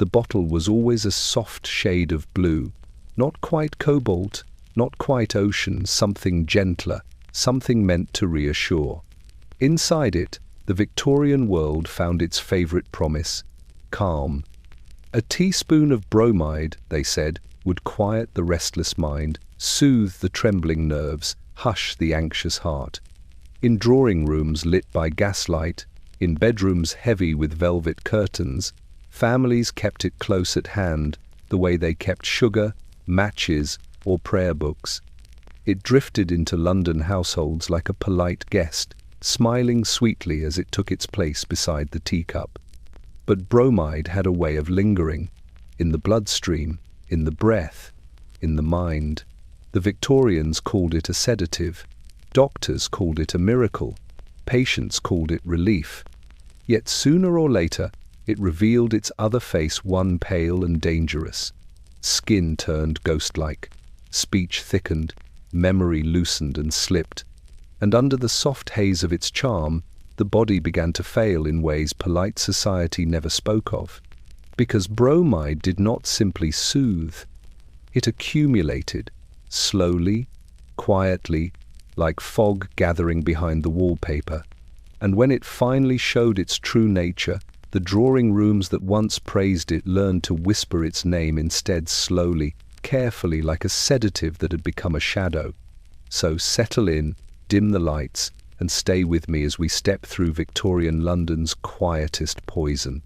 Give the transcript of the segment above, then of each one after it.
The bottle was always a soft shade of blue, not quite cobalt, not quite ocean, something gentler, something meant to reassure. Inside it, the Victorian world found its favorite promise: calm. A teaspoon of bromide, they said, would quiet the restless mind, soothe the trembling nerves, hush the anxious heart. In drawing rooms lit by gaslight, in bedrooms heavy with velvet curtains, families kept it close at hand, the way they kept sugar, matches, or prayer books. It drifted into London households like a polite guest, smiling sweetly as it took its place beside the teacup. But bromide had a way of lingering, in the bloodstream, in the breath, in the mind. The Victorians called it a sedative. Doctors called it a miracle. Patients called it relief. Yet sooner or later, it revealed its other face, one pale and dangerous. Skin turned ghost-like, speech thickened, memory loosened and slipped, and under the soft haze of its charm, the body began to fail in ways polite society never spoke of. Because bromide did not simply soothe, it accumulated, slowly, quietly, like fog gathering behind the wallpaper. And when it finally showed its true nature, the drawing rooms that once praised it learned to whisper its name instead, slowly, carefully, like a sedative that had become a shadow. So settle in, dim the lights, and stay with me as we step through Victorian London's quietest poison.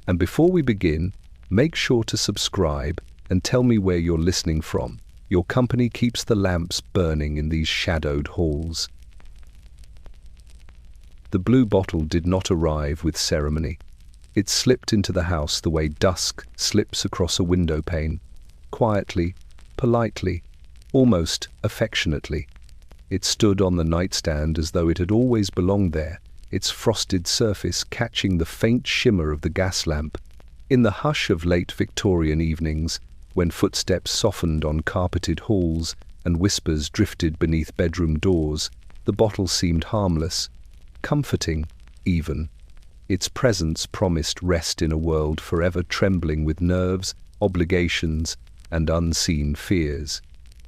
And before we begin, make sure to subscribe and tell me where you're listening from. Your company keeps the lamps burning in these shadowed halls. The blue bottle did not arrive with ceremony. It slipped into the house the way dusk slips across a window pane, quietly, politely, almost affectionately. It stood on the nightstand as though it had always belonged there, its frosted surface catching the faint shimmer of the gas lamp. In the hush of late Victorian evenings, when footsteps softened on carpeted halls and whispers drifted beneath bedroom doors, the bottle seemed harmless, comforting, even. Its presence promised rest in a world forever trembling with nerves, obligations, and unseen fears.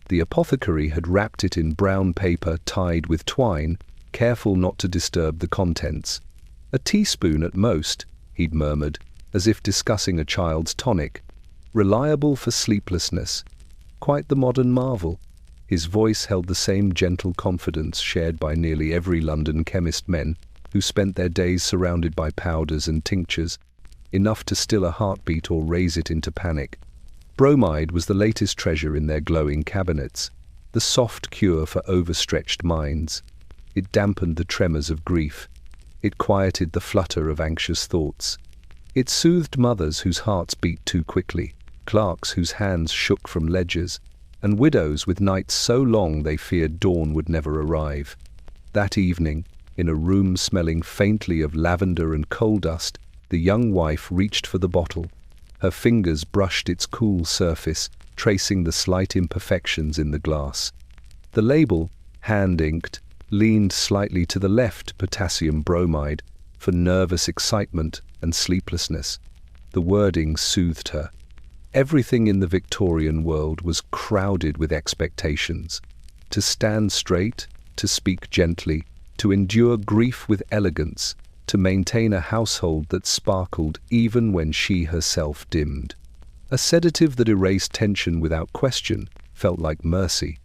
The apothecary had wrapped it in brown paper tied with twine, careful not to disturb the contents. "A teaspoon at most," he'd murmured, as if discussing a child's tonic. "Reliable for sleeplessness. Quite the modern marvel." His voice held the same gentle confidence shared by nearly every London chemist men who spent their days surrounded by powders and tinctures, enough to still a heartbeat or raise it into panic. Bromide was the latest treasure in their glowing cabinets, the soft cure for overstretched minds. It dampened the tremors of grief. It quieted the flutter of anxious thoughts. It soothed mothers whose hearts beat too quickly, clerks whose hands shook from ledgers, and widows with nights so long they feared dawn would never arrive. That evening, in a room smelling faintly of lavender and coal dust, the young wife reached for the bottle. Her fingers brushed its cool surface, tracing the slight imperfections in the glass. The label, hand-inked, leaned slightly to the left, potassium bromide, for nervous excitement and sleeplessness. The wording soothed her. Everything in the Victorian world was crowded with expectations. To stand straight, to speak gently, to endure grief with elegance, to maintain a household that sparkled even when she herself dimmed. A sedative that erased tension without question felt like mercy.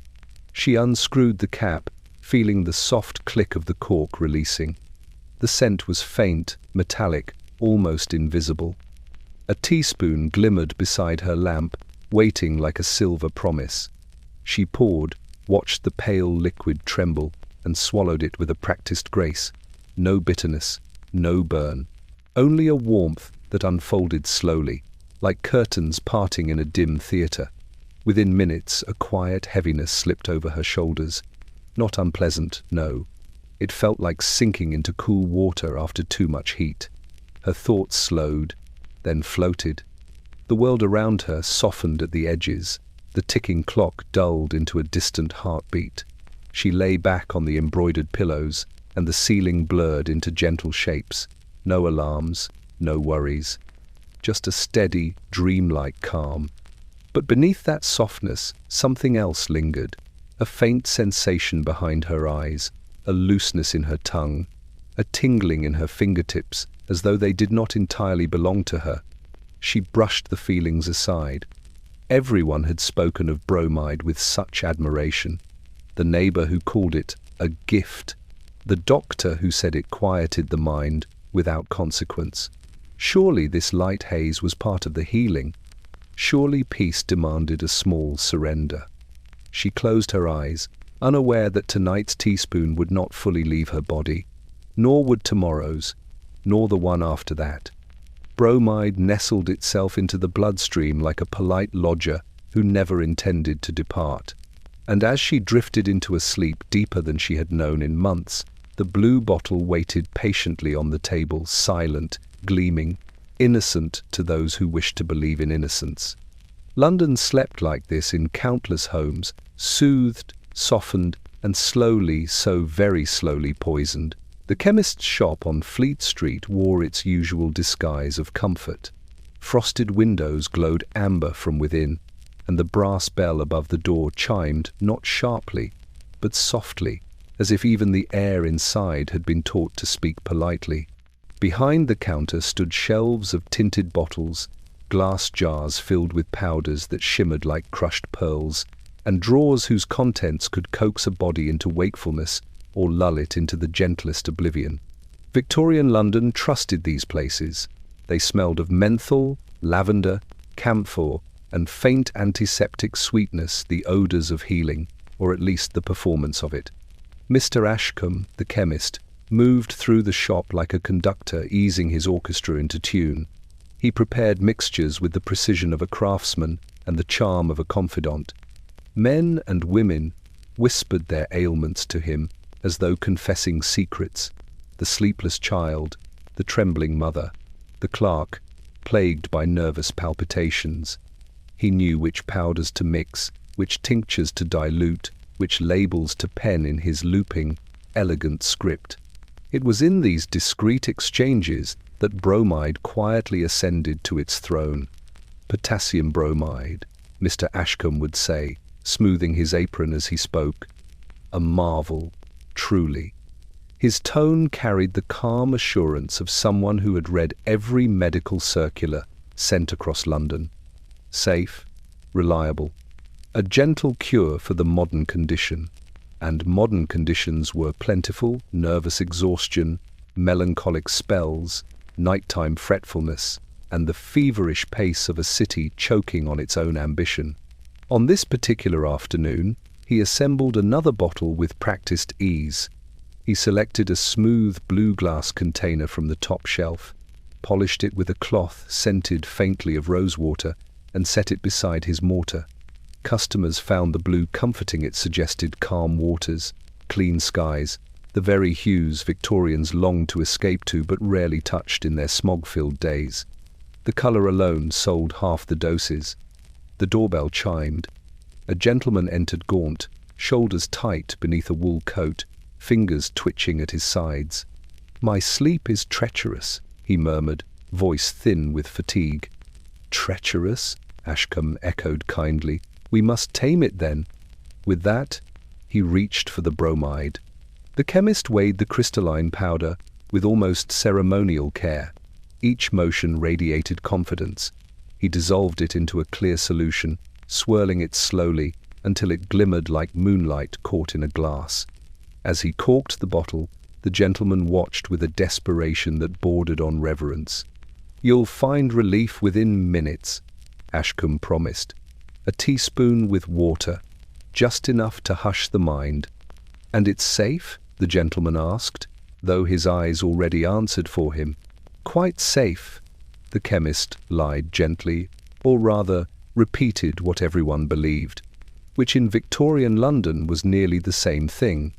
She unscrewed the cap, feeling the soft click of the cork releasing. The scent was faint, metallic, almost invisible. A teaspoon glimmered beside her lamp, waiting like a silver promise. She poured, watched the pale liquid tremble, and swallowed it with a practiced grace. No bitterness, no burn. Only a warmth that unfolded slowly, like curtains parting in a dim theatre. Within minutes, a quiet heaviness slipped over her shoulders. Not unpleasant, no. It felt like sinking into cool water after too much heat. Her thoughts slowed, then floated. The world around her softened at the edges. The ticking clock dulled into a distant heartbeat. She lay back on the embroidered pillows, and the ceiling blurred into gentle shapes. No alarms, no worries. just a steady, dreamlike calm. But beneath that softness, something else lingered, a faint sensation behind her eyes, a looseness in her tongue, a tingling in her fingertips, as though they did not entirely belong to her. She brushed the feelings aside. Everyone had spoken of bromide with such admiration. The neighbor who called it a gift, the doctor who said it quieted the mind without consequence. Surely this light haze was part of the healing. Surely peace demanded a small surrender. She closed her eyes, unaware that tonight's teaspoon would not fully leave her body, nor would tomorrow's, nor the one after that. Bromide nestled itself into the bloodstream like a polite lodger who never intended to depart. And as she drifted into a sleep deeper than she had known in months, the blue bottle waited patiently on the table, silent, gleaming, innocent to those who wished to believe in innocence. London slept like this in countless homes, soothed, softened, and slowly, so very slowly poisoned. The chemist's shop on Fleet Street wore its usual disguise of comfort. Frosted windows glowed amber from within, and the brass bell above the door chimed not sharply, but softly, as if even the air inside had been taught to speak politely. Behind the counter stood shelves of tinted bottles, glass jars filled with powders that shimmered like crushed pearls, and drawers whose contents could coax a body into wakefulness or lull it into the gentlest oblivion. Victorian London trusted these places. They smelled of menthol, lavender, camphor, and faint antiseptic sweetness, the odours of healing, or at least the performance of it. Mr. Ashcombe, the chemist, moved through the shop like a conductor easing his orchestra into tune. He prepared mixtures with the precision of a craftsman and the charm of a confidant. Men and women whispered their ailments to him as though confessing secrets. The sleepless child, the trembling mother, the clerk, plagued by nervous palpitations. He knew which powders to mix, which tinctures to dilute, which labels to pen in his looping, elegant script. It was in these discreet exchanges that bromide quietly ascended to its throne. Potassium bromide, Mr. Ashcombe would say, smoothing his apron as he spoke. A marvel, truly. His tone carried the calm assurance of someone who had read every medical circular sent across London. Safe, reliable, a gentle cure for the modern condition. And modern conditions were plentiful: nervous exhaustion, melancholic spells, nighttime fretfulness, and the feverish pace of a city choking on its own ambition. On this particular afternoon, he assembled another bottle with practiced ease. He selected a smooth blue glass container from the top shelf, polished it with a cloth scented faintly of rosewater, and set it beside his mortar. Customers found the blue comforting. It suggested calm waters, clean skies, the very hues Victorians longed to escape to but rarely touched in their smog-filled days. The colour alone sold half the doses. The doorbell chimed. A gentleman entered gaunt, shoulders tight beneath a wool coat, fingers twitching at his sides. "My sleep is treacherous," he murmured, voice thin with fatigue. "Treacherous?" Ashcombe echoed kindly. "We must tame it then." With that, he reached for the bromide. The chemist weighed the crystalline powder with almost ceremonial care. Each motion radiated confidence. He dissolved it into a clear solution, swirling it slowly until it glimmered like moonlight caught in a glass. As he corked the bottle, the gentleman watched with a desperation that bordered on reverence. "You'll find relief within minutes," Ashcombe promised. "A teaspoon with water, just enough to hush the mind." "And it's safe?" the gentleman asked, though his eyes already answered for him. "Quite safe," the chemist lied gently, or rather repeated what everyone believed, which in Victorian London was nearly the same thing.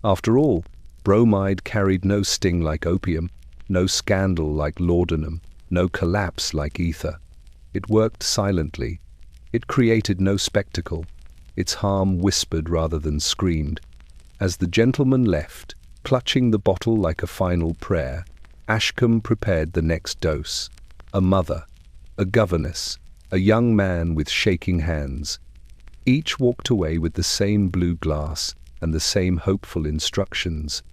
After all, bromide carried no sting like opium, no scandal like laudanum, no collapse like ether. It worked silently. It created no spectacle. Its harm whispered rather than screamed. As the gentleman left, clutching the bottle like a final prayer, Ashcombe prepared the next dose. A mother, a governess, a young man with shaking hands. Each walked away with the same blue glass and the same hopeful instructions.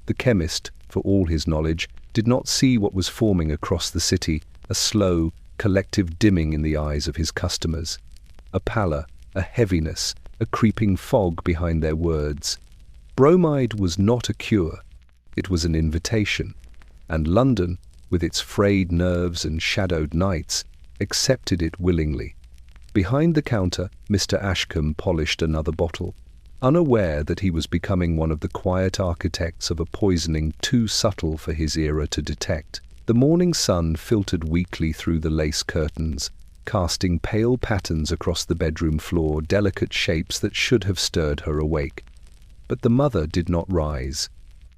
The chemist, for all his knowledge, did not see what was forming across the city, a slow, collective dimming in the eyes of his customers. A pallor, a heaviness, a creeping fog behind their words. Bromide was not a cure. It was an invitation. And London, with its frayed nerves and shadowed nights, accepted it willingly. Behind the counter, Mr. Ashcombe polished another bottle, unaware that he was becoming one of the quiet architects of a poisoning too subtle for his era to detect. The morning sun filtered weakly through the lace curtains, casting pale patterns across the bedroom floor, delicate shapes that should have stirred her awake. But the mother did not rise.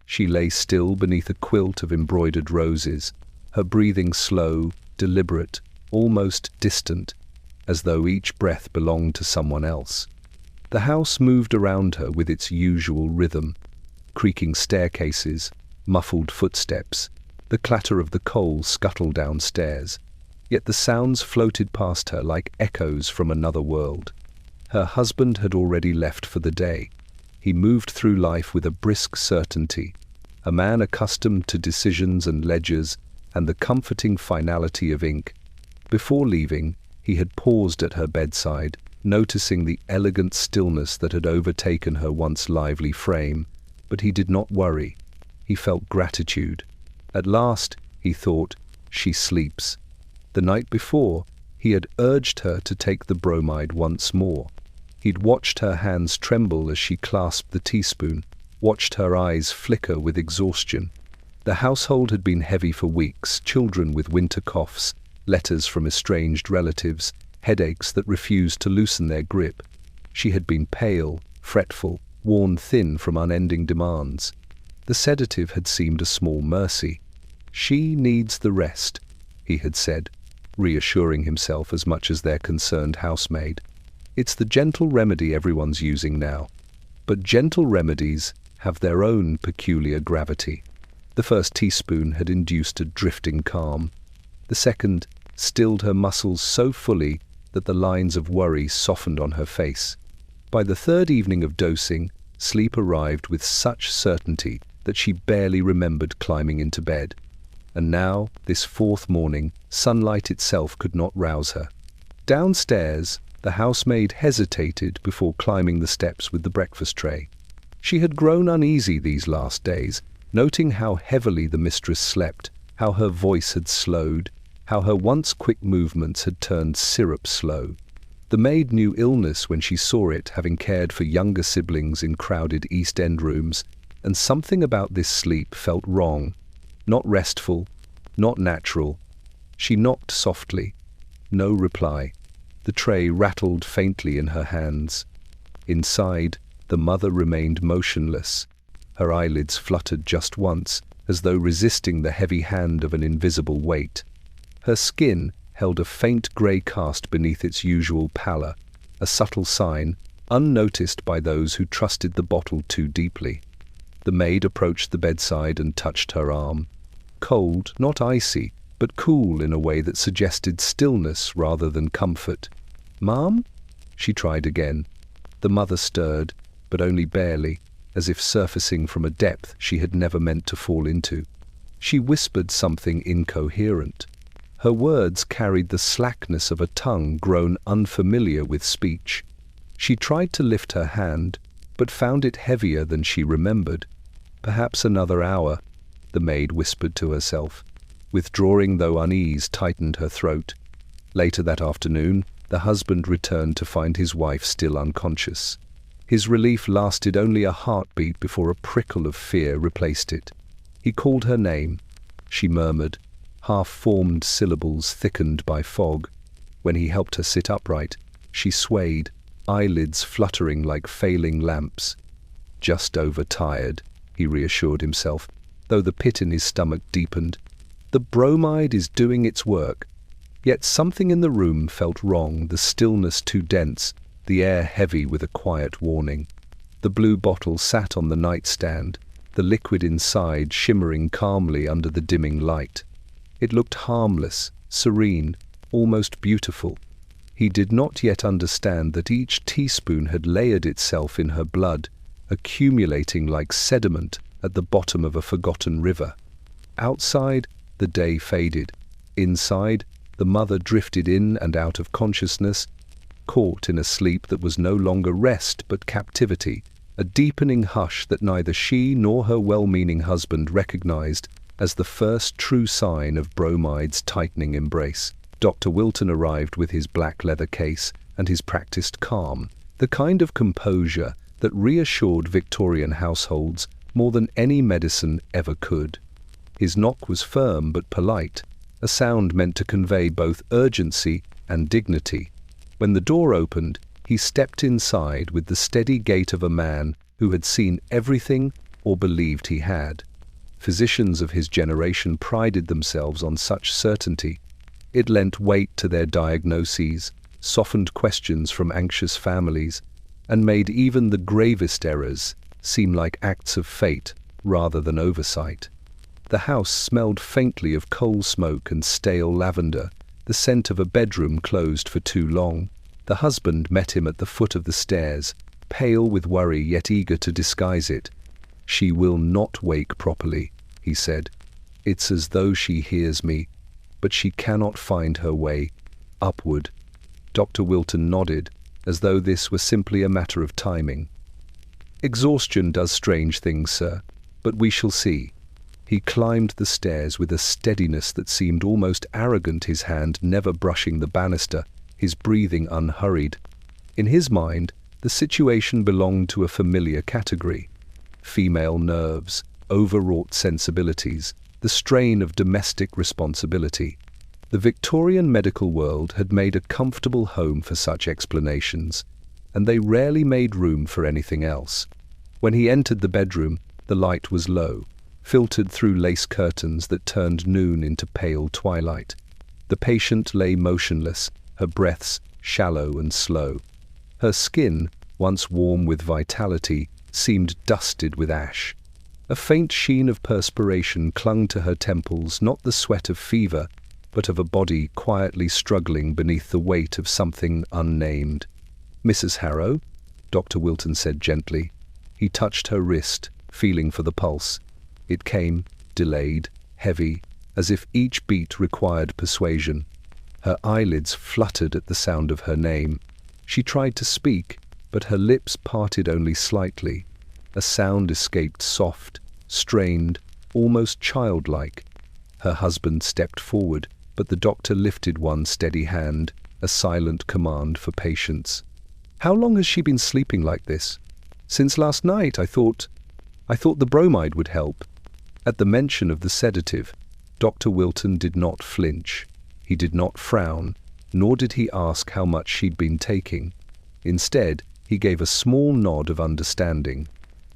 She lay still beneath a quilt of embroidered roses, her breathing slow, deliberate, almost distant, as though each breath belonged to someone else. The house moved around her with its usual rhythm, creaking staircases, muffled footsteps, the clatter of the coal scuttled downstairs. Yet the sounds floated past her like echoes from another world. Her husband had already left for the day. He moved through life with a brisk certainty, a man accustomed to decisions and ledgers and the comforting finality of ink. Before leaving, he had paused at her bedside, noticing the elegant stillness that had overtaken her once lively frame, but he did not worry. He felt gratitude. At last, he thought, she sleeps. The night before, he had urged her to take the bromide once more. He'd watched her hands tremble as she clasped the teaspoon, watched her eyes flicker with exhaustion. The household had been heavy for weeks, children with winter coughs, letters from estranged relatives, headaches that refused to loosen their grip. She had been pale, fretful, worn thin from unending demands. The sedative had seemed a small mercy. She needs the rest, he had said, reassuring himself as much as their concerned housemaid. It's the gentle remedy everyone's using now. But gentle remedies have their own peculiar gravity. The first teaspoon had induced a drifting calm. The second stilled her muscles so fully that the lines of worry softened on her face. By the third evening of dosing, sleep arrived with such certainty that she barely remembered climbing into bed. And now, this fourth morning, sunlight itself could not rouse her. Downstairs, the housemaid hesitated before climbing the steps with the breakfast tray. She had grown uneasy these last days, noting how heavily the mistress slept, how her voice had slowed, how her once quick movements had turned syrup slow. The maid knew illness when she saw it, having cared for younger siblings in crowded East End rooms, and something about this sleep felt wrong, not restful, not natural. She knocked softly. No reply. The tray rattled faintly in her hands. Inside, the mother remained motionless. Her eyelids fluttered just once, as though resisting the heavy hand of an invisible weight. Her skin held a faint grey cast beneath its usual pallor, a subtle sign, unnoticed by those who trusted the bottle too deeply. The maid approached the bedside and touched her arm. Cold, not icy, but cool in a way that suggested stillness rather than comfort. "Ma'am?" She tried again. The mother stirred, but only barely, as if surfacing from a depth she had never meant to fall into. She whispered something incoherent. Her words carried the slackness of a tongue grown unfamiliar with speech. She tried to lift her hand, but found it heavier than she remembered. "Perhaps another hour," the maid whispered to herself. Withdrawing though unease tightened her throat. Later that afternoon, the husband returned to find his wife still unconscious. His relief lasted only a heartbeat before a prickle of fear replaced it. He called her name. She murmured, half-formed syllables thickened by fog. When he helped her sit upright, she swayed, eyelids fluttering like failing lamps. "Just overtired," he reassured himself, though the pit in his stomach deepened. The bromide is doing its work. Yet something in the room felt wrong, the stillness too dense, the air heavy with a quiet warning. The blue bottle sat on the nightstand, the liquid inside shimmering calmly under the dimming light. It looked harmless, serene, almost beautiful. He did not yet understand that each teaspoon had layered itself in her blood, accumulating like sediment at the bottom of a forgotten river. Outside, the day faded. Inside, the mother drifted in and out of consciousness, caught in a sleep that was no longer rest but captivity, a deepening hush that neither she nor her well-meaning husband recognized as the first true sign of Bromide's tightening embrace. Dr. Wilton arrived with his black leather case and his practiced calm, the kind of composure that reassured Victorian households more than any medicine ever could. His knock was firm but polite, a sound meant to convey both urgency and dignity. When the door opened, he stepped inside with the steady gait of a man who had seen everything or believed he had. Physicians of his generation prided themselves on such certainty. It lent weight to their diagnoses, softened questions from anxious families, and made even the gravest errors seem like acts of fate rather than oversight. The house smelled faintly of coal smoke and stale lavender, the scent of a bedroom closed for too long. The husband met him at the foot of the stairs, pale with worry yet eager to disguise it. "She will not wake properly," he said. "It's as though she hears me, but she cannot find her way upward." Dr. Wilton nodded, as though this were simply a matter of timing. "Exhaustion does strange things, sir, but we shall see." He climbed the stairs with a steadiness that seemed almost arrogant, his hand never brushing the banister, his breathing unhurried. In his mind, the situation belonged to a familiar category: female nerves, overwrought sensibilities, the strain of domestic responsibility. The Victorian medical world had made a comfortable home for such explanations, and they rarely made room for anything else. When he entered the bedroom, the light was low, filtered through lace curtains that turned noon into pale twilight. The patient lay motionless, her breaths shallow and slow. Her skin, once warm with vitality, seemed dusted with ash. A faint sheen of perspiration clung to her temples, not the sweat of fever, but of a body quietly struggling beneath the weight of something unnamed. "Mrs. Harrow?" Dr. Wilton said gently. He touched her wrist, feeling for the pulse. It came, delayed, heavy, as if each beat required persuasion. Her eyelids fluttered at the sound of her name. She tried to speak, but her lips parted only slightly. A sound escaped, soft, strained, almost childlike. Her husband stepped forward, but the doctor lifted one steady hand, a silent command for patience. "How long has she been sleeping like this?" "Since last night. I thought the bromide would help." At the mention of the sedative, Dr. Wilton did not flinch. He did not frown, nor did he ask how much she'd been taking. Instead, he gave a small nod of understanding.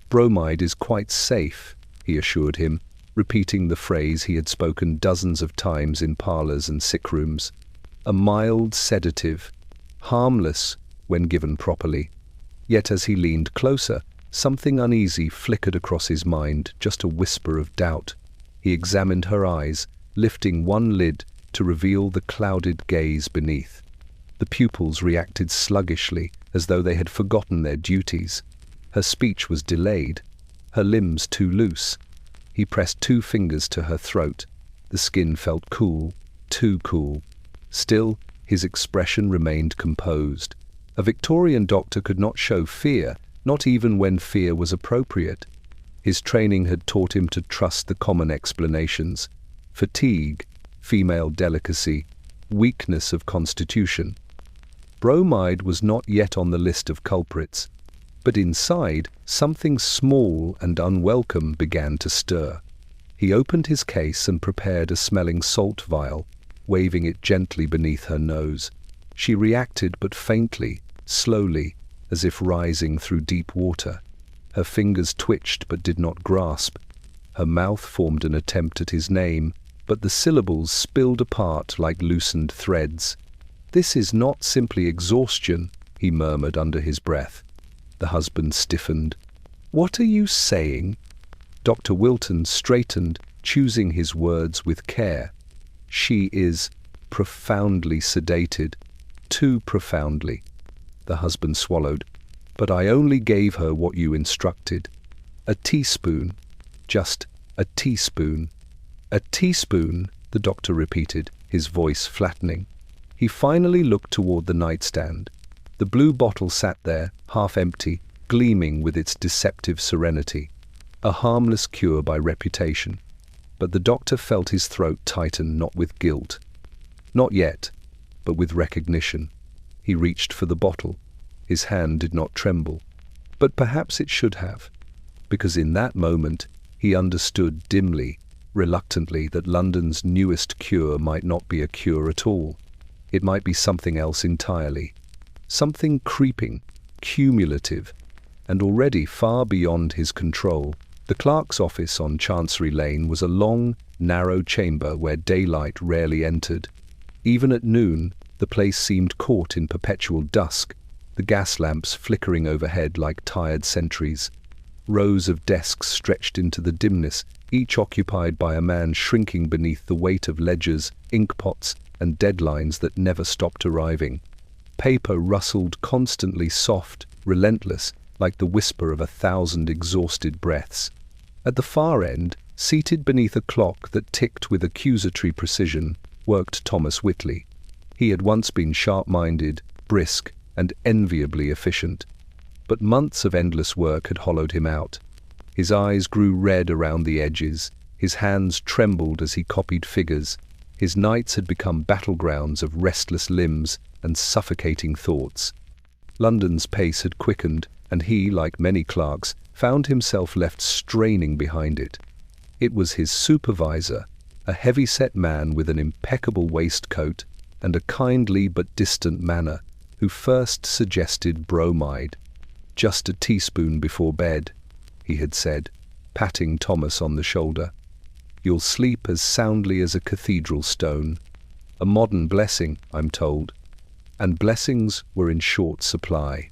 "Bromide is quite safe," he assured him, repeating the phrase he had spoken dozens of times in parlors and sick rooms. A mild sedative, harmless when given properly. Yet as he leaned closer, something uneasy flickered across his mind, just a whisper of doubt. He examined her eyes, lifting one lid to reveal the clouded gaze beneath. The pupils reacted sluggishly, as though they had forgotten their duties. Her speech was delayed, her limbs too loose. He pressed 2 fingers to her throat. The skin felt cool, too cool. Still, his expression remained composed. A Victorian doctor could not show fear, not even when fear was appropriate. His training had taught him to trust the common explanations: fatigue, female delicacy, weakness of constitution. Bromide was not yet on the list of culprits, but inside, something small and unwelcome began to stir. He opened his case and prepared a smelling salt vial, waving it gently beneath her nose. She reacted but faintly, slowly, as if rising through deep water. Her fingers twitched but did not grasp. Her mouth formed an attempt at his name, but the syllables spilled apart like loosened threads. "This is not simply exhaustion," he murmured under his breath. The husband stiffened. "What are you saying?" Dr. Wilton straightened, choosing his words with care. "She is profoundly sedated. Too profoundly. The husband swallowed. But I only gave her what you instructed. A teaspoon. Just a teaspoon. A teaspoon, the doctor repeated, his voice flattening. He finally looked toward the nightstand. The blue bottle sat there, half empty, gleaming with its deceptive serenity. A harmless cure by reputation. But the doctor felt his throat tighten, not with guilt. Not yet, but with recognition. He reached for the bottle. His hand did not tremble. But perhaps it should have, because in that moment he understood dimly, reluctantly, that London's newest cure might not be a cure at all. It might be something else entirely. Something creeping, cumulative, and already far beyond his control. The clerk's office on Chancery Lane was a long, narrow chamber where daylight rarely entered. Even at noon, the place seemed caught in perpetual dusk, the gas lamps flickering overhead like tired sentries. Rows of desks stretched into the dimness, each occupied by a man shrinking beneath the weight of ledgers, inkpots, and deadlines that never stopped arriving. Paper rustled constantly, soft, relentless, like the whisper of 1,000 exhausted breaths. At the far end, seated beneath a clock that ticked with accusatory precision, worked Thomas Whitley. He had once been sharp-minded, brisk, and enviably efficient. But months of endless work had hollowed him out. His eyes grew red around the edges, his hands trembled as he copied figures. His nights had become battlegrounds of restless limbs and suffocating thoughts. London's pace had quickened, and he, like many clerks, found himself left straining behind it. It was his supervisor, a heavy-set man with an impeccable waistcoat and a kindly but distant manner, who first suggested bromide. "Just a teaspoon before bed," he had said, patting Thomas on the shoulder. "You'll sleep as soundly as a cathedral stone. A modern blessing, I'm told." And blessings were in short supply.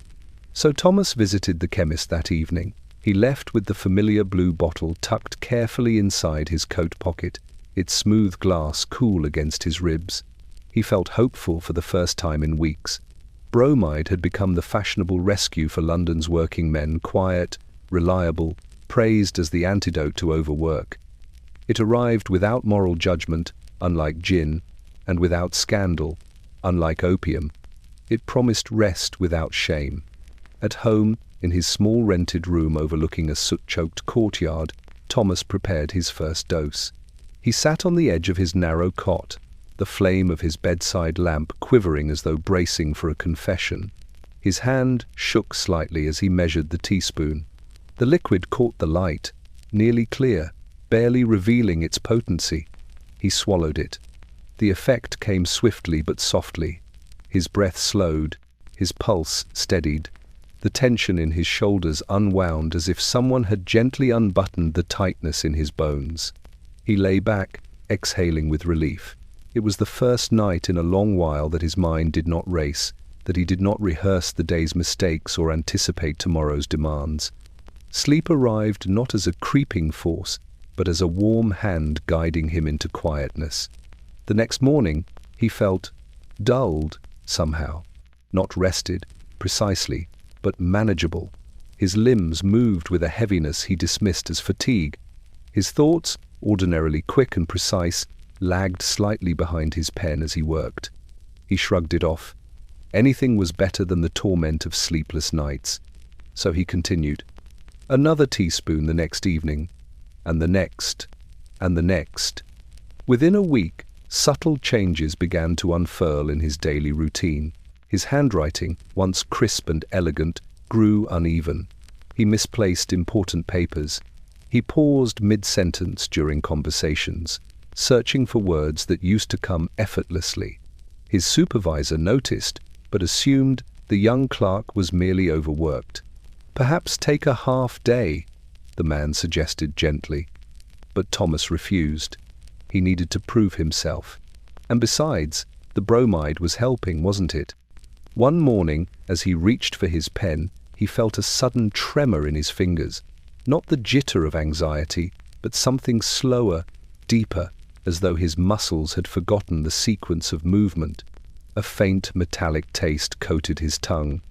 So Thomas visited the chemist that evening. He left with the familiar blue bottle tucked carefully inside his coat pocket, its smooth glass cool against his ribs. He felt hopeful for the first time in weeks. Bromide had become the fashionable rescue for London's working men, quiet, reliable, praised as the antidote to overwork. It arrived without moral judgment, unlike gin, and without scandal, unlike opium. It promised rest without shame. At home, in his small rented room overlooking a soot-choked courtyard, Thomas prepared his first dose. He sat on the edge of his narrow cot, the flame of his bedside lamp quivering as though bracing for a confession. His hand shook slightly as he measured the teaspoon. The liquid caught the light, nearly clear, barely revealing its potency. He swallowed it. The effect came swiftly but softly. His breath slowed, his pulse steadied. The tension in his shoulders unwound as if someone had gently unbuttoned the tightness in his bones. He lay back, exhaling with relief. It was the first night in a long while that his mind did not race, that he did not rehearse the day's mistakes or anticipate tomorrow's demands. Sleep arrived not as a creeping force, but as a warm hand guiding him into quietness. The next morning, he felt dulled, somehow. Not rested, precisely, but manageable. His limbs moved with a heaviness he dismissed as fatigue. His thoughts, ordinarily quick and precise, lagged slightly behind his pen as he worked. He shrugged it off. Anything was better than the torment of sleepless nights. So he continued. Another teaspoon the next evening, and the next, and the next. Within a week, subtle changes began to unfurl in his daily routine. His handwriting, once crisp and elegant, grew uneven. He misplaced important papers. He paused mid-sentence during conversations, searching for words that used to come effortlessly. His supervisor noticed, but assumed the young clerk was merely overworked. "Perhaps take a half day," the man suggested gently. But Thomas refused. He needed to prove himself. And besides, the bromide was helping, wasn't it? One morning, as he reached for his pen, he felt a sudden tremor in his fingers. Not the jitter of anxiety, but something slower, deeper, as though his muscles had forgotten the sequence of movement. A faint metallic taste coated his tongue.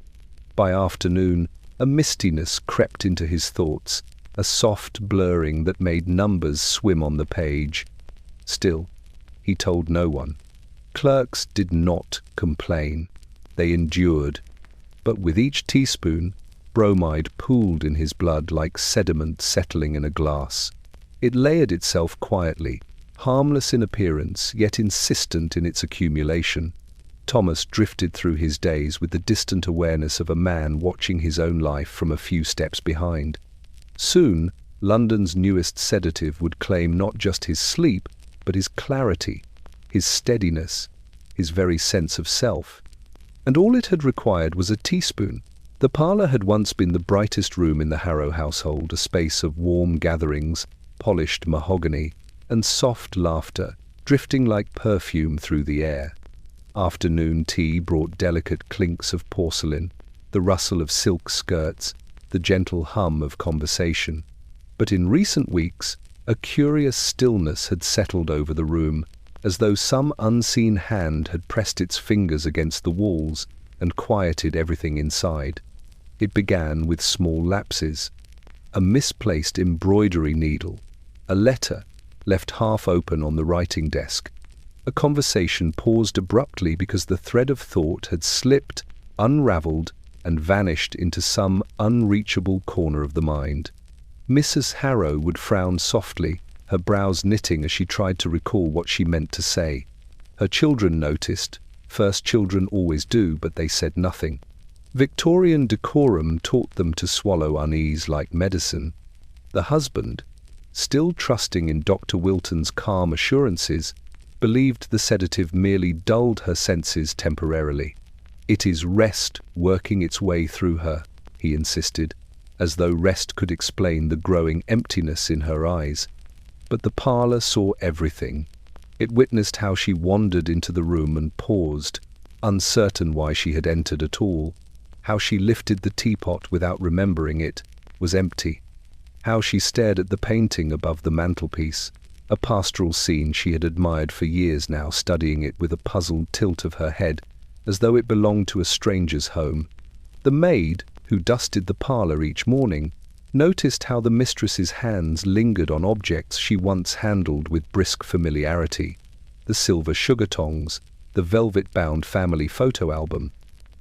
By afternoon, a mistiness crept into his thoughts, a soft blurring that made numbers swim on the page. Still, he told no one. Clerks did not complain. They endured. But with each teaspoon, bromide pooled in his blood like sediment settling in a glass. It layered itself quietly, harmless in appearance, yet insistent in its accumulation. Thomas drifted through his days with the distant awareness of a man watching his own life from a few steps behind. Soon, London's newest sedative would claim not just his sleep, but his clarity, his steadiness, his very sense of self. And all it had required was a teaspoon. The parlour had once been the brightest room in the Harrow household, a space of warm gatherings, polished mahogany, and soft laughter, drifting like perfume through the air. Afternoon tea brought delicate clinks of porcelain, the rustle of silk skirts, the gentle hum of conversation. But in recent weeks, a curious stillness had settled over the room, as though some unseen hand had pressed its fingers against the walls and quieted everything inside. It began with small lapses. A misplaced embroidery needle, a letter left half open on the writing desk. A conversation paused abruptly because the thread of thought had slipped, unraveled, and vanished into some unreachable corner of the mind. Mrs. Harrow would frown softly, her brows knitting as she tried to recall what she meant to say. Her children noticed. First children always do, but they said nothing. Victorian decorum taught them to swallow unease like medicine. The husband, still trusting in Dr. Wilton's calm assurances, believed the sedative merely dulled her senses temporarily. "It is rest working its way through her," he insisted, as though rest could explain the growing emptiness in her eyes. But the parlour saw everything. It witnessed how she wandered into the room and paused, uncertain why she had entered at all, how she lifted the teapot without remembering it was empty, how she stared at the painting above the mantelpiece, a pastoral scene she had admired for years now, studying it with a puzzled tilt of her head, as though it belonged to a stranger's home. The maid, who dusted the parlour each morning, noticed how the mistress's hands lingered on objects she once handled with brisk familiarity. The silver sugar tongs, the velvet-bound family photo album,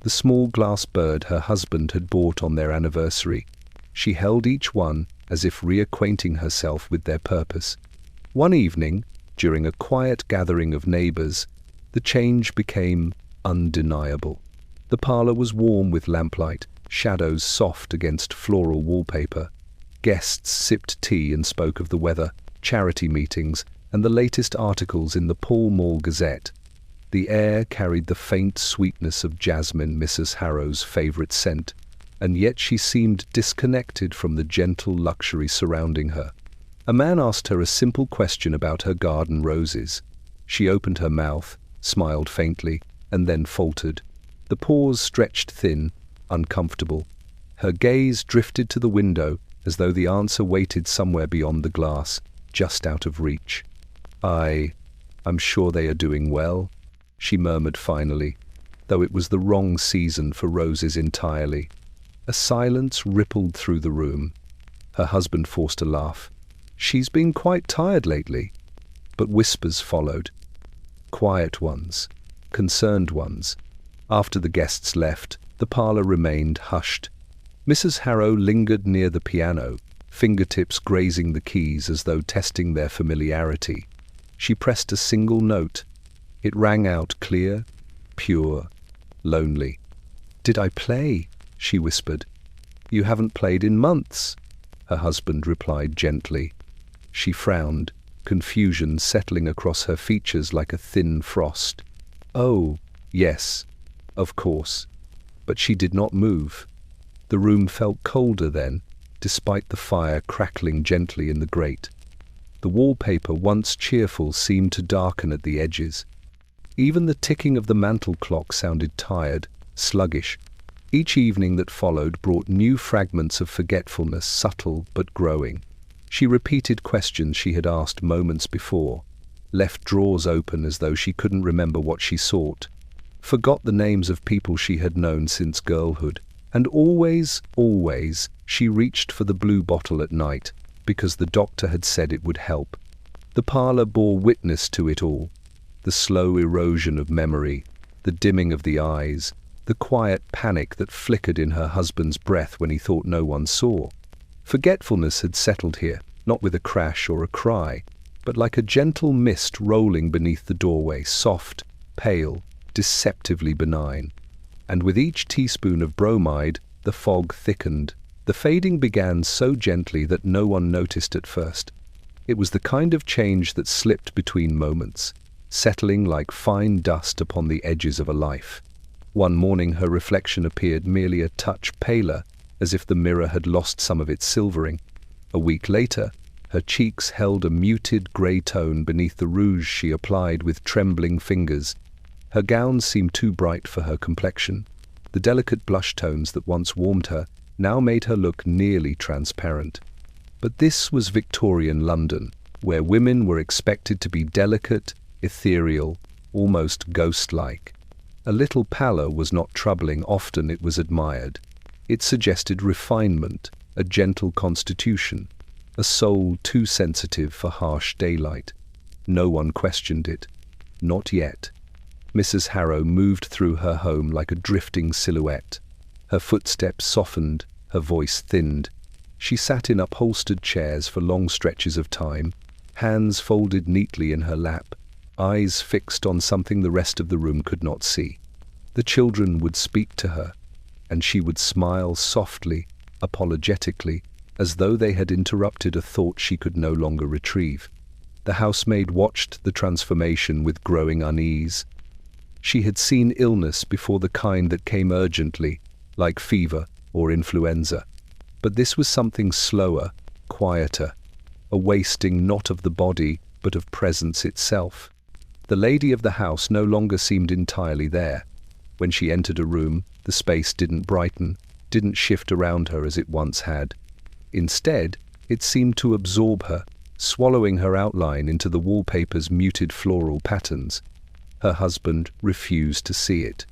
the small glass bird her husband had bought on their anniversary. She held each one as if reacquainting herself with their purpose. One evening, during a quiet gathering of neighbours, the change became undeniable. The parlour was warm with lamplight, shadows soft against floral wallpaper. Guests sipped tea and spoke of the weather, charity meetings, and the latest articles in the Pall Mall Gazette. The air carried the faint sweetness of jasmine, Mrs. Harrow's favourite scent, and yet she seemed disconnected from the gentle luxury surrounding her. A man asked her a simple question about her garden roses. She opened her mouth, smiled faintly, and then faltered. The pause stretched thin, uncomfortable. Her gaze drifted to the window, as though the answer waited somewhere beyond the glass, just out of reach. I'm sure they are doing well," she murmured finally, though it was the wrong season for roses entirely. A silence rippled through the room. Her husband forced a laugh. "She's been quite tired lately." But whispers followed. Quiet ones, concerned ones. After the guests left, the parlour remained hushed. Mrs. Harrow lingered near the piano, fingertips grazing the keys as though testing their familiarity. She pressed a single note. It rang out clear, pure, lonely. "Did I play?" she whispered. "You haven't played in months," her husband replied gently. She frowned, confusion settling across her features like a thin frost. "Oh, yes, of course." But she did not move. The room felt colder then, despite the fire crackling gently in the grate. The wallpaper, once cheerful, seemed to darken at the edges. Even the ticking of the mantel clock sounded tired, sluggish. Each evening that followed brought new fragments of forgetfulness, subtle but growing. She repeated questions she had asked moments before. left drawers open as though she couldn't remember what she sought, forgot the names of people she had known since girlhood, and always, she reached for the blue bottle at night because the doctor had said it would help. The parlour bore witness to it all. The slow erosion of memory, the dimming of the eyes, the quiet panic that flickered in her husband's breath when he thought no one saw. Forgetfulness had settled here, not with a crash or a cry, but like a gentle mist rolling beneath the doorway, soft, pale, deceptively benign. And with each teaspoon of bromide, the fog thickened. The fading began so gently that no one noticed at first. It was the kind of change that slipped between moments, settling like fine dust upon the edges of a life. One morning her reflection appeared merely a touch paler, as if the mirror had lost some of its silvering. A week later, her cheeks held a muted grey tone beneath the rouge she applied with trembling fingers. Her gown seemed too bright for her complexion. The delicate blush tones that once warmed her now made her look nearly transparent. But this was Victorian London, where women were expected to be delicate, ethereal, almost ghost-like. A little pallor was not troubling, often it was admired. It suggested refinement, a gentle constitution, a soul too sensitive for harsh daylight. No one questioned it. Not yet. Mrs. Harrow moved through her home like a drifting silhouette. Her footsteps softened, her voice thinned. She sat in upholstered chairs for long stretches of time, hands folded neatly in her lap, eyes fixed on something the rest of the room could not see. The children would speak to her, and she would smile softly, apologetically, as though they had interrupted a thought she could no longer retrieve. The housemaid watched the transformation with growing unease. She had seen illness before, the kind that came urgently, like fever or influenza. But this was something slower, quieter, a wasting not of the body, but of presence itself. The lady of the house no longer seemed entirely there. When she entered a room, the space didn't brighten, didn't shift around her as it once had. Instead, it seemed to absorb her, swallowing her outline into the wallpaper's muted floral patterns. Her husband refused to see it.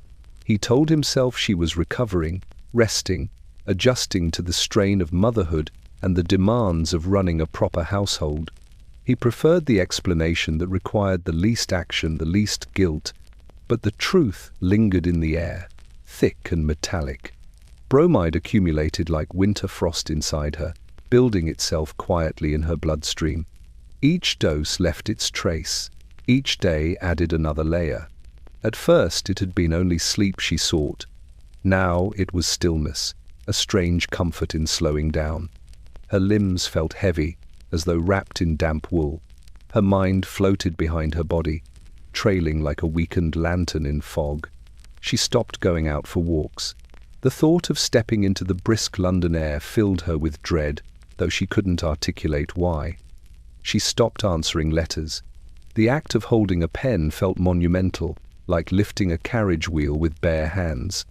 He told himself she was recovering, resting, adjusting to the strain of motherhood and the demands of running a proper household. He preferred the explanation that required the least action, the least guilt, but the truth lingered in the air, thick and metallic. Bromide accumulated like winter frost inside her, building itself quietly in her bloodstream. Each dose left its trace. Each day added another layer. At first it had been only sleep she sought. Now it was stillness, a strange comfort in slowing down. Her limbs felt heavy, as though wrapped in damp wool. Her mind floated behind her body, trailing like a weakened lantern in fog. She stopped going out for walks. The thought of stepping into the brisk London air filled her with dread, though she couldn't articulate why. She stopped answering letters. The act of holding a pen felt monumental, like lifting a carriage wheel with bare hands.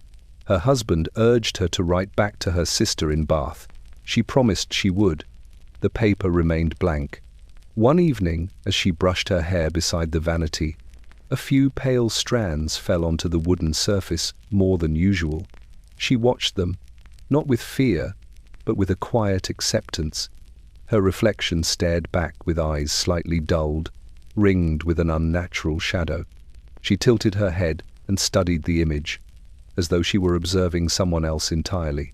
Her husband urged her to write back to her sister in Bath. She promised she would. The paper remained blank. One evening, as she brushed her hair beside the vanity, a few pale strands fell onto the wooden surface more than usual. She watched them, not with fear, but with a quiet acceptance. Her reflection stared back with eyes slightly dulled, ringed with an unnatural shadow. She tilted her head and studied the image, as though she were observing someone else entirely.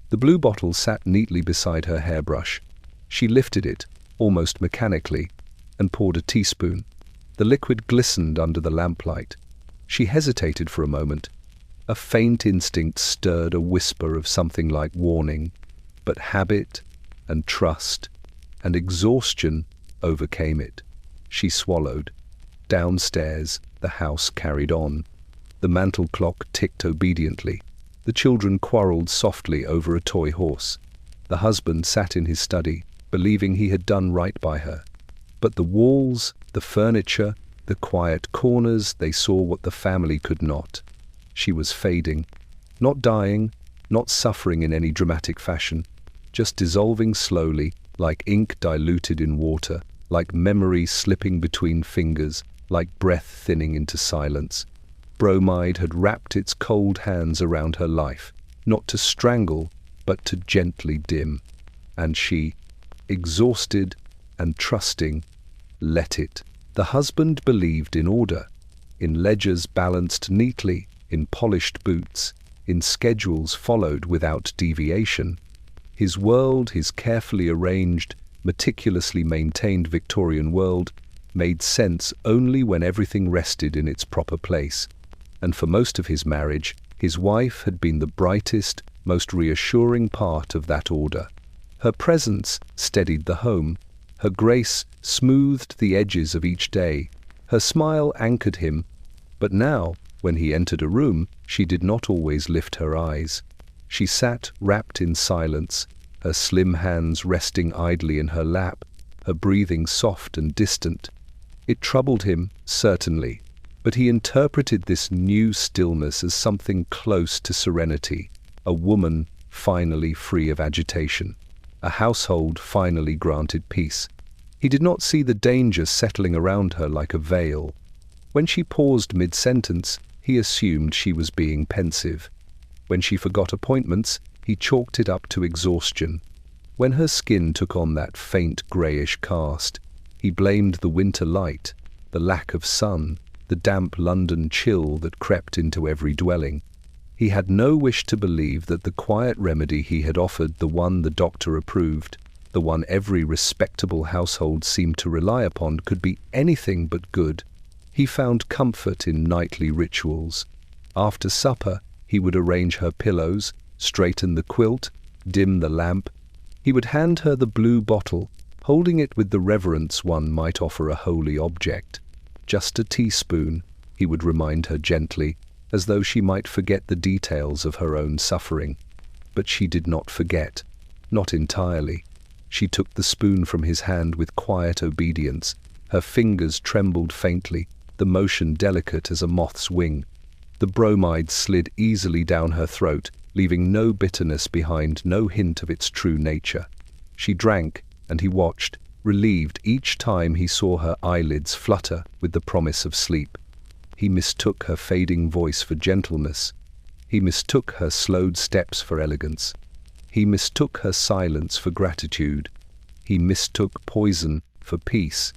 The blue bottle sat neatly beside her hairbrush. She lifted it, almost mechanically, and poured a teaspoon. The liquid glistened under the lamplight. She hesitated for a moment. A faint instinct stirred a whisper of something like warning, but habit and trust and exhaustion overcame it. She swallowed. Downstairs, the house carried on. The mantel clock ticked obediently. The children quarreled softly over a toy horse. The husband sat in his study, believing he had done right by her. But the walls, the furniture, the quiet corners, they saw what the family could not. She was fading, not dying, not suffering in any dramatic fashion, just dissolving slowly, like ink diluted in water, like memory slipping between fingers, like breath thinning into silence. Bromide had wrapped its cold hands around her life, not to strangle, but to gently dim. And she, exhausted and trusting, let it. The husband believed in order, in ledgers balanced neatly, in polished boots, in schedules followed without deviation. His world, his carefully arranged, meticulously maintained Victorian world, made sense only when everything rested in its proper place. And for most of his marriage, his wife had been the brightest, most reassuring part of that order. Her presence steadied the home, her grace smoothed the edges of each day, her smile anchored him. But now, when he entered a room, she did not always lift her eyes. She sat wrapped in silence, her slim hands resting idly in her lap, her breathing soft and distant. It troubled him, certainly, but he interpreted this new stillness as something close to serenity, a woman finally free of agitation, a household finally granted peace. He did not see the danger settling around her like a veil. When she paused mid-sentence, he assumed she was being pensive. When she forgot appointments, he chalked it up to exhaustion. When her skin took on that faint greyish cast, he blamed the winter light, the lack of sun, the damp London chill that crept into every dwelling. He had no wish to believe that the quiet remedy he had offered, the one the doctor approved, the one every respectable household seemed to rely upon, could be anything but good. He found comfort in nightly rituals. After supper, he would arrange her pillows, straighten the quilt, dim the lamp. He would hand her the blue bottle, holding it with the reverence one might offer a holy object. Just a teaspoon, he would remind her gently, as though she might forget the details of her own suffering. But she did not forget, not entirely. She took the spoon from his hand with quiet obedience. Her fingers trembled faintly, the motion delicate as a moth's wing. The bromide slid easily down her throat, leaving no bitterness behind, no hint of its true nature. She drank, and he watched, relieved each time he saw her eyelids flutter with the promise of sleep. He mistook her fading voice for gentleness. He mistook her slowed steps for elegance. He mistook her silence for gratitude. He mistook poison for peace.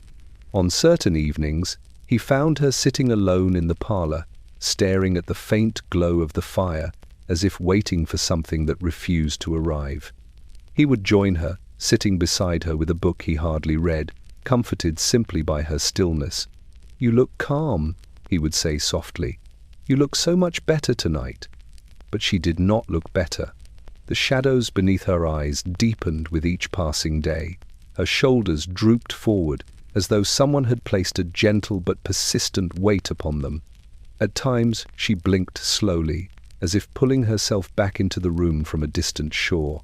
On certain evenings, he found her sitting alone in the parlour, staring at the faint glow of the fire, as if waiting for something that refused to arrive. He would join her, sitting beside her with a book he hardly read, comforted simply by her stillness. "You look calm," he would say softly. "You look so much better tonight." But she did not look better. The shadows beneath her eyes deepened with each passing day. Her shoulders drooped forward, as though someone had placed a gentle but persistent weight upon them. At times she blinked slowly, as if pulling herself back into the room from a distant shore.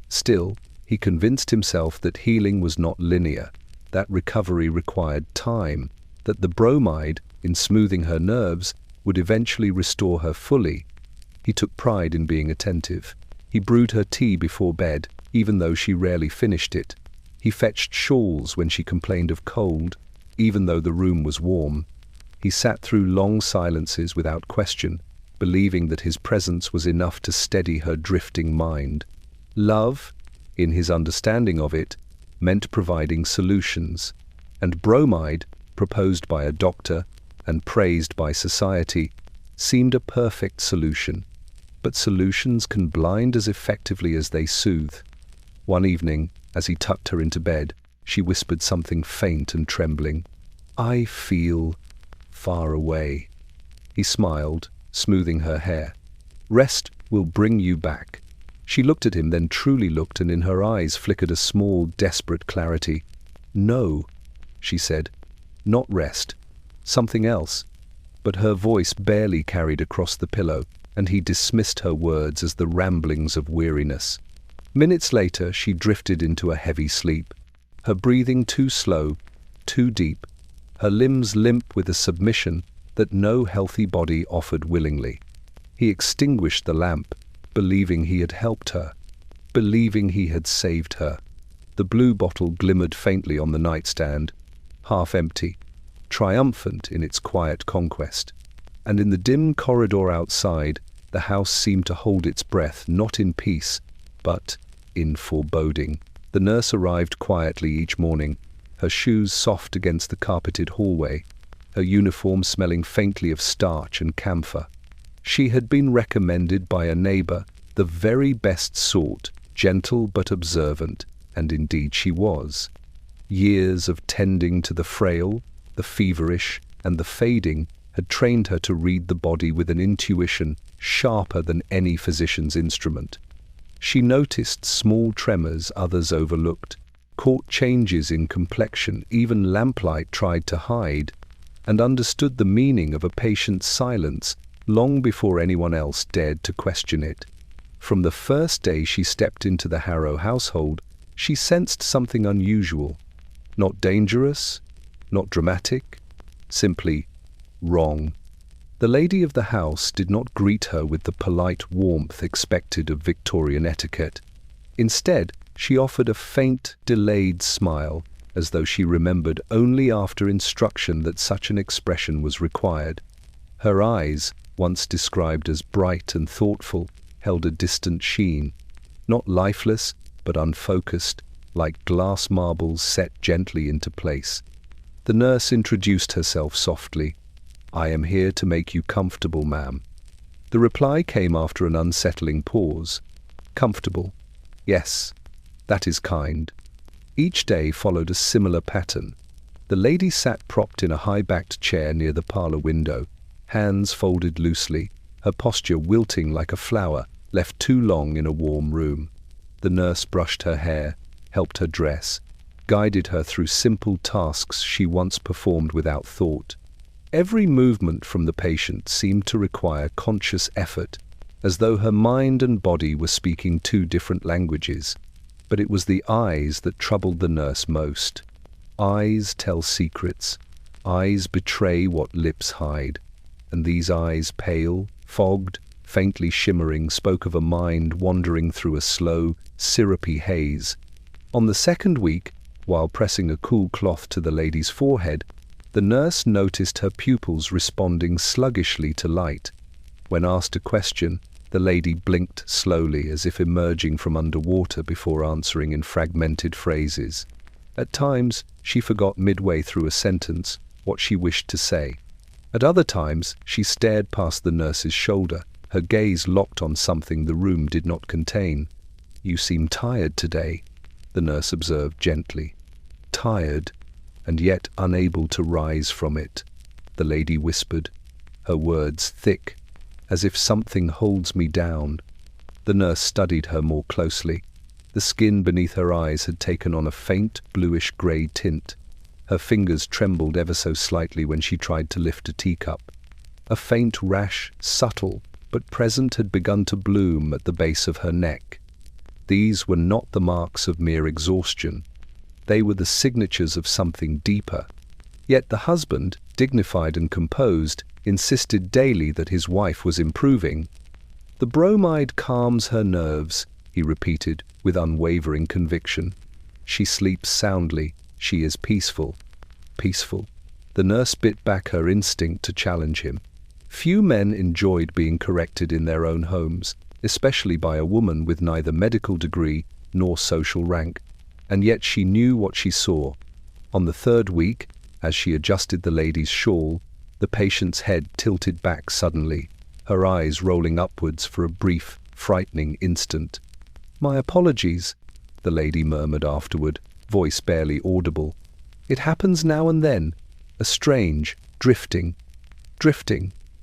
Still, he convinced himself that healing was not linear, that recovery required time, that the bromide, in smoothing her nerves, would eventually restore her fully. He took pride in being attentive. He brewed her tea before bed, even though she rarely finished it. He fetched shawls when she complained of cold, even though the room was warm. He sat through long silences without question, believing that his presence was enough to steady her drifting mind. Love, in his understanding of it, meant providing solutions, and bromide, proposed by a doctor and praised by society, seemed a perfect solution. But solutions can blind as effectively as they soothe. One evening, as he tucked her into bed, she whispered something faint and trembling. "I feel far away." He smiled, smoothing her hair. "Rest will bring you back." She looked at him, then truly looked, and in her eyes flickered a small, desperate clarity. "No," she said, "not rest. Something else." But her voice barely carried across the pillow, and he dismissed her words as the ramblings of weariness. Minutes later, she drifted into a heavy sleep, her breathing too slow, too deep, her limbs limp with a submission that no healthy body offered willingly. He extinguished the lamp, believing he had helped her, believing he had saved her. The blue bottle glimmered faintly on the nightstand, half empty, triumphant in its quiet conquest. And in the dim corridor outside, the house seemed to hold its breath, not in peace, but in foreboding. The nurse arrived quietly each morning, her shoes soft against the carpeted hallway, her uniform smelling faintly of starch and camphor. She had been recommended by a neighbor, the very best sort, gentle but observant, and indeed she was. Years of tending to the frail, the feverish, and the fading had trained her to read the body with an intuition sharper than any physician's instrument. She noticed small tremors others overlooked, caught changes in complexion even lamplight tried to hide, and understood the meaning of a patient's silence long before anyone else dared to question it. From the first day she stepped into the Harrow household, she sensed something unusual. Not dangerous, not dramatic, simply wrong. The lady of the house did not greet her with the polite warmth expected of Victorian etiquette. Instead, she offered a faint, delayed smile, as though she remembered only after instruction that such an expression was required. Her eyes, once described as bright and thoughtful, held a distant sheen, not lifeless, but unfocused, like glass marbles set gently into place. The nurse introduced herself softly. "I am here to make you comfortable, ma'am." The reply came after an unsettling pause. "Comfortable? Yes, that is kind." Each day followed a similar pattern. The lady sat propped in a high-backed chair near the parlor window, hands folded loosely, her posture wilting like a flower left too long in a warm room. The nurse brushed her hair, helped her dress, guided her through simple tasks she once performed without thought. Every movement from the patient seemed to require conscious effort, as though her mind and body were speaking two different languages. But it was the eyes that troubled the nurse most. Eyes tell secrets. Eyes betray what lips hide. And these eyes, pale, fogged, faintly shimmering, spoke of a mind wandering through a slow, syrupy haze. On the second week, while pressing a cool cloth to the lady's forehead, the nurse noticed her pupils responding sluggishly to light. When asked a question, the lady blinked slowly as if emerging from underwater before answering in fragmented phrases. At times, she forgot midway through a sentence what she wished to say. At other times, she stared past the nurse's shoulder, her gaze locked on something the room did not contain. "You seem tired today," the nurse observed gently. "Tired, and yet unable to rise from it," the lady whispered, her words thick, "as if something holds me down." The nurse studied her more closely. The skin beneath her eyes had taken on a faint bluish-grey tint. Her fingers trembled ever so slightly when she tried to lift a teacup. A faint rash, subtle but present, had begun to bloom at the base of her neck. These were not the marks of mere exhaustion. They were the signatures of something deeper. Yet the husband, dignified and composed, insisted daily that his wife was improving. "The bromide calms her nerves," he repeated with unwavering conviction. "She sleeps soundly. She is peaceful." Peaceful. The nurse bit back her instinct to challenge him. Few men enjoyed being corrected in their own homes, especially by a woman with neither medical degree nor social rank. And yet she knew what she saw. On the third week, as she adjusted the lady's shawl, the patient's head tilted back suddenly, her eyes rolling upwards for a brief, frightening instant. "My apologies," the lady murmured afterward, voice barely audible. "It happens now and then. A strange, drifting.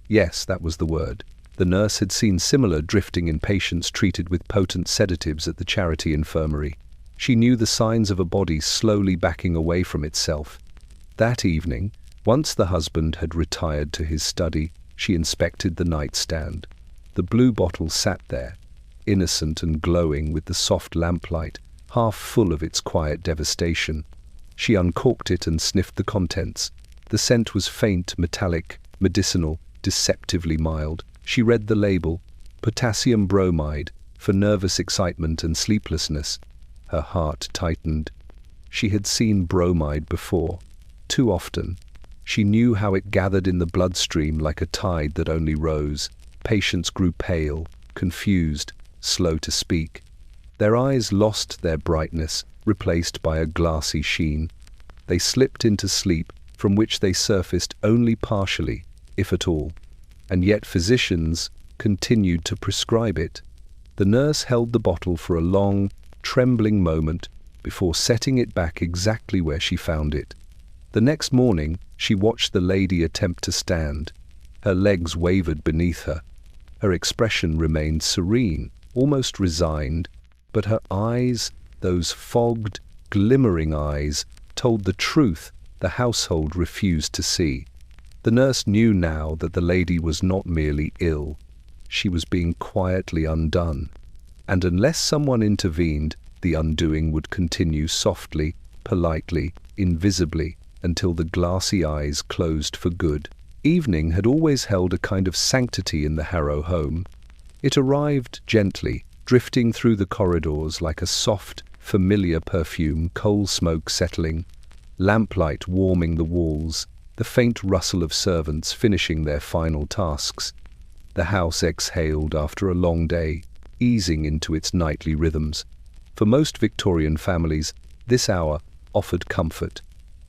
Yes, that was the word. The nurse had seen similar drifting in patients treated with potent sedatives at the charity infirmary. She knew the signs of a body slowly backing away from itself. That evening, once the husband had retired to his study, she inspected the nightstand. The blue bottle sat there, innocent and glowing with the soft lamplight, half full of its quiet devastation. She uncorked it and sniffed the contents. The scent was faint, metallic, medicinal, deceptively mild. She read the label, potassium bromide, for nervous excitement and sleeplessness. Her heart tightened. She had seen bromide before, too often. She knew how it gathered in the bloodstream like a tide that only rose. Patients grew pale, confused, slow to speak. Their eyes lost their brightness, replaced by a glassy sheen. They slipped into sleep, from which they surfaced only partially, if at all. And yet physicians continued to prescribe it. The nurse held the bottle for a long, trembling moment before setting it back exactly where she found it. The next morning, she watched the lady attempt to stand. Her legs wavered beneath her. Her expression remained serene, almost resigned, but her eyes, those fogged, glimmering eyes, told the truth the household refused to see. The nurse knew now that the lady was not merely ill. She was being quietly undone. And unless someone intervened, the undoing would continue softly, politely, invisibly, until the glassy eyes closed for good. Evening had always held a kind of sanctity in the Harrow home. It arrived gently, drifting through the corridors like a soft, familiar perfume, coal smoke settling, lamplight warming the walls, the faint rustle of servants finishing their final tasks. The house exhaled after a long day, easing into its nightly rhythms. For most Victorian families, this hour offered comfort.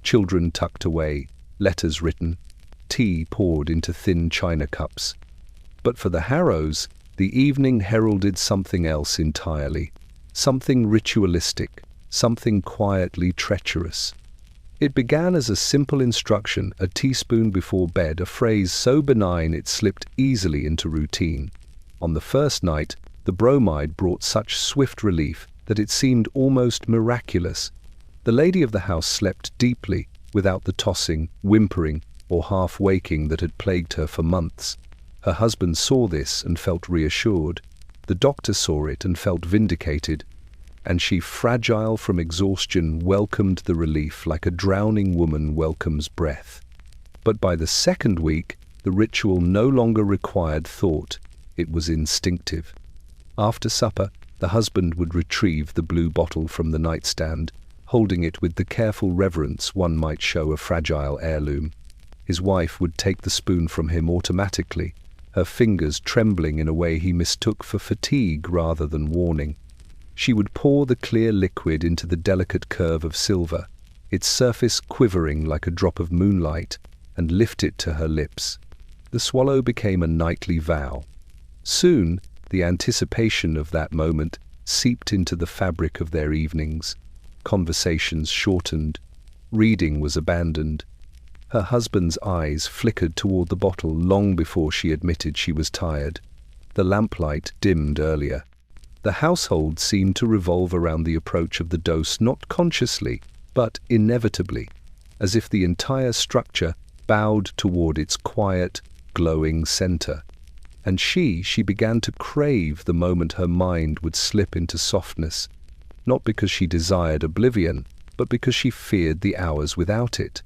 Children tucked away, letters written, tea poured into thin china cups. But for the Harrows, the evening heralded something else entirely, something ritualistic, something quietly treacherous. It began as a simple instruction, a teaspoon before bed, a phrase so benign it slipped easily into routine. On the first night, the bromide brought such swift relief that it seemed almost miraculous. The lady of the house slept deeply, without the tossing, whimpering, or half-waking that had plagued her for months. Her husband saw this and felt reassured. The doctor saw it and felt vindicated. And she, fragile from exhaustion, welcomed the relief like a drowning woman welcomes breath. But by the second week, the ritual no longer required thought. It was instinctive. After supper, the husband would retrieve the blue bottle from the nightstand, holding it with the careful reverence one might show a fragile heirloom. His wife would take the spoon from him automatically, her fingers trembling in a way he mistook for fatigue rather than warning. She would pour the clear liquid into the delicate curve of silver, its surface quivering like a drop of moonlight, and lift it to her lips. The swallow became a nightly vow. Soon, the anticipation of that moment seeped into the fabric of their evenings. Conversations shortened. Reading was abandoned. Her husband's eyes flickered toward the bottle long before she admitted she was tired. The lamplight dimmed earlier. The household seemed to revolve around the approach of the dose, not consciously, but inevitably, as if the entire structure bowed toward its quiet, glowing center. And she began to crave the moment her mind would slip into softness, not because she desired oblivion, but because she feared the hours without it.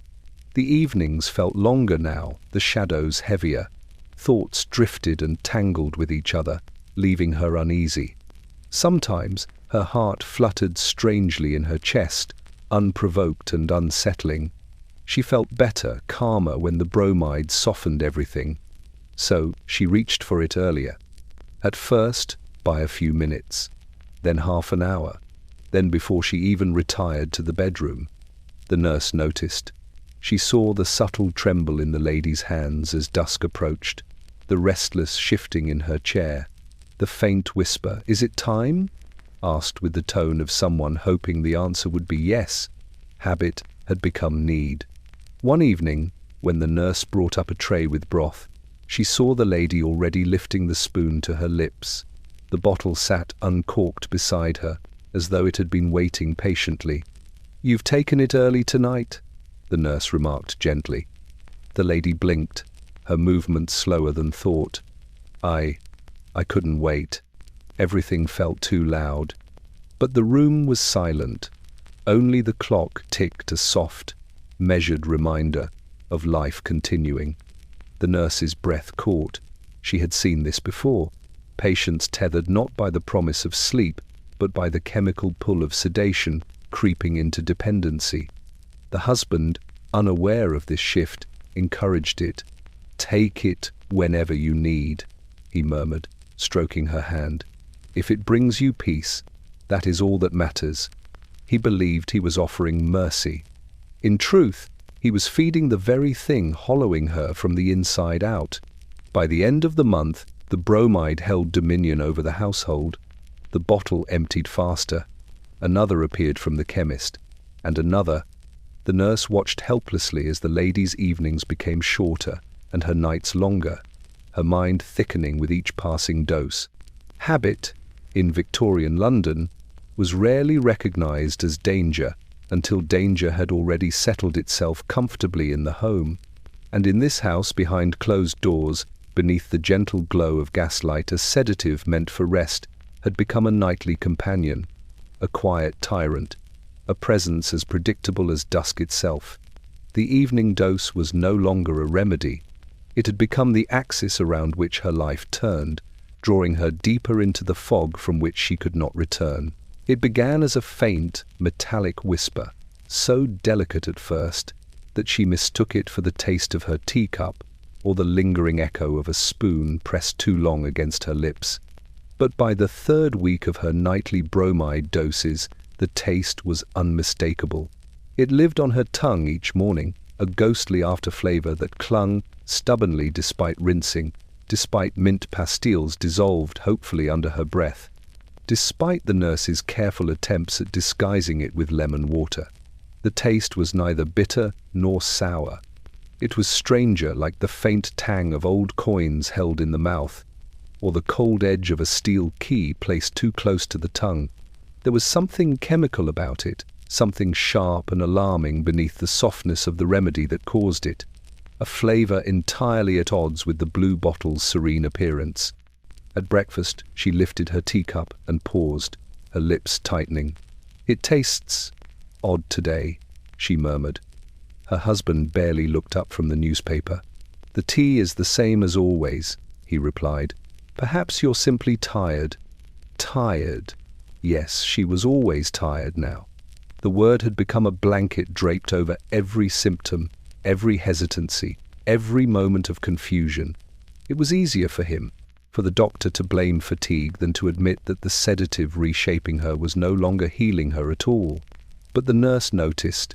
The evenings felt longer now, the shadows heavier. Thoughts drifted and tangled with each other, leaving her uneasy. Sometimes her heart fluttered strangely in her chest, unprovoked and unsettling. She felt better, calmer when the bromide softened everything. So she reached for it earlier. At first, by a few minutes, then half an hour, then before she even retired to the bedroom. The nurse noticed. She saw the subtle tremble in the lady's hands as dusk approached, the restless shifting in her chair, the faint whisper, "Is it time?" asked with the tone of someone hoping the answer would be yes. Habit had become need. One evening, when the nurse brought up a tray with broth, she saw the lady already lifting the spoon to her lips. The bottle sat uncorked beside her, as though it had been waiting patiently. "You've taken it early tonight," the nurse remarked gently. The lady blinked, her movements slower than thought. I couldn't wait. Everything felt too loud. But the room was silent. Only the clock ticked a soft, measured reminder of life continuing. The nurse's breath caught. She had seen this before. Patients tethered not by the promise of sleep, but by the chemical pull of sedation creeping into dependency. The husband, unaware of this shift, encouraged it. "Take it whenever you need," he murmured, stroking her hand. "If it brings you peace, that is all that matters." He believed he was offering mercy. In truth, he was feeding the very thing hollowing her from the inside out. By the end of the month, the bromide held dominion over the household. The bottle emptied faster. Another appeared from the chemist, and another. The nurse watched helplessly as the lady's evenings became shorter and her nights longer, her mind thickening with each passing dose. Habit, in Victorian London, was rarely recognized as danger until danger had already settled itself comfortably in the home. And in this house, behind closed doors, beneath the gentle glow of gaslight, a sedative meant for rest had become a nightly companion, a quiet tyrant, a presence as predictable as dusk itself. The evening dose was no longer a remedy. It had become the axis around which her life turned, drawing her deeper into the fog from which she could not return. It began as a faint, metallic whisper, so delicate at first that she mistook it for the taste of her teacup or the lingering echo of a spoon pressed too long against her lips. But by the third week of her nightly bromide doses, the taste was unmistakable. It lived on her tongue each morning, a ghostly after-flavor that clung stubbornly despite rinsing, despite mint pastilles dissolved hopefully under her breath, despite the nurse's careful attempts at disguising it with lemon water. The taste was neither bitter nor sour. It was stranger, like the faint tang of old coins held in the mouth, or the cold edge of a steel key placed too close to the tongue. There was something chemical about it, something sharp and alarming beneath the softness of the remedy that caused it, a flavor entirely at odds with the blue bottle's serene appearance. At breakfast, she lifted her teacup and paused, her lips tightening. "It tastes odd today," she murmured. Her husband barely looked up from the newspaper. "The tea is the same as always," he replied. "Perhaps you're simply tired." Tired. Yes, she was always tired now. The word had become a blanket draped over every symptom, every hesitancy, every moment of confusion. It was easier for him, for the doctor, to blame fatigue than to admit that the sedative reshaping her was no longer healing her at all. But the nurse noticed.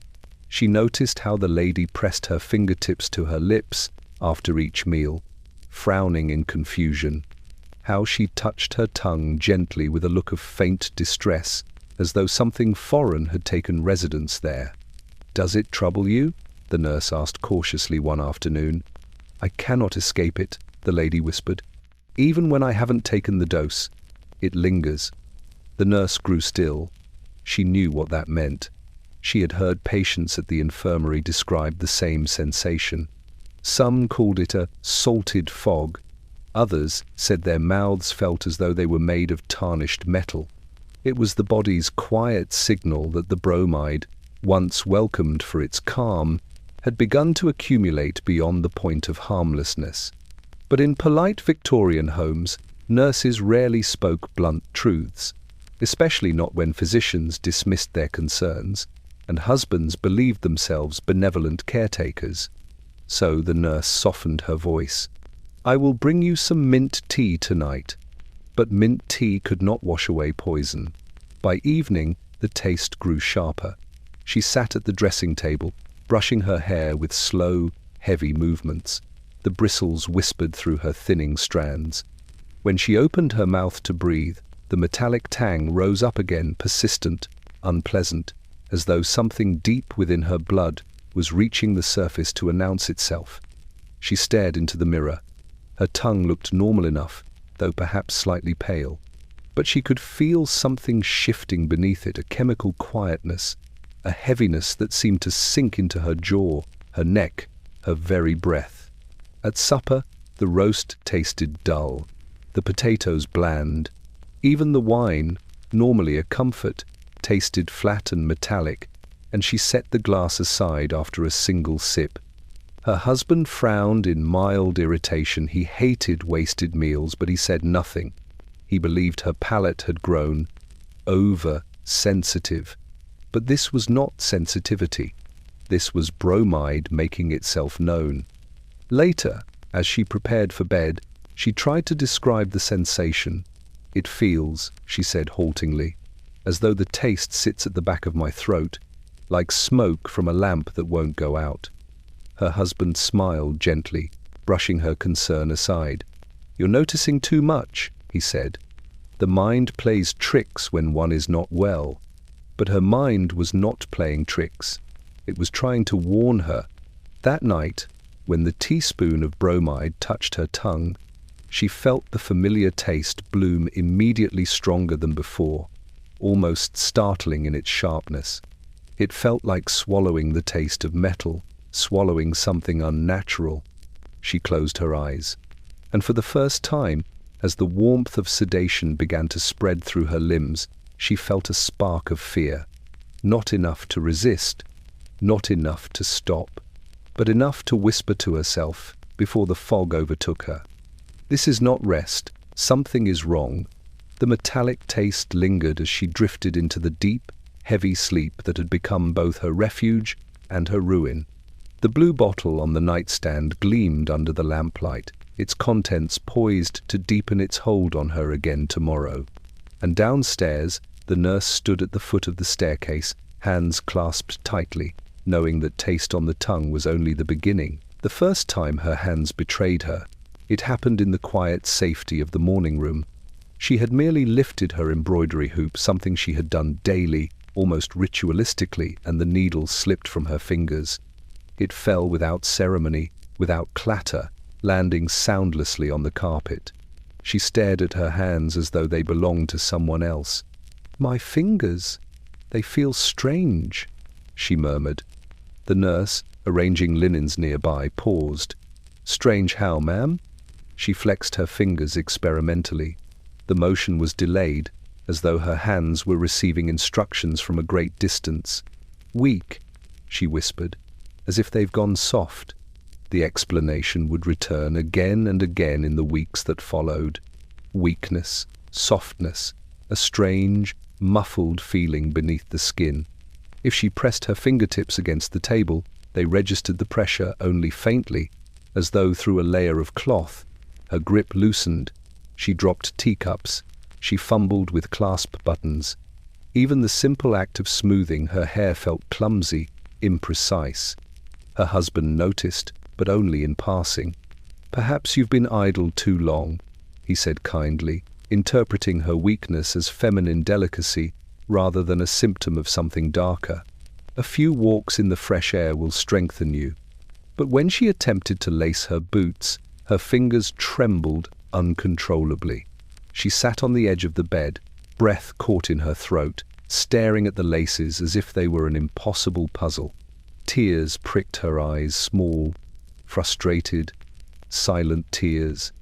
She noticed how the lady pressed her fingertips to her lips after each meal, frowning in confusion. How she touched her tongue gently with a look of faint distress, as though something foreign had taken residence there. "Does it trouble you?" the nurse asked cautiously one afternoon. "I cannot escape it," the lady whispered. "Even when I haven't taken the dose, it lingers." The nurse grew still. She knew what that meant. She had heard patients at the infirmary describe the same sensation. Some called it a salted fog. Others said their mouths felt as though they were made of tarnished metal. It was the body's quiet signal that the bromide, once welcomed for its calm, had begun to accumulate beyond the point of harmlessness. But in polite Victorian homes, nurses rarely spoke blunt truths, especially not when physicians dismissed their concerns, and husbands believed themselves benevolent caretakers. So the nurse softened her voice. "I will bring you some mint tea tonight." But mint tea could not wash away poison. By evening, the taste grew sharper. She sat at the dressing table, brushing her hair with slow, heavy movements. The bristles whispered through her thinning strands. When she opened her mouth to breathe, the metallic tang rose up again, persistent, unpleasant, as though something deep within her blood was reaching the surface to announce itself. She stared into the mirror. Her tongue looked normal enough, though perhaps slightly pale. But she could feel something shifting beneath it, a chemical quietness, a heaviness that seemed to sink into her jaw, her neck, her very breath. At supper, the roast tasted dull, the potatoes bland. Even the wine, normally a comfort, tasted flat and metallic, and she set the glass aside after a single sip. Her husband frowned in mild irritation. He hated wasted meals, but he said nothing. He believed her palate had grown, over-sensitive. But this was not sensitivity. This was bromide making itself known. Later, as she prepared for bed, she tried to describe the sensation. "It feels," she said haltingly, "as though the taste sits at the back of my throat, like smoke from a lamp that won't go out." Her husband smiled gently, brushing her concern aside. "You're noticing too much," he said. "The mind plays tricks when one is not well." But her mind was not playing tricks. It was trying to warn her. That night, when the teaspoon of bromide touched her tongue, she felt the familiar taste bloom immediately stronger than before, almost startling in its sharpness. It felt like swallowing the taste of metal, swallowing something unnatural. She closed her eyes, and for the first time, as the warmth of sedation began to spread through her limbs, she felt a spark of fear. Not enough to resist, not enough to stop, but enough to whisper to herself before the fog overtook her. "This is not rest. Something is wrong." The metallic taste lingered as she drifted into the deep, heavy sleep that had become both her refuge and her ruin. The blue bottle on the nightstand gleamed under the lamplight, its contents poised to deepen its hold on her again tomorrow. And downstairs, the nurse stood at the foot of the staircase, hands clasped tightly, knowing that taste on the tongue was only the beginning. The first time her hands betrayed her, it happened in the quiet safety of the morning room. She had merely lifted her embroidery hoop, something she had done daily, almost ritualistically, and the needle slipped from her fingers. It fell without ceremony, without clatter, landing soundlessly on the carpet. She stared at her hands as though they belonged to someone else. "My fingers, they feel strange," she murmured. The nurse, arranging linens nearby, paused. "Strange how, ma'am?" She flexed her fingers experimentally. The motion was delayed, as though her hands were receiving instructions from a great distance. "Weak," she whispered, "as if they've gone soft." The explanation would return again and again in the weeks that followed. Weakness, softness, a strange, muffled feeling beneath the skin. If she pressed her fingertips against the table, they registered the pressure only faintly, as though through a layer of cloth. Her grip loosened. She dropped teacups. She fumbled with clasp buttons. Even the simple act of smoothing her hair felt clumsy, imprecise. Her husband noticed, but only in passing. "Perhaps you've been idle too long," he said kindly, interpreting her weakness as feminine delicacy rather than a symptom of something darker. "A few walks in the fresh air will strengthen you." But when she attempted to lace her boots, her fingers trembled uncontrollably. She sat on the edge of the bed, breath caught in her throat, staring at the laces as if they were an impossible puzzle. Tears pricked her eyes, small, frustrated, silent tears.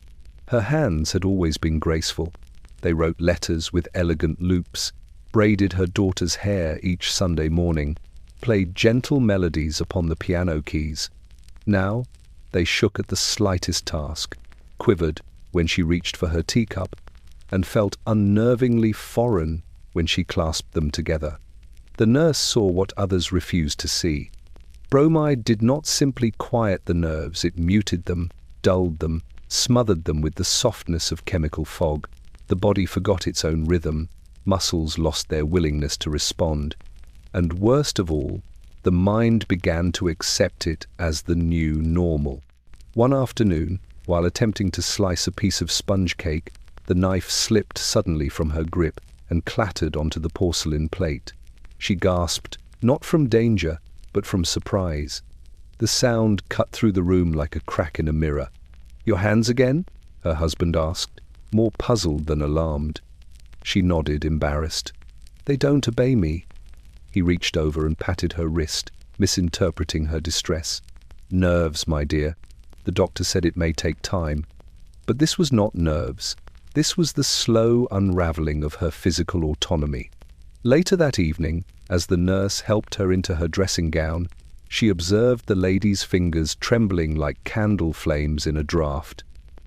Her hands had always been graceful. They wrote letters with elegant loops, braided her daughter's hair each Sunday morning, played gentle melodies upon the piano keys. Now, they shook at the slightest task, quivered when she reached for her teacup, and felt unnervingly foreign when she clasped them together. The nurse saw what others refused to see. Bromide did not simply quiet the nerves, it muted them, dulled them, smothered them with the softness of chemical fog. The body forgot its own rhythm, muscles lost their willingness to respond, and worst of all, the mind began to accept it as the new normal. One afternoon, while attempting to slice a piece of sponge cake, the knife slipped suddenly from her grip and clattered onto the porcelain plate. She gasped, not from danger, but from surprise. The sound cut through the room like a crack in a mirror. "Your hands again?" her husband asked, more puzzled than alarmed. She nodded, embarrassed. "They don't obey me." He reached over and patted her wrist, misinterpreting her distress. "Nerves, my dear. The doctor said it may take time." But this was not nerves. This was the slow unraveling of her physical autonomy. Later that evening, as the nurse helped her into her dressing gown, she observed the lady's fingers trembling like candle flames in a draught.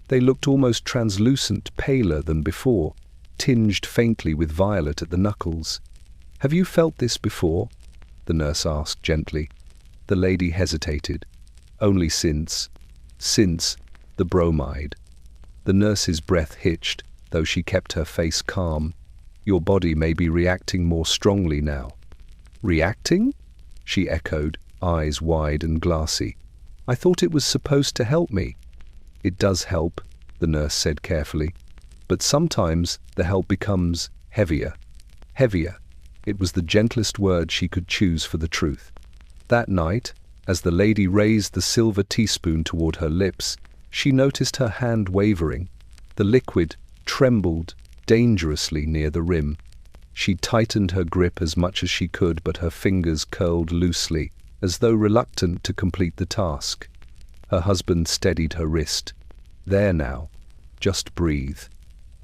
They looked almost translucent, paler than before, tinged faintly with violet at the knuckles. "Have you felt this before?" the nurse asked gently. The lady hesitated. "Only since the bromide." The nurse's breath hitched, though she kept her face calm. "Your body may be reacting more strongly now." "Reacting?" she echoed, eyes wide and glassy. "I thought it was supposed to help me." "It does help," the nurse said carefully. "But sometimes the help becomes heavier." Heavier. It was the gentlest word she could choose for the truth. That night, as the lady raised the silver teaspoon toward her lips, she noticed her hand wavering. The liquid trembled dangerously near the rim. She tightened her grip as much as she could, but her fingers curled loosely, as though reluctant to complete the task. Her husband steadied her wrist. "There now. Just breathe."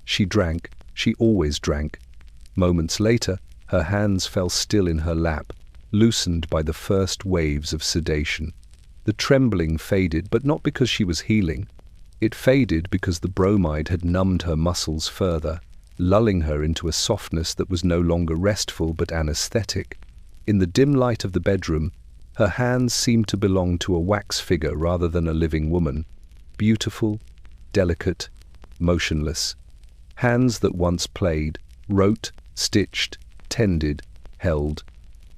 She drank. She always drank. Moments later, her hands fell still in her lap, loosened by the first waves of sedation. The trembling faded, but not because she was healing. It faded because the bromide had numbed her muscles further, lulling her into a softness that was no longer restful but anesthetic. In the dim light of the bedroom, her hands seemed to belong to a wax figure rather than a living woman. Beautiful, delicate, motionless. Hands that once played, wrote, stitched, tended, held.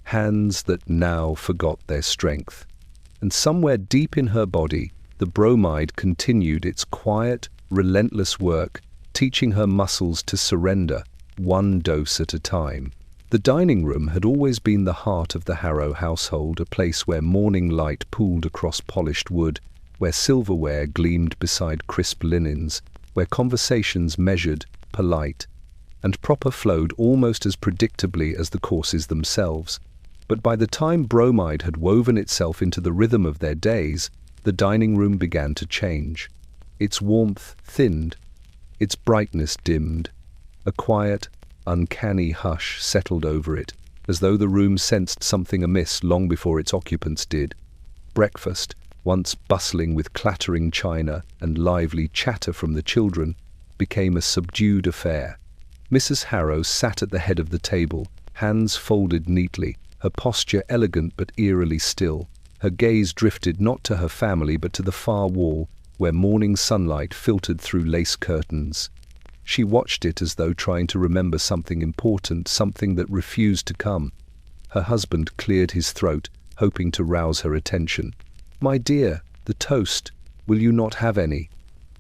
Hands that now forgot their strength. And somewhere deep in her body, the bromide continued its quiet, relentless work, teaching her muscles to surrender, one dose at a time. The dining room had always been the heart of the Harrow household, a place where morning light pooled across polished wood, where silverware gleamed beside crisp linens, where conversations measured, polite, and proper flowed almost as predictably as the courses themselves. But by the time bromide had woven itself into the rhythm of their days, the dining room began to change. Its warmth thinned, its brightness dimmed. A quiet, uncanny hush settled over it, as though the room sensed something amiss long before its occupants did. Breakfast, once bustling with clattering china and lively chatter from the children, became a subdued affair. Mrs. Harrow sat at the head of the table, hands folded neatly, her posture elegant but eerily still. Her gaze drifted not to her family but to the far wall, where morning sunlight filtered through lace curtains. She watched it as though trying to remember something important, something that refused to come. Her husband cleared his throat, hoping to rouse her attention. "My dear, the toast. Will you not have any?"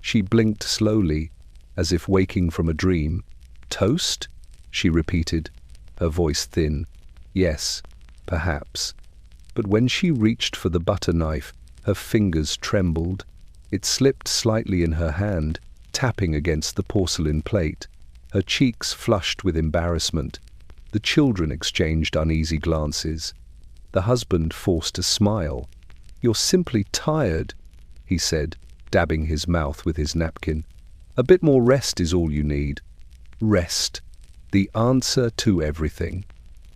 She blinked slowly, as if waking from a dream. "Toast?" she repeated, her voice thin. "Yes, perhaps." But when she reached for the butter knife, her fingers trembled. It slipped slightly in her hand, tapping against the porcelain plate. Her cheeks flushed with embarrassment. The children exchanged uneasy glances. The husband forced a smile. "You're simply tired," he said, dabbing his mouth with his napkin. "A bit more rest is all you need." Rest. The answer to everything.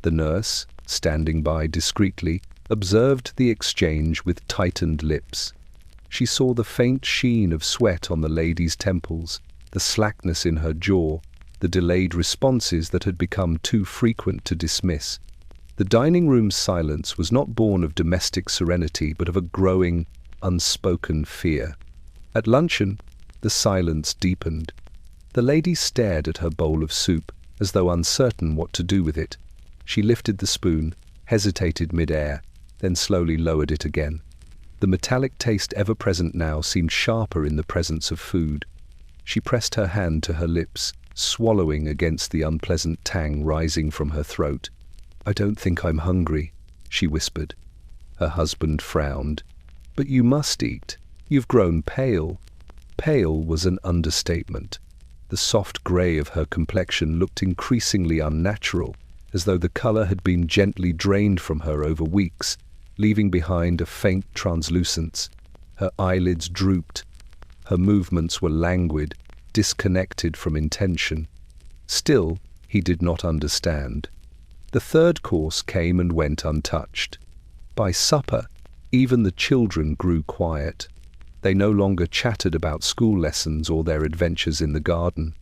The nurse, standing by discreetly, observed the exchange with tightened lips. She saw the faint sheen of sweat on the lady's temples, the slackness in her jaw, the delayed responses that had become too frequent to dismiss. The dining room's silence was not born of domestic serenity, but of a growing, unspoken fear. At luncheon, the silence deepened. The lady stared at her bowl of soup, as though uncertain what to do with it. She lifted the spoon, hesitated mid-air, then slowly lowered it again. The metallic taste ever present now seemed sharper in the presence of food. She pressed her hand to her lips, swallowing against the unpleasant tang rising from her throat. "I don't think I'm hungry," she whispered. Her husband frowned. "But you must eat. You've grown pale." Pale was an understatement. The soft grey of her complexion looked increasingly unnatural, as though the colour had been gently drained from her over weeks, leaving behind a faint translucence. Her eyelids drooped. Her movements were languid, disconnected from intention. Still, he did not understand. The third course came and went untouched. By supper, even the children grew quiet. They no longer chattered about school lessons or their adventures in the garden.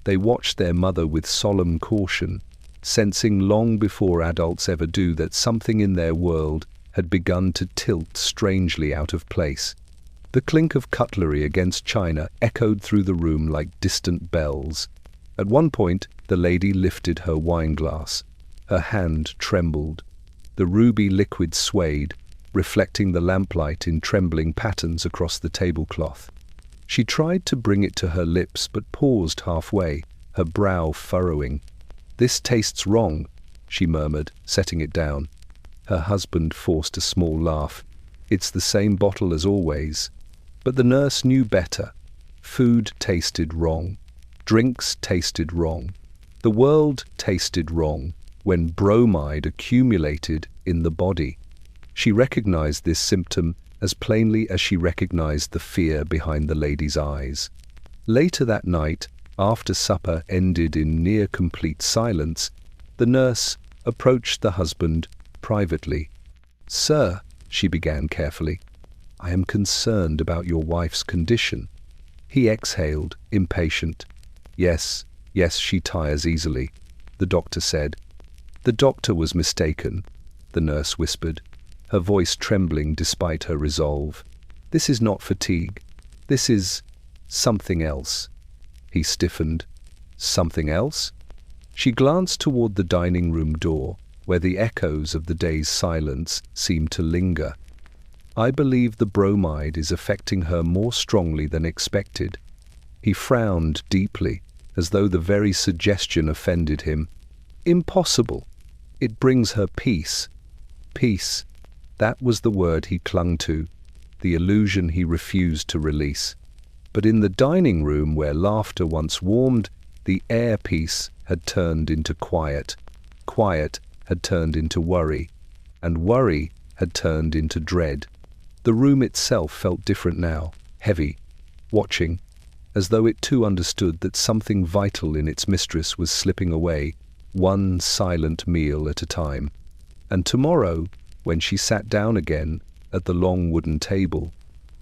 They watched their mother with solemn caution, sensing long before adults ever do that something in their world had begun to tilt strangely out of place. The clink of cutlery against china echoed through the room like distant bells. At one point, the lady lifted her wineglass. Her hand trembled. The ruby liquid swayed, reflecting the lamplight in trembling patterns across the tablecloth. She tried to bring it to her lips but paused halfway, her brow furrowing. "This tastes wrong," she murmured, setting it down. Her husband forced a small laugh. "It's the same bottle as always." But the nurse knew better. Food tasted wrong. Drinks tasted wrong. The world tasted wrong when bromide accumulated in the body. She recognized this symptom as plainly as she recognized the fear behind the lady's eyes. Later that night, after supper ended in near-complete silence, the nurse approached the husband privately. "Sir," she began carefully, "I am concerned about your wife's condition." He exhaled, impatient. Yes, she tires easily," the doctor said. "The doctor was mistaken," the nurse whispered, her voice trembling despite her resolve. "This is not fatigue. This is something else." He stiffened. "Something else?" She glanced toward the dining room door, where the echoes of the day's silence seemed to linger. "I believe the bromide is affecting her more strongly than expected." He frowned deeply, as though the very suggestion offended him. "Impossible. It brings her peace." Peace. That was the word he clung to, the illusion he refused to release. But in the dining room where laughter once warmed, the air peace had turned into quiet. Quiet had turned into worry, and worry had turned into dread. The room itself felt different now, heavy, watching, as though it too understood that something vital in its mistress was slipping away, one silent meal at a time. And tomorrow, when she sat down again at the long wooden table,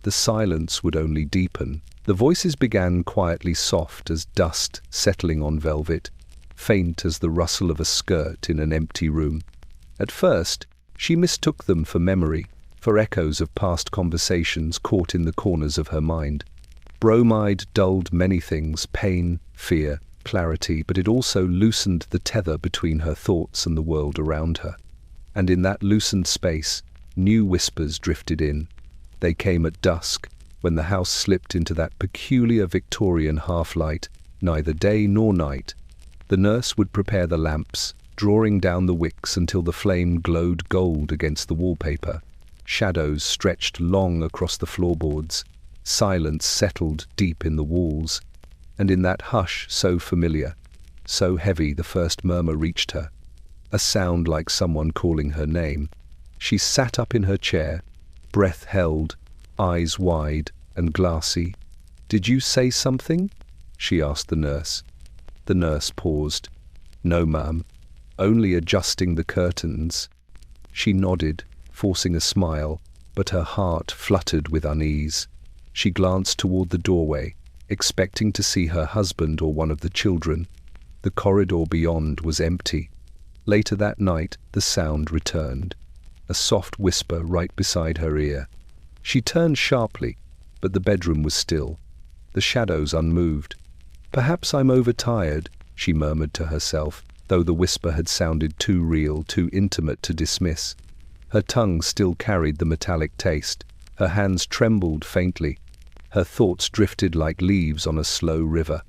the silence would only deepen. The voices began quietly soft as dust settling on velvet, faint as the rustle of a skirt in an empty room. At first, she mistook them for memory, for echoes of past conversations caught in the corners of her mind. Bromide dulled many things, pain, fear, clarity, but it also loosened the tether between her thoughts and the world around her. And in that loosened space, new whispers drifted in. They came at dusk, when the house slipped into that peculiar Victorian half-light, neither day nor night. The nurse would prepare the lamps, drawing down the wicks until the flame glowed gold against the wallpaper. Shadows stretched long across the floorboards. Silence settled deep in the walls. And in that hush so familiar, so heavy, the first murmur reached her. A sound like someone calling her name. She sat up in her chair, breath held, eyes wide and glassy. "Did you say something?" she asked the nurse. The nurse paused. "No, ma'am. Only adjusting the curtains." She nodded, forcing a smile, but her heart fluttered with unease. She glanced toward the doorway, expecting to see her husband or one of the children. The corridor beyond was empty. Later that night, the sound returned, a soft whisper right beside her ear. She turned sharply, but the bedroom was still, the shadows unmoved. "Perhaps I'm overtired," she murmured to herself, though the whisper had sounded too real, too intimate to dismiss. Her tongue still carried the metallic taste. Her hands trembled faintly. Her thoughts drifted like leaves on a slow river.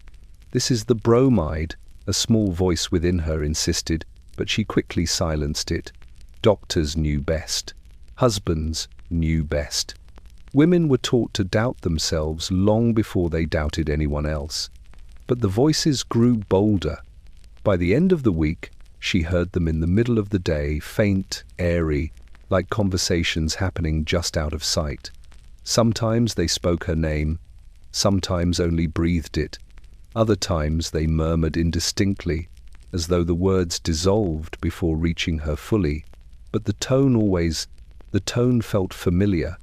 "This is the bromide," a small voice within her insisted, but she quickly silenced it. Doctors knew best. Husbands knew best. Women were taught to doubt themselves long before they doubted anyone else. But the voices grew bolder. By the end of the week, she heard them in the middle of the day, faint, airy, like conversations happening just out of sight. Sometimes they spoke her name, sometimes only breathed it. Other times they murmured indistinctly, as though the words dissolved before reaching her fully. But the tone felt familiar,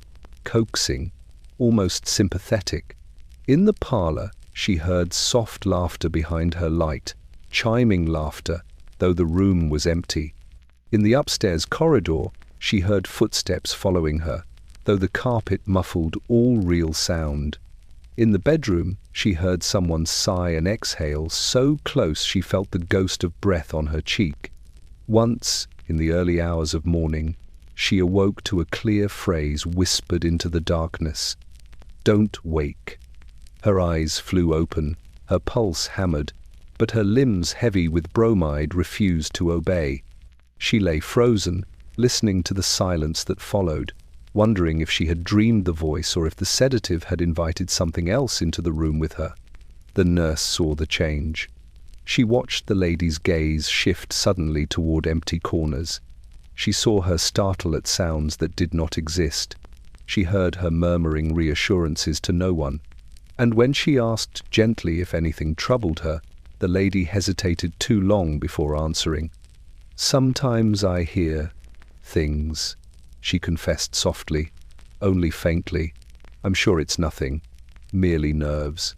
coaxing, almost sympathetic. In the parlor, She heard soft laughter behind her light, chiming laughter, though the room was empty. In the upstairs corridor, she heard footsteps following her, though the carpet muffled all real sound. In the bedroom, she heard someone sigh and exhale so close she felt the ghost of breath on her cheek. Once, in the early hours of morning, she awoke to a clear phrase whispered into the darkness. "Don't wake." Her eyes flew open, her pulse hammered, but her limbs heavy with bromide refused to obey. She lay frozen, listening to the silence that followed, wondering if she had dreamed the voice or if the sedative had invited something else into the room with her. The nurse saw the change. She watched the lady's gaze shift suddenly toward empty corners. She saw her startle at sounds that did not exist. She heard her murmuring reassurances to no one. And when she asked gently if anything troubled her, the lady hesitated too long before answering. "Sometimes I hear things," she confessed softly, only faintly. "I'm sure it's nothing, merely nerves."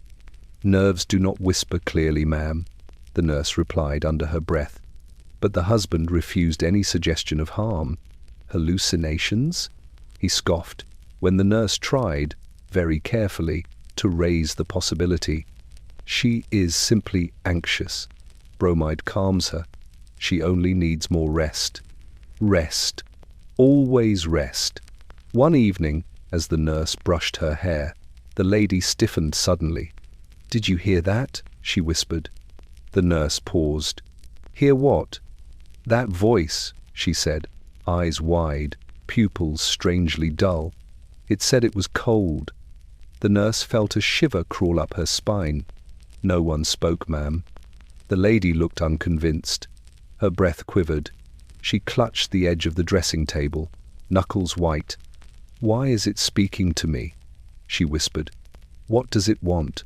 "Nerves do not whisper clearly, ma'am," the nurse replied under her breath. But the husband refused any suggestion of harm. "Hallucinations?" he scoffed, when the nurse tried, very carefully, to raise the possibility. "She is simply anxious. Bromide calms her. She only needs more rest." Rest. Always rest. One evening, as the nurse brushed her hair, the lady stiffened suddenly. "Did you hear that?" she whispered. The nurse paused. "Hear what?" "That voice," she said, eyes wide, pupils strangely dull. "It said it was cold." The nurse felt a shiver crawl up her spine. "No one spoke, ma'am." The lady looked unconvinced. Her breath quivered. She clutched the edge of the dressing table, knuckles white. "Why is it speaking to me?" she whispered. "What does it want?"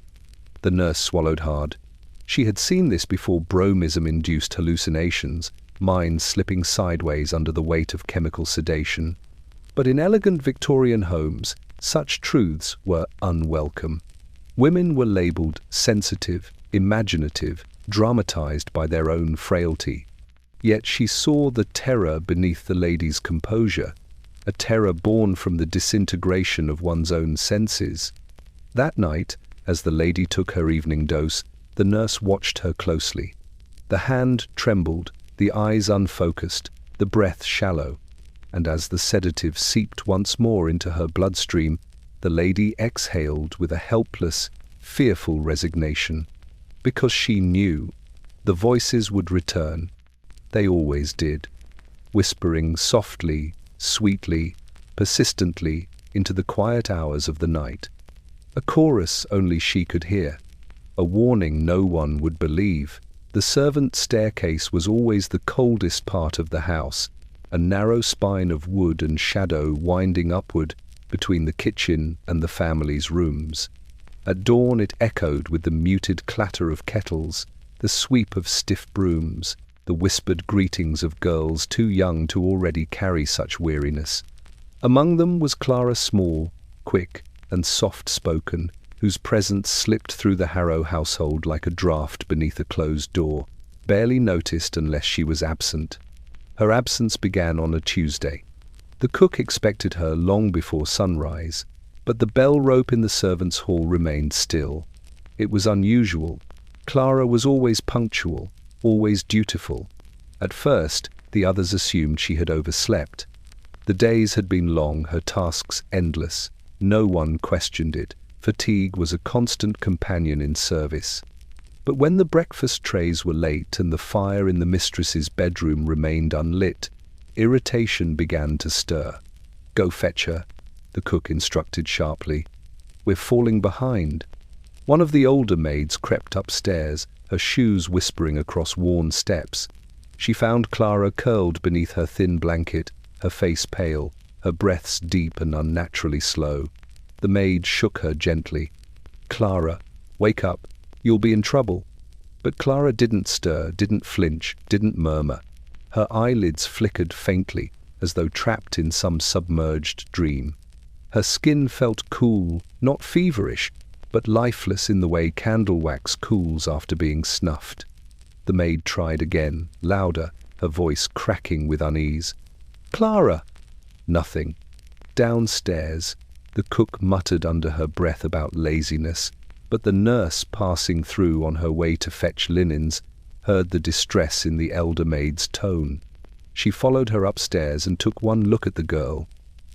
The nurse swallowed hard. She had seen this before. Bromism-induced hallucinations, minds slipping sideways under the weight of chemical sedation. But in elegant Victorian homes, such truths were unwelcome. Women were labelled sensitive, imaginative, dramatized by their own frailty. Yet she saw the terror beneath the lady's composure, a terror born from the disintegration of one's own senses. That night, as the lady took her evening dose, the nurse watched her closely. The hand trembled, the eyes unfocused, the breath shallow, and as the sedative seeped once more into her bloodstream, the lady exhaled with a helpless, fearful resignation, because she knew the voices would return. They always did, whispering softly, sweetly, persistently into the quiet hours of the night. A chorus only she could hear, a warning no one would believe. The servant staircase was always the coldest part of the house, a narrow spine of wood and shadow winding upward between the kitchen and the family's rooms. At dawn it echoed with the muted clatter of kettles, the sweep of stiff brooms, the whispered greetings of girls too young to already carry such weariness. Among them was Clara Small, quick and soft-spoken, whose presence slipped through the Harrow household like a draught beneath a closed door, barely noticed unless she was absent. Her absence began on a Tuesday. The cook expected her long before sunrise, but the bell rope in the servants' hall remained still. It was unusual. Clara was always punctual, always dutiful. At first, the others assumed she had overslept. The days had been long, her tasks endless. No one questioned it. Fatigue was a constant companion in service. But when the breakfast trays were late and the fire in the mistress's bedroom remained unlit, irritation began to stir. "Go fetch her," the cook instructed sharply. "We're falling behind." One of the older maids crept upstairs, her shoes whispering across worn steps. She found Clara curled beneath her thin blanket, her face pale, her breaths deep and unnaturally slow. The maid shook her gently. "Clara, wake up. You'll be in trouble." But Clara didn't stir, didn't flinch, didn't murmur. Her eyelids flickered faintly, as though trapped in some submerged dream. Her skin felt cool, not feverish, but lifeless in the way candle wax cools after being snuffed. The maid tried again, louder, her voice cracking with unease. "Clara!" Nothing. Downstairs, the cook muttered under her breath about laziness, but the nurse passing through on her way to fetch linens heard the distress in the elder maid's tone. She followed her upstairs and took one look at the girl.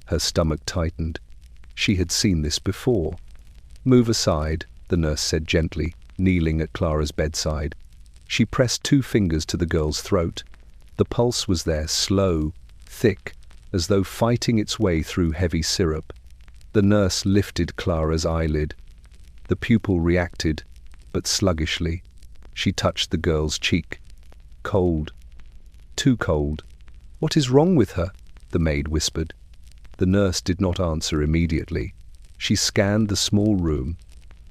Her stomach tightened. She had seen this before. "Move aside," the nurse said gently, kneeling at Clara's bedside. She pressed 2 fingers to the girl's throat. The pulse was there, slow, thick, as though fighting its way through heavy syrup. The nurse lifted Clara's eyelid. The pupil reacted, but sluggishly. She touched the girl's cheek. Cold. Too cold. "What is wrong with her?" the maid whispered. The nurse did not answer immediately. She scanned the small room.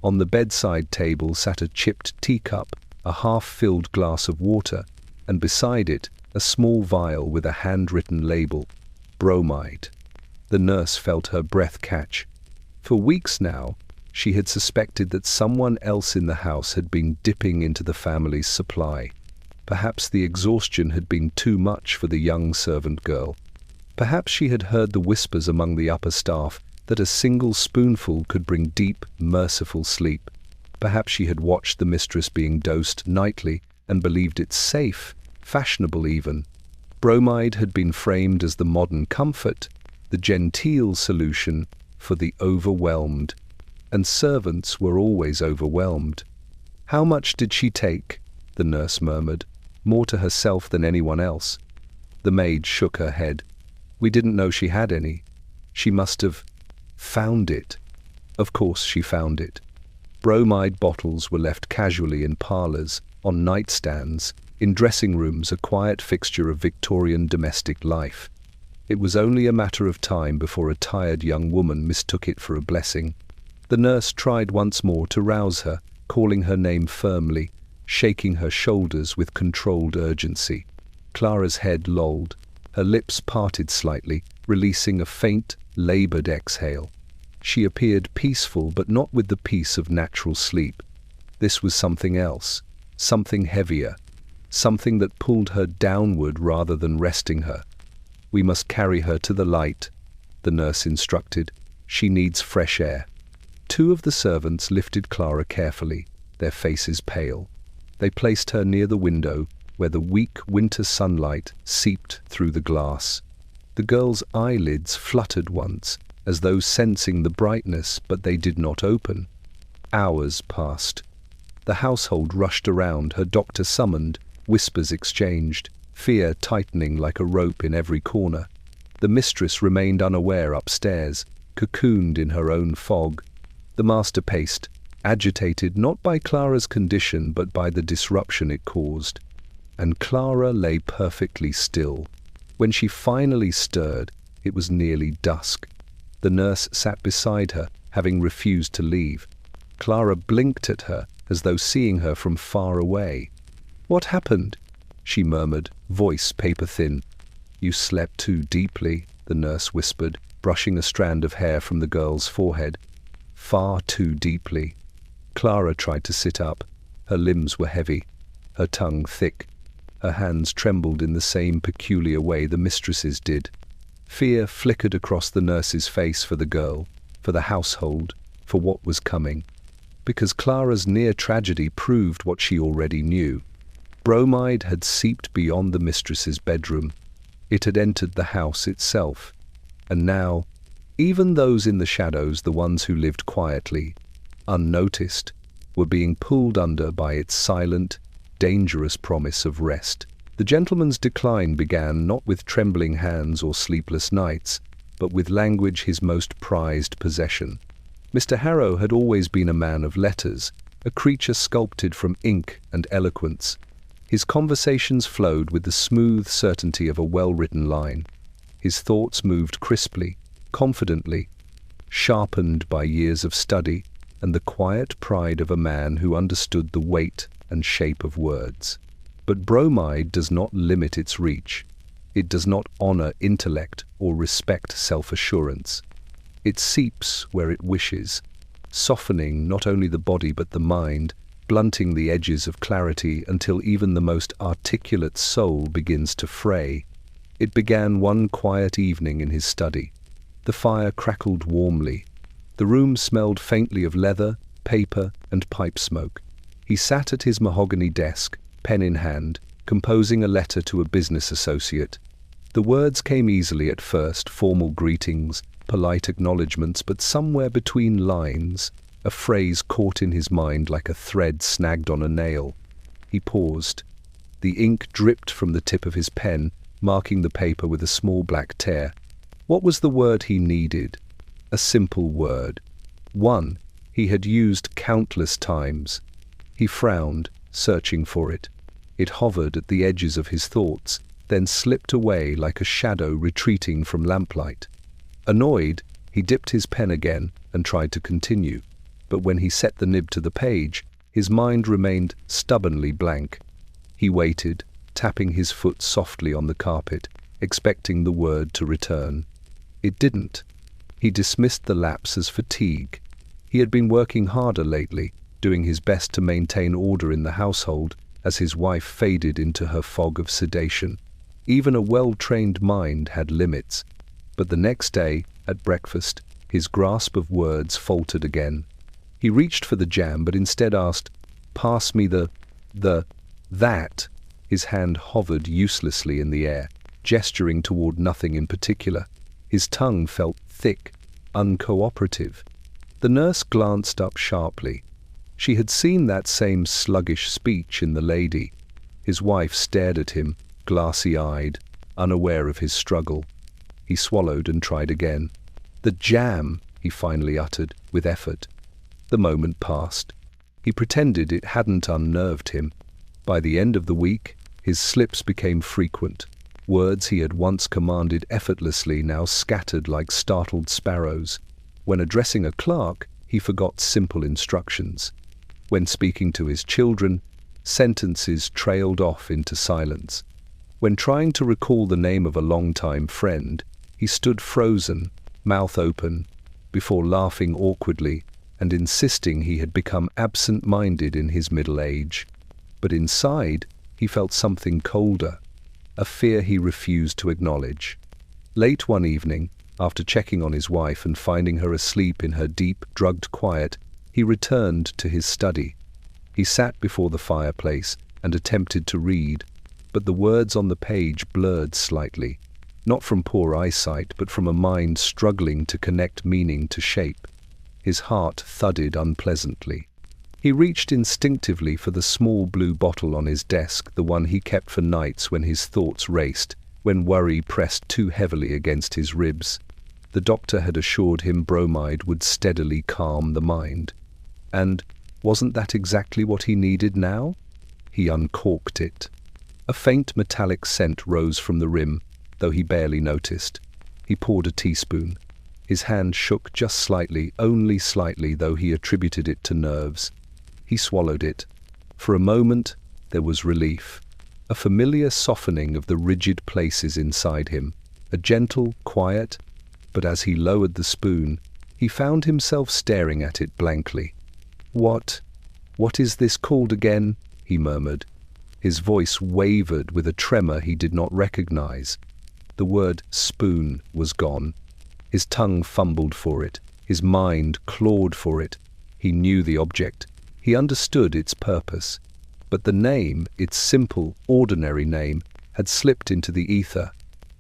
On the bedside table sat a chipped teacup, a half-filled glass of water, and beside it a small vial with a handwritten label, Bromide. The nurse felt her breath catch. For weeks now, she had suspected that someone else in the house had been dipping into the family's supply. Perhaps the exhaustion had been too much for the young servant girl. Perhaps she had heard the whispers among the upper staff that a single spoonful could bring deep, merciful sleep. Perhaps she had watched the mistress being dosed nightly and believed it safe, fashionable even. Bromide had been framed as the modern comfort, the genteel solution for the overwhelmed. And servants were always overwhelmed. "How much did she take?" the nurse murmured, more to herself than anyone else. The maid shook her head. "We didn't know she had any. She must have found it." Of course she found it. Bromide bottles were left casually in parlours, on nightstands, in dressing rooms, a quiet fixture of Victorian domestic life. It was only a matter of time before a tired young woman mistook it for a blessing. The nurse tried once more to rouse her, calling her name firmly, shaking her shoulders with controlled urgency. Clara's head lolled. Her lips parted slightly, releasing a faint, laboured exhale. She appeared peaceful, but not with the peace of natural sleep. This was something else, something heavier, something that pulled her downward rather than resting her. "We must carry her to the light," the nurse instructed. "She needs fresh air." 2 of the servants lifted Clara carefully, their faces pale. They placed her near the window, where the weak winter sunlight seeped through the glass. The girl's eyelids fluttered once, as though sensing the brightness, but they did not open. Hours passed. The household rushed around, her doctor summoned, whispers exchanged, fear tightening like a rope in every corner. The mistress remained unaware upstairs, cocooned in her own fog. The master paced, agitated not by Clara's condition but by the disruption it caused. And Clara lay perfectly still. When she finally stirred, it was nearly dusk. The nurse sat beside her, having refused to leave. Clara blinked at her, as though seeing her from far away. "What happened?" she murmured, voice paper-thin. "You slept too deeply," the nurse whispered, brushing a strand of hair from the girl's forehead. "Far too deeply." Clara tried to sit up. Her limbs were heavy, her tongue thick. Her hands trembled in the same peculiar way the mistress's did. Fear flickered across the nurse's face for the girl, for the household, for what was coming. Because Clara's near tragedy proved what she already knew. Bromide had seeped beyond the mistress's bedroom. It had entered the house itself. And now, even those in the shadows, the ones who lived quietly, unnoticed, were being pulled under by its silent, dangerous promise of rest. The gentleman's decline began not with trembling hands or sleepless nights, but with language his most prized possession. Mr. Harrow had always been a man of letters, a creature sculpted from ink and eloquence. His conversations flowed with the smooth certainty of a well-written line. His thoughts moved crisply, confidently, sharpened by years of study and the quiet pride of a man who understood the weight and shape of words. But Bromide does not limit its reach. It does not honor intellect or respect self-assurance. It seeps where it wishes, softening not only the body but the mind, blunting the edges of clarity until even the most articulate soul begins to fray. It began one quiet evening in his study. The fire crackled warmly. The room smelled faintly of leather, paper, and pipe smoke. He sat at his mahogany desk, pen in hand, composing a letter to a business associate. The words came easily at first, formal greetings, polite acknowledgements, but somewhere between lines, a phrase caught in his mind like a thread snagged on a nail. He paused. The ink dripped from the tip of his pen, marking the paper with a small black tear. What was the word he needed? A simple word. One he had used countless times. He frowned, searching for it. It hovered at the edges of his thoughts, then slipped away like a shadow retreating from lamplight. Annoyed, he dipped his pen again and tried to continue. But when he set the nib to the page, his mind remained stubbornly blank. He waited, tapping his foot softly on the carpet, expecting the word to return. It didn't. He dismissed the lapse as fatigue. He had been working harder lately, doing his best to maintain order in the household as his wife faded into her fog of sedation. Even a well-trained mind had limits. But the next day, at breakfast, his grasp of words faltered again. He reached for the jam, but instead asked, "Pass me that." His hand hovered uselessly in the air, gesturing toward nothing in particular. His tongue felt thick, uncooperative. The nurse glanced up sharply. She had seen that same sluggish speech in the lady. His wife stared at him, glassy-eyed, unaware of his struggle. He swallowed and tried again. "The jam," he finally uttered, with effort. The moment passed. He pretended it hadn't unnerved him. By the end of the week, his slips became frequent. Words he had once commanded effortlessly now scattered like startled sparrows. When addressing a clerk, he forgot simple instructions. When speaking to his children, sentences trailed off into silence. When trying to recall the name of a longtime friend, he stood frozen, mouth open, before laughing awkwardly and insisting he had become absent-minded in his middle age. But inside, he felt something colder, a fear he refused to acknowledge. Late one evening, after checking on his wife and finding her asleep in her deep, drugged quiet, he returned to his study. He sat before the fireplace and attempted to read, but the words on the page blurred slightly, not from poor eyesight, but from a mind struggling to connect meaning to shape. His heart thudded unpleasantly. He reached instinctively for the small blue bottle on his desk, the one he kept for nights when his thoughts raced, when worry pressed too heavily against his ribs. The doctor had assured him bromide would steadily calm the mind. And wasn't that exactly what he needed now? He uncorked it. A faint metallic scent rose from the rim, though he barely noticed. He poured a teaspoon. His hand shook just slightly, only slightly, though he attributed it to nerves. He swallowed it. For a moment, there was relief. A familiar softening of the rigid places inside him. A gentle, quiet, but as he lowered the spoon, he found himself staring at it blankly. What is this called again?" he murmured. His voice wavered with a tremor he did not recognize. The word spoon was gone. His tongue fumbled for it. His mind clawed for it. He knew the object. He understood its purpose. But the name, its simple, ordinary name, had slipped into the ether.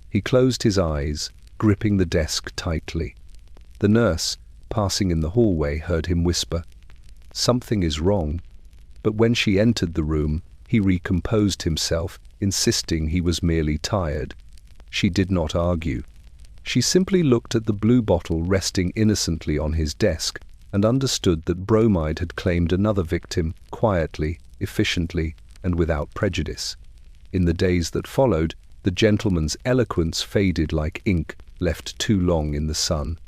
He closed his eyes, gripping the desk tightly. The nurse, passing in the hallway, heard him whisper, "Something is wrong." But when she entered the room, he recomposed himself, insisting he was merely tired. She did not argue. She simply looked at the blue bottle resting innocently on his desk and understood that Bromide had claimed another victim, quietly, efficiently, and without prejudice. In the days that followed, the gentleman's eloquence faded like ink left too long in the sun.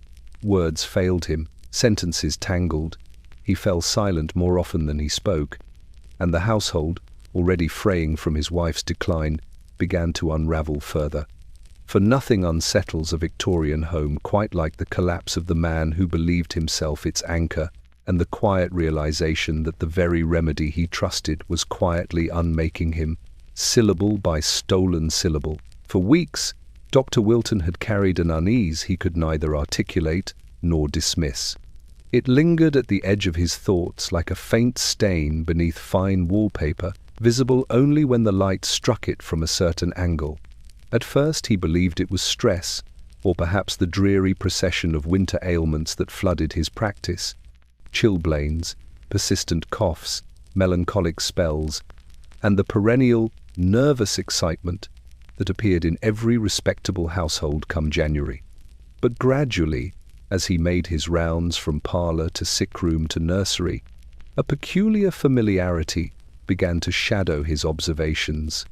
Words failed him, sentences tangled. He fell silent more often than he spoke, and the household, already fraying from his wife's decline, began to unravel further. For nothing unsettles a Victorian home quite like the collapse of the man who believed himself its anchor, and the quiet realization that the very remedy he trusted was quietly unmaking him, syllable by stolen syllable. For weeks, Dr. Wilton had carried an unease he could neither articulate nor dismiss. It lingered at the edge of his thoughts like a faint stain beneath fine wallpaper, visible only when the light struck it from a certain angle. At first he believed it was stress, or perhaps the dreary procession of winter ailments that flooded his practice. Chilblains, persistent coughs, melancholic spells, and the perennial, nervous excitement that appeared in every respectable household come January. But gradually, as he made his rounds from parlour to sick room to nursery, a peculiar familiarity began to shadow his observations.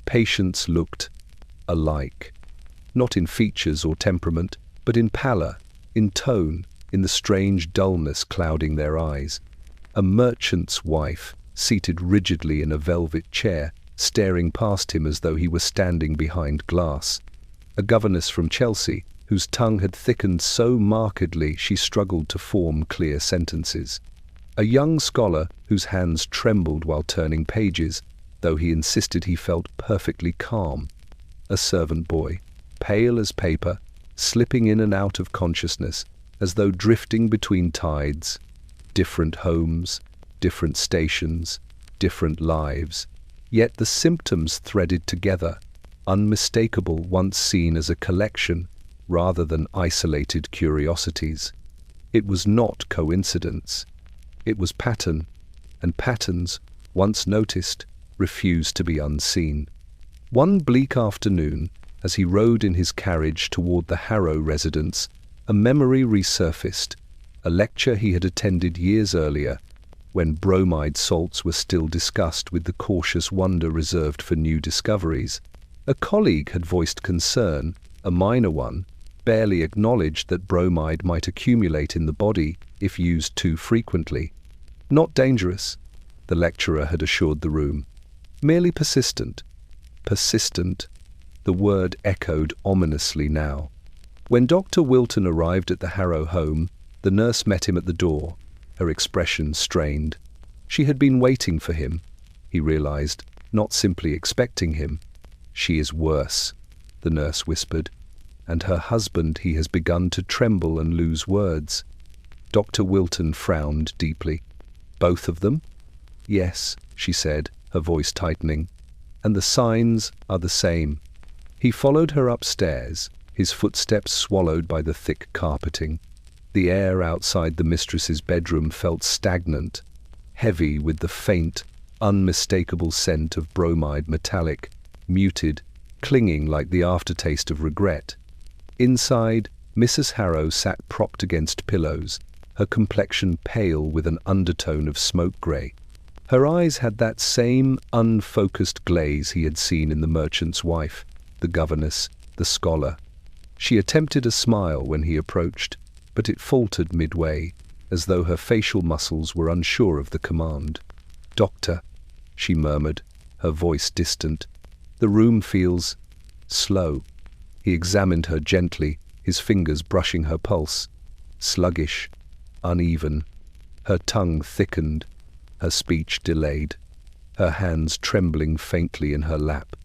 Patients looked alike, not in features or temperament, but in pallor, in tone, in the strange dullness clouding their eyes. A merchant's wife, seated rigidly in a velvet chair, staring past him as though he were standing behind glass. A governess from Chelsea, whose tongue had thickened so markedly she struggled to form clear sentences. A young scholar whose hands trembled while turning pages, though he insisted he felt perfectly calm. A servant boy, pale as paper, slipping in and out of consciousness, as though drifting between tides. Different homes, different stations, different lives, yet the symptoms threaded together, unmistakable once seen as a collection rather than isolated curiosities. It was not coincidence. It was pattern, and patterns, once noticed, refused to be unseen. One bleak afternoon, as he rode in his carriage toward the Harrow residence, a memory resurfaced, a lecture he had attended years earlier, when bromide salts were still discussed with the cautious wonder reserved for new discoveries. A colleague had voiced concern, a minor one, barely acknowledged that bromide might accumulate in the body if used too frequently. Not dangerous, the lecturer had assured the room. Merely persistent. Persistent. The word echoed ominously now. When Dr. Wilton arrived at the Harrow home, the nurse met him at the door, her expression strained. She had been waiting for him, he realized, not simply expecting him. "She is worse," the nurse whispered, "and her husband, he has begun to tremble and lose words." Dr. Wilton frowned deeply. "Both of them?" "Yes," she said, her voice tightening, "and the signs are the same." He followed her upstairs, his footsteps swallowed by the thick carpeting. The air outside the mistress's bedroom felt stagnant, heavy with the faint, unmistakable scent of bromide metallic, muted, clinging like the aftertaste of regret. Inside, Mrs. Harrow sat propped against pillows, her complexion pale with an undertone of smoke grey. Her eyes had that same unfocused glaze he had seen in the merchant's wife, the governess, the scholar. She attempted a smile when he approached, but it faltered midway, as though her facial muscles were unsure of the command. "Doctor," she murmured, her voice distant, "the room feels slow." He examined her gently, his fingers brushing her pulse. Sluggish, uneven. Her tongue thickened, her speech delayed, her hands trembling faintly in her lap.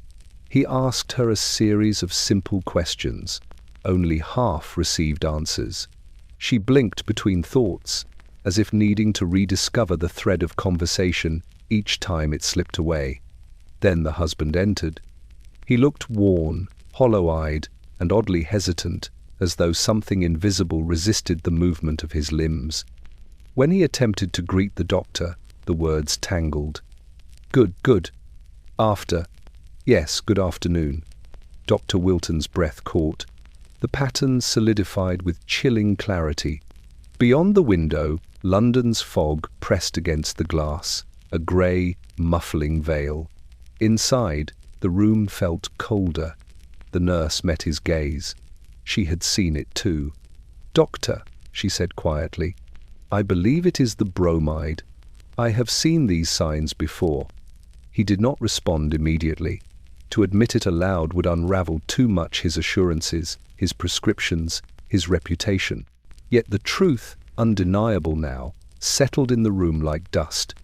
He asked her a series of simple questions, only half received answers. She blinked between thoughts, as if needing to rediscover the thread of conversation each time it slipped away. Then the husband entered. He looked worn, hollow-eyed, and oddly hesitant, as though something invisible resisted the movement of his limbs. When he attempted to greet the doctor, the words tangled. Good. After. Yes, good afternoon." Dr. Wilton's breath caught. The pattern solidified with chilling clarity. Beyond the window, London's fog pressed against the glass, a grey, muffling veil. Inside, the room felt colder. The nurse met his gaze. She had seen it too. "Doctor," she said quietly, "I believe it is the bromide. I have seen these signs before." He did not respond immediately. To admit it aloud would unravel too much his assurances, his prescriptions, his reputation. Yet the truth, undeniable now, settled in the room like dust.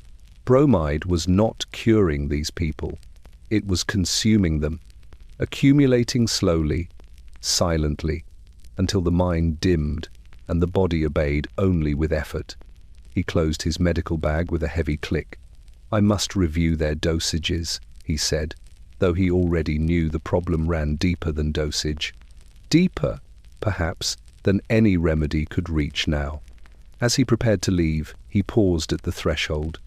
Bromide was not curing these people. It was consuming them, accumulating slowly, silently, until the mind dimmed and the body obeyed only with effort. He closed his medical bag with a heavy click. "I must review their dosages," he said, though he already knew the problem ran deeper than dosage. Deeper, perhaps, than any remedy could reach now. As he prepared to leave, he paused at the threshold,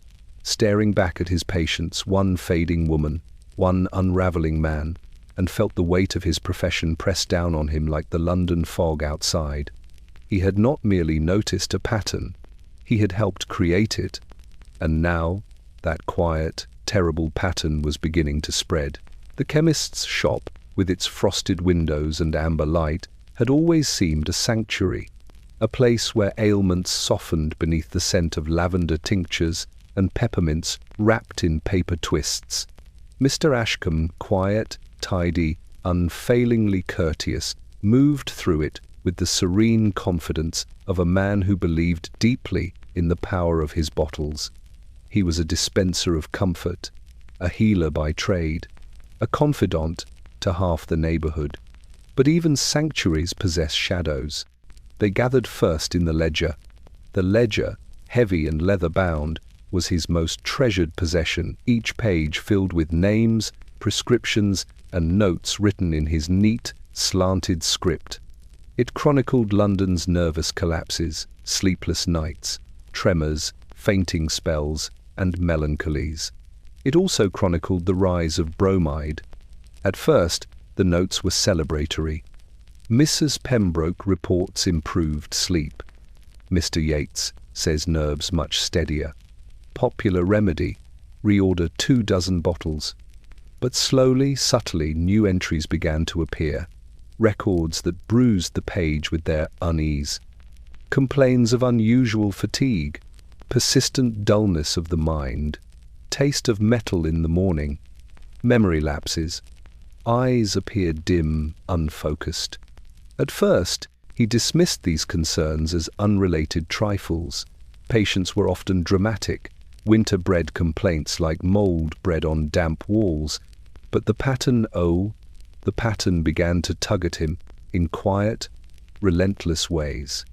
staring back at his patients, one fading woman, one unraveling man, and felt the weight of his profession press down on him like the London fog outside. He had not merely noticed a pattern, he had helped create it, and now that quiet, terrible pattern was beginning to spread. The chemist's shop, with its frosted windows and amber light, had always seemed a sanctuary, a place where ailments softened beneath the scent of lavender tinctures and peppermints wrapped in paper twists. Mr. Ashcombe, quiet, tidy, unfailingly courteous, moved through it with the serene confidence of a man who believed deeply in the power of his bottles. He was a dispenser of comfort, a healer by trade, a confidant to half the neighborhood. But even sanctuaries possess shadows. They gathered first in the ledger. The ledger, heavy and leather-bound, was his most treasured possession, each page filled with names, prescriptions, and notes written in his neat, slanted script. It chronicled London's nervous collapses, sleepless nights, tremors, fainting spells, and melancholies. It also chronicled the rise of Bromide. At first, the notes were celebratory. Mrs. Pembroke reports improved sleep. Mr. Yates says nerves much steadier. Popular remedy, reorder 24 bottles. But slowly, subtly, new entries began to appear. Records that bruised the page with their unease. Complains of unusual fatigue, persistent dullness of the mind, taste of metal in the morning, memory lapses. Eyes appeared dim, unfocused. At first, he dismissed these concerns as unrelated trifles. Patients were often dramatic, winter-bred complaints like mold bred on damp walls. But the pattern began to tug at him in quiet, relentless ways.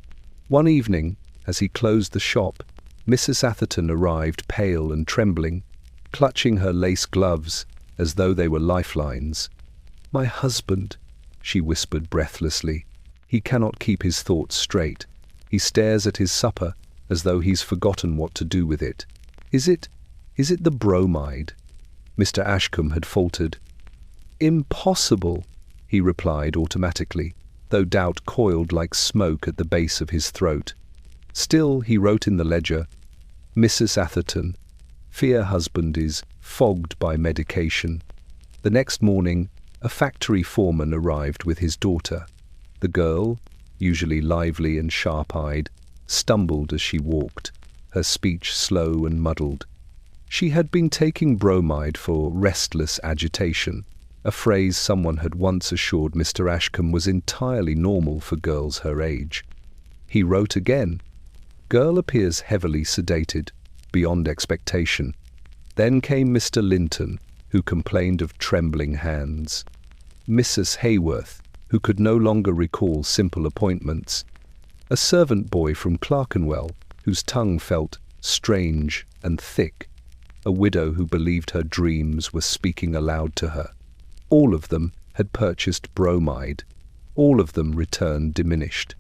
One evening, as he closed the shop, Mrs. Atherton arrived pale and trembling, clutching her lace gloves as though they were lifelines. "My husband," she whispered breathlessly. "He cannot keep his thoughts straight. He stares at his supper as though he's forgotten what to do with it. Is it the bromide?" Mr. Ashcombe had faltered. "Impossible," he replied automatically, though doubt coiled like smoke at the base of his throat. Still, he wrote in the ledger, "Mrs. Atherton, fear husband is fogged by medication." The next morning, a factory foreman arrived with his daughter. The girl, usually lively and sharp-eyed, stumbled as she walked, her speech slow and muddled. She had been taking bromide for restless agitation, a phrase someone had once assured Mr. Ashcombe was entirely normal for girls her age. He wrote again, "Girl appears heavily sedated, beyond expectation." Then came Mr. Linton, who complained of trembling hands. Mrs. Hayworth, who could no longer recall simple appointments. A servant boy from Clerkenwell, whose tongue felt strange and thick. A widow who believed her dreams were speaking aloud to her. All of them had purchased bromide. All of them returned diminished.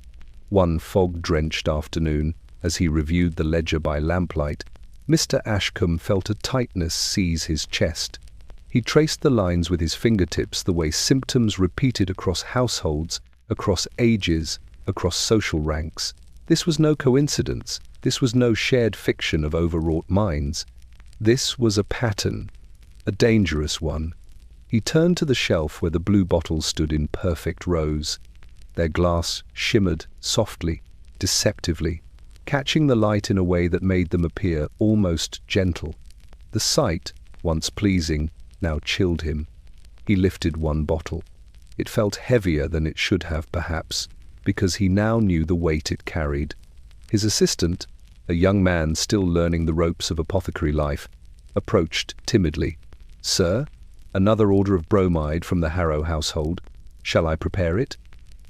One fog-drenched afternoon, as he reviewed the ledger by lamplight, Mr. Ashcombe felt a tightness seize his chest. He traced the lines with his fingertips the way symptoms repeated across households, across ages, across social ranks. This was no coincidence. This was no shared fiction of overwrought minds. This was a pattern, a dangerous one. He turned to the shelf where the blue bottles stood in perfect rows. Their glass shimmered softly, deceptively, catching the light in a way that made them appear almost gentle. The sight, once pleasing, now chilled him. He lifted one bottle. It felt heavier than it should have, perhaps, because he now knew the weight it carried. His assistant, a young man still learning the ropes of apothecary life, approached timidly. "Sir, another order of bromide from the Harrow household. Shall I prepare it?"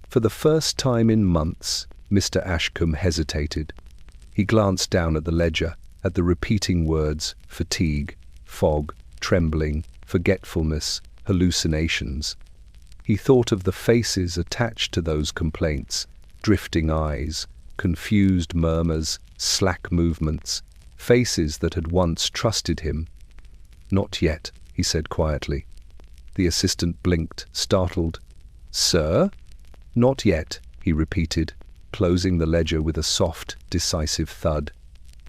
For the first time in months, Mr. Ashcombe hesitated. He glanced down at the ledger, at the repeating words fatigue, fog, trembling, forgetfulness, hallucinations. He thought of the faces attached to those complaints, drifting eyes, confused murmurs, slack movements, faces that had once trusted him. "Not yet," he said quietly. The assistant blinked, startled. "Sir?" "Not yet," he repeated, closing the ledger with a soft, decisive thud.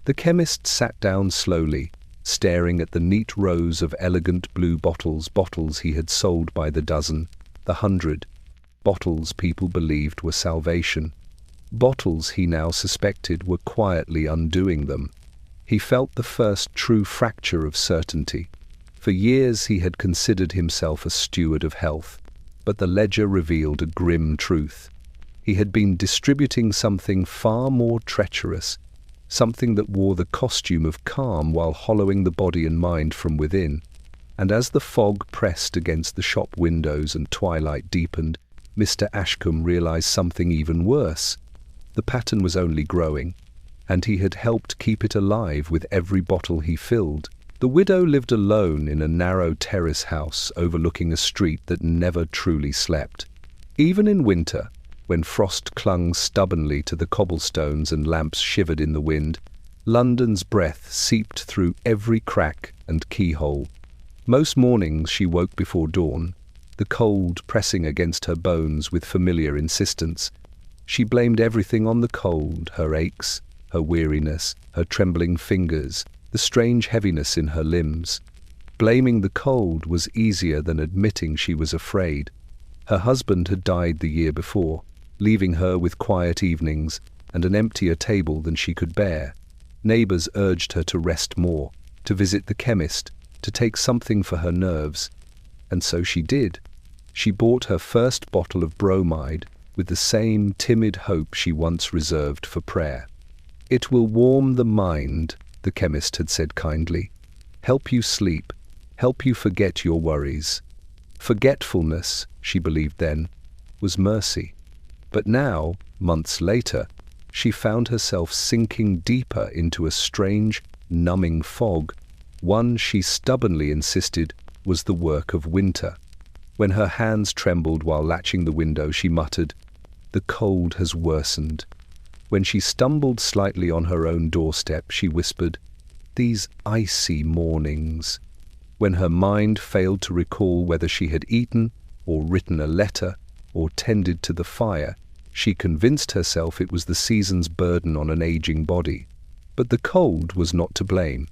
The chemist sat down slowly, staring at the neat rows of elegant blue bottles he had sold by the dozen, the 100, bottles people believed were salvation. Bottles he now suspected were quietly undoing them. He felt the first true fracture of certainty. For years he had considered himself a steward of health, but the ledger revealed a grim truth. He had been distributing something far more treacherous, something that wore the costume of calm while hollowing the body and mind from within. And as the fog pressed against the shop windows and twilight deepened, Mr. Ashcombe realized something even worse. The pattern was only growing, and he had helped keep it alive with every bottle he filled. The widow lived alone in a narrow terrace house overlooking a street that never truly slept. Even in winter, when frost clung stubbornly to the cobblestones and lamps shivered in the wind, London's breath seeped through every crack and keyhole. Most mornings she woke before dawn, the cold pressing against her bones with familiar insistence. She blamed everything on the cold, her aches, her weariness, her trembling fingers, the strange heaviness in her limbs. Blaming the cold was easier than admitting she was afraid. Her husband had died the year before, leaving her with quiet evenings and an emptier table than she could bear. Neighbours urged her to rest more, to visit the chemist, to take something for her nerves. And so she did. She bought her first bottle of bromide with the same timid hope she once reserved for prayer. "It will warm the mind," the chemist had said kindly. "Help you sleep, help you forget your worries." Forgetfulness, she believed then, was mercy. But now, months later, she found herself sinking deeper into a strange, numbing fog, one she stubbornly insisted was the work of winter. When her hands trembled while latching the window, she muttered, "The cold has worsened." When she stumbled slightly on her own doorstep, she whispered, "These icy mornings." When her mind failed to recall whether she had eaten, or written a letter, or tended to the fire, she convinced herself it was the season's burden on an aging body. But the cold was not to blame.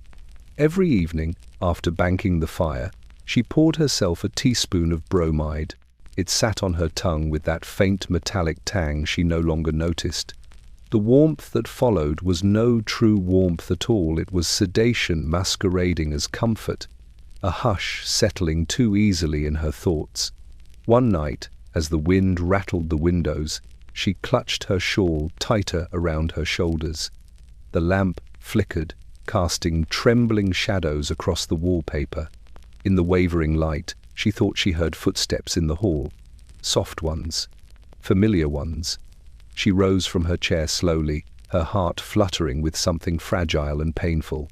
Every evening, after banking the fire, she poured herself a teaspoon of bromide. It sat on her tongue with that faint metallic tang she no longer noticed. The warmth that followed was no true warmth at all. It was sedation masquerading as comfort, a hush settling too easily in her thoughts. One night, as the wind rattled the windows, she clutched her shawl tighter around her shoulders. The lamp flickered, casting trembling shadows across the wallpaper. In the wavering light, she thought she heard footsteps in the hall, soft ones, familiar ones. She rose from her chair slowly, her heart fluttering with something fragile and painful.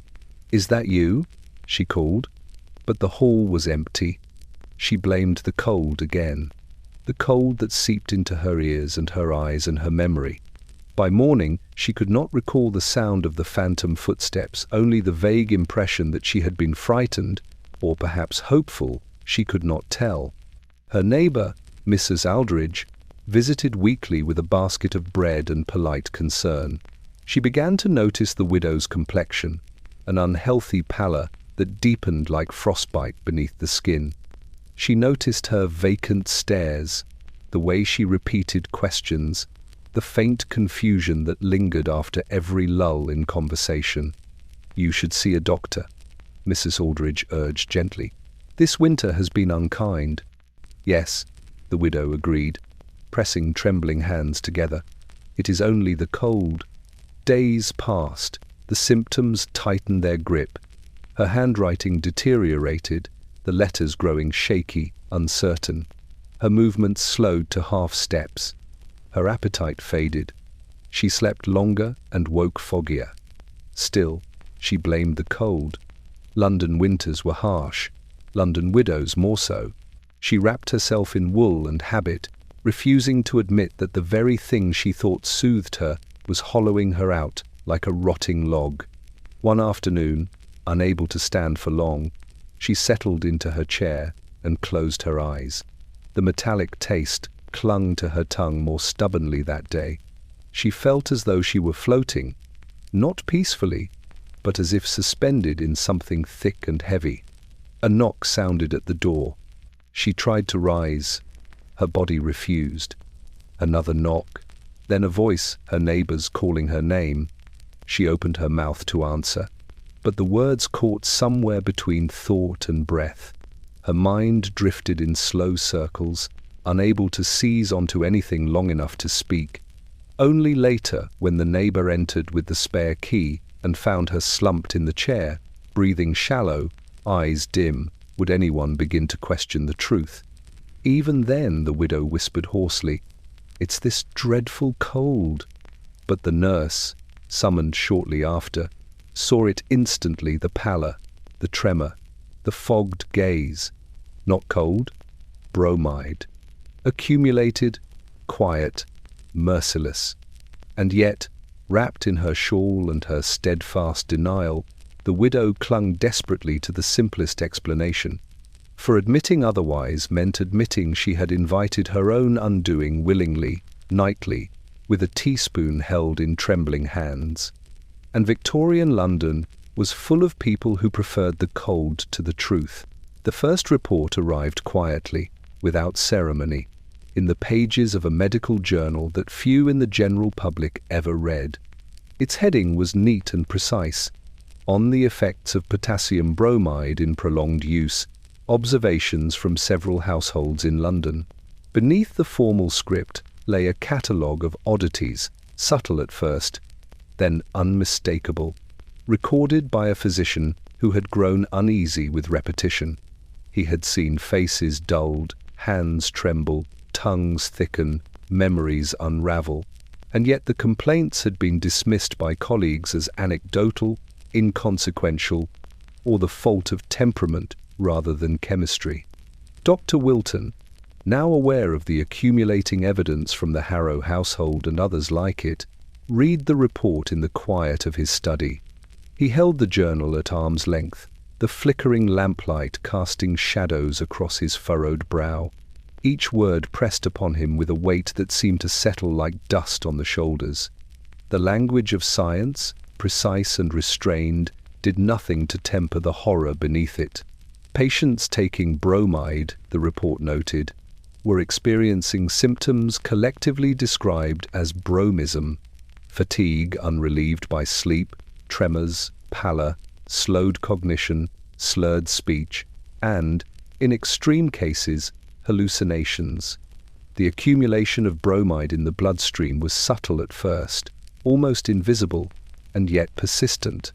"Is that you?" she called. But the hall was empty. She blamed the cold again, the cold that seeped into her ears and her eyes and her memory. By morning, she could not recall the sound of the phantom footsteps, only the vague impression that she had been frightened, or perhaps hopeful, she could not tell. Her neighbour, Mrs. Aldridge, visited weekly with a basket of bread and polite concern. She began to notice the widow's complexion, an unhealthy pallor that deepened like frostbite beneath the skin. She noticed her vacant stares, the way she repeated questions, the faint confusion that lingered after every lull in conversation. "You should see a doctor," Mrs. Aldridge urged gently. "This winter has been unkind." "Yes," the widow agreed, pressing trembling hands together. "It is only the cold." Days passed, The symptoms tightened their grip. Her handwriting deteriorated, the letters growing shaky, uncertain. Her movements slowed to half steps. Her appetite faded. She slept longer and woke foggier. Still, she blamed the cold. London winters were harsh, London widows more so. She wrapped herself in wool and habit, refusing to admit that the very thing she thought soothed her was hollowing her out like a rotting log. One afternoon, unable to stand for long, she settled into her chair and closed her eyes. The metallic taste clung to her tongue more stubbornly that day. She felt as though she were floating, not peacefully, but as if suspended in something thick and heavy. A knock sounded at the door. She tried to rise. Her body refused. Another knock, then a voice, her neighbor's, calling her name. She opened her mouth to answer, but the words caught somewhere between thought and breath. Her mind drifted in slow circles, unable to seize onto anything long enough to speak. Only later, when the neighbor entered with the spare key and found her slumped in the chair, breathing shallow, eyes dim, would anyone begin to question the truth. Even then, the widow whispered hoarsely, "It's this dreadful cold." But the nurse, summoned shortly after, saw it instantly, the pallor, the tremor, the fogged gaze. Not cold, bromide. Accumulated, quiet, merciless. And yet, wrapped in her shawl and her steadfast denial, the widow clung desperately to the simplest explanation. For admitting otherwise meant admitting she had invited her own undoing willingly, nightly, with a teaspoon held in trembling hands. And Victorian London was full of people who preferred the cold to the truth. The first report arrived quietly, without ceremony, in the pages of a medical journal that few in the general public ever read. Its heading was neat and precise. On the effects of potassium bromide in prolonged use, observations from several households in London. Beneath the formal script lay a catalogue of oddities, subtle at first, then unmistakable, recorded by a physician who had grown uneasy with repetition. He had seen faces dulled, hands tremble, tongues thicken, memories unravel, and yet the complaints had been dismissed by colleagues as anecdotal, inconsequential, or the fault of temperament rather than chemistry. Dr. Wilton, now aware of the accumulating evidence from the Harrow household and others like it, read the report in the quiet of his study. He held the journal at arm's length, the flickering lamplight casting shadows across his furrowed brow. Each word pressed upon him with a weight that seemed to settle like dust on the shoulders. The language of science, precise and restrained, did nothing to temper the horror beneath it. Patients taking bromide, the report noted, were experiencing symptoms collectively described as bromism: fatigue unrelieved by sleep, tremors, pallor, slowed cognition, slurred speech, and, in extreme cases, hallucinations. The accumulation of bromide in the bloodstream was subtle at first, almost invisible, and yet persistent.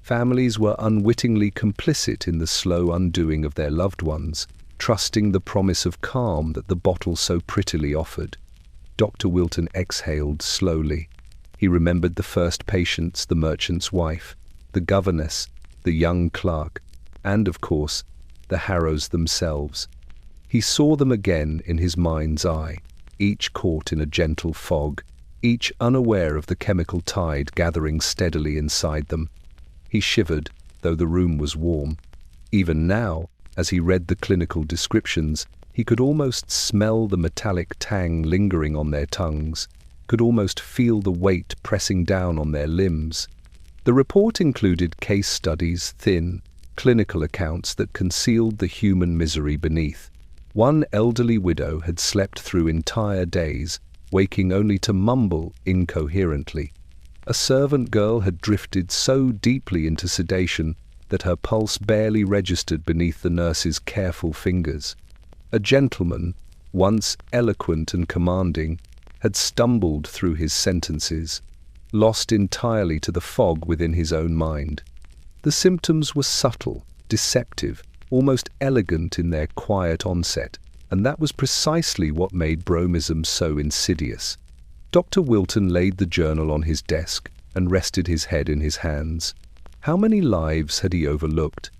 Families were unwittingly complicit in the slow undoing of their loved ones, trusting the promise of calm that the bottle so prettily offered. Dr. Wilton exhaled slowly. He remembered the first patients, the merchant's wife, the governess, the young clerk, and, of course, the Harrows themselves. He saw them again in his mind's eye, each caught in a gentle fog, each unaware of the chemical tide gathering steadily inside them. He shivered, though the room was warm. Even now, as he read the clinical descriptions, he could almost smell the metallic tang lingering on their tongues, could almost feel the weight pressing down on their limbs. The report included case studies, thin, clinical accounts that concealed the human misery beneath. One elderly widow had slept through entire days, waking only to mumble incoherently. A servant girl had drifted so deeply into sedation that her pulse barely registered beneath the nurse's careful fingers. A gentleman, once eloquent and commanding, had stumbled through his sentences. lost entirely to the fog within his own mind. The symptoms were subtle, deceptive, almost elegant in their quiet onset, and that was precisely what made bromism so insidious. Dr. Wilton laid the journal on his desk and rested his head in his hands. How many lives had he overlooked?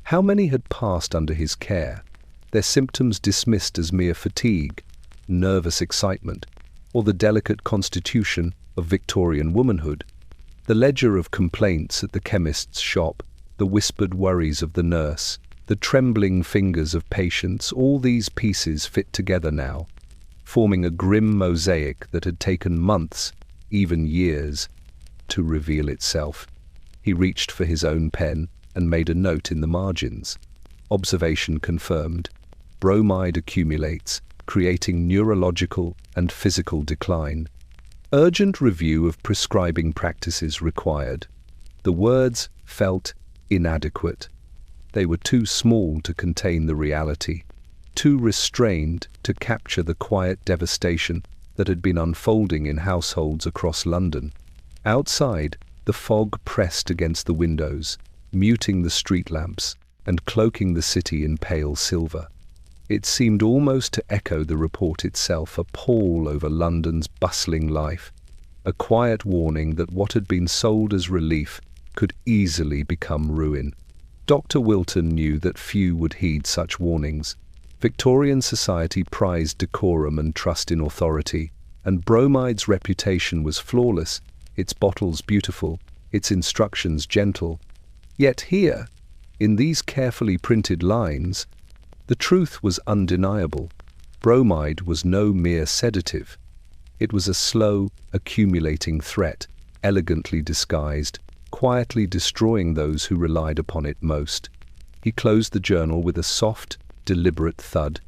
How many had passed under his care, their symptoms dismissed as mere fatigue, nervous excitement, or the delicate constitution of Victorian womanhood? The ledger of complaints at the chemist's shop, the whispered worries of the nurse, the trembling fingers of patients, all these pieces fit together now, forming a grim mosaic that had taken months, even years, to reveal itself. He reached for his own pen and made a note in the margins. Observation confirmed. Bromide accumulates, creating neurological and physical decline. Urgent review of prescribing practices required. The words felt inadequate. They were too small to contain the reality, too restrained to capture the quiet devastation that had been unfolding in households across London. Outside, the fog pressed against the windows, muting the street lamps and cloaking the city in pale silver. It seemed almost to echo the report itself, a pall over London's bustling life, a quiet warning that what had been sold as relief could easily become ruin. Dr. Wilton knew that few would heed such warnings. Victorian society prized decorum and trust in authority, and Bromide's reputation was flawless, its bottles beautiful, its instructions gentle. Yet here, in these carefully printed lines, the truth was undeniable. Bromide was no mere sedative. It was a slow, accumulating threat, elegantly disguised, quietly destroying those who relied upon it most. He closed the journal with a soft, deliberate thud.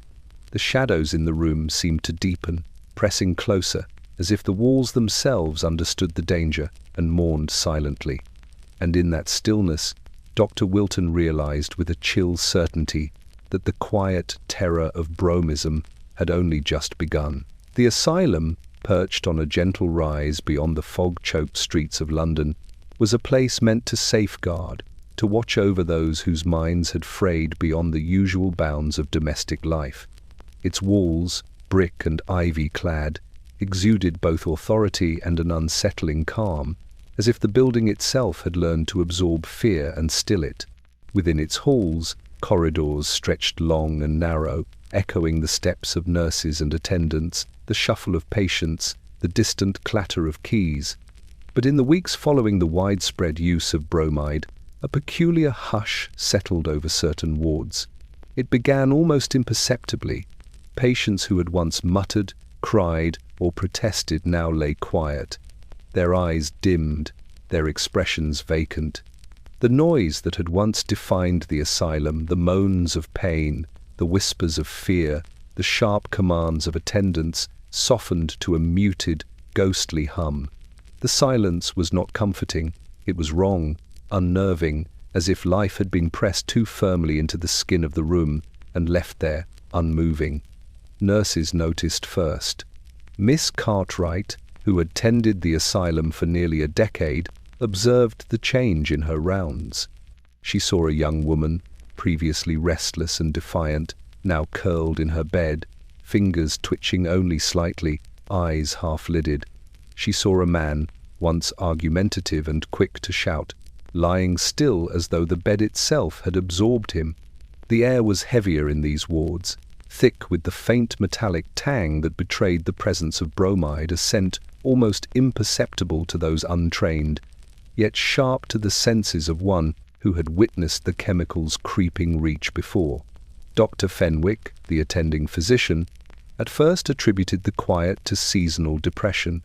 The shadows in the room seemed to deepen, pressing closer, as if the walls themselves understood the danger and mourned silently. And in that stillness, Dr. Wilton realized with a chill certainty that the quiet terror of bromism had only just begun. The asylum, perched on a gentle rise beyond the fog-choked streets of London, was a place meant to safeguard, to watch over those whose minds had frayed beyond the usual bounds of domestic life. Its walls, brick and ivy-clad, exuded both authority and an unsettling calm, as if the building itself had learned to absorb fear and still it. Within its halls, corridors stretched long and narrow, echoing the steps of nurses and attendants, the shuffle of patients, the distant clatter of keys. But in the weeks following the widespread use of bromide, a peculiar hush settled over certain wards. It began almost imperceptibly. Patients who had once muttered, cried, or protested now lay quiet, their eyes dimmed, their expressions vacant. The noise that had once defined the asylum, the moans of pain, the whispers of fear, the sharp commands of attendants, softened to a muted, ghostly hum. The silence was not comforting, it was wrong, unnerving, as if life had been pressed too firmly into the skin of the room and left there, unmoving. Nurses noticed first. Miss Cartwright, who had tended the asylum for nearly a decade, observed the change in her rounds. She saw a young woman, previously restless and defiant, now curled in her bed, fingers twitching only slightly, eyes half-lidded. She saw a man, once argumentative and quick to shout, lying still as though the bed itself had absorbed him. The air was heavier in these wards, thick with the faint metallic tang that betrayed the presence of bromide, a scent almost imperceptible to those untrained, yet sharp to the senses of one who had witnessed the chemical's creeping reach before. Dr. Fenwick, the attending physician, at first attributed the quiet to seasonal depression,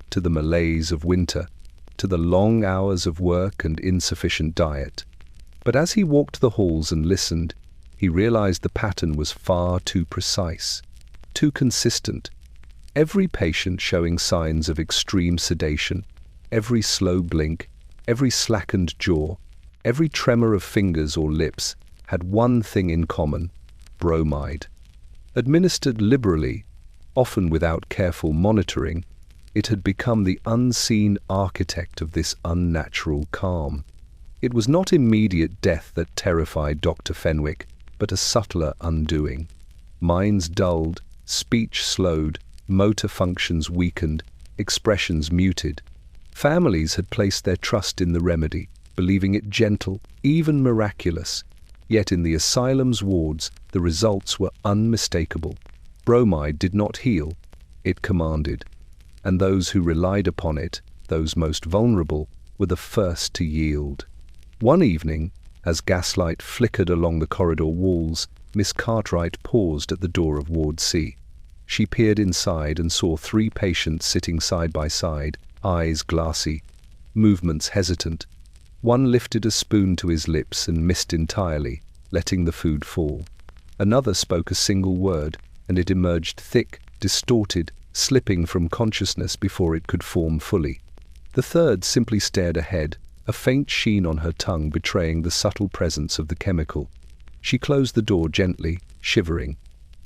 to the malaise of winter, to the long hours of work and insufficient diet. But as he walked the halls and listened, he realized the pattern was far too precise, too consistent. Every patient showing signs of extreme sedation, every slow blink, every slackened jaw, every tremor of fingers or lips had one thing in common: bromide. Administered liberally, often without careful monitoring, It had become the unseen architect of this unnatural calm. It was not immediate death that terrified Dr. Fenwick, but a subtler undoing. Minds dulled, speech slowed, motor functions weakened, expressions muted. Families had placed their trust in the remedy, believing it gentle, even miraculous. Yet in the asylum's wards, the results were unmistakable. Bromide did not heal, it commanded. And those who relied upon it, those most vulnerable, were the first to yield. One evening, as gaslight flickered along the corridor walls, Miss Cartwright paused at the door of Ward C. She peered inside and saw 3 patients sitting side by side, eyes glassy, movements hesitant. One lifted a spoon to his lips and missed entirely, letting the food fall. Another spoke a single word, and it emerged thick, distorted, slipping from consciousness before it could form fully. The third simply stared ahead, a faint sheen on her tongue betraying the subtle presence of the chemical. She closed the door gently, shivering.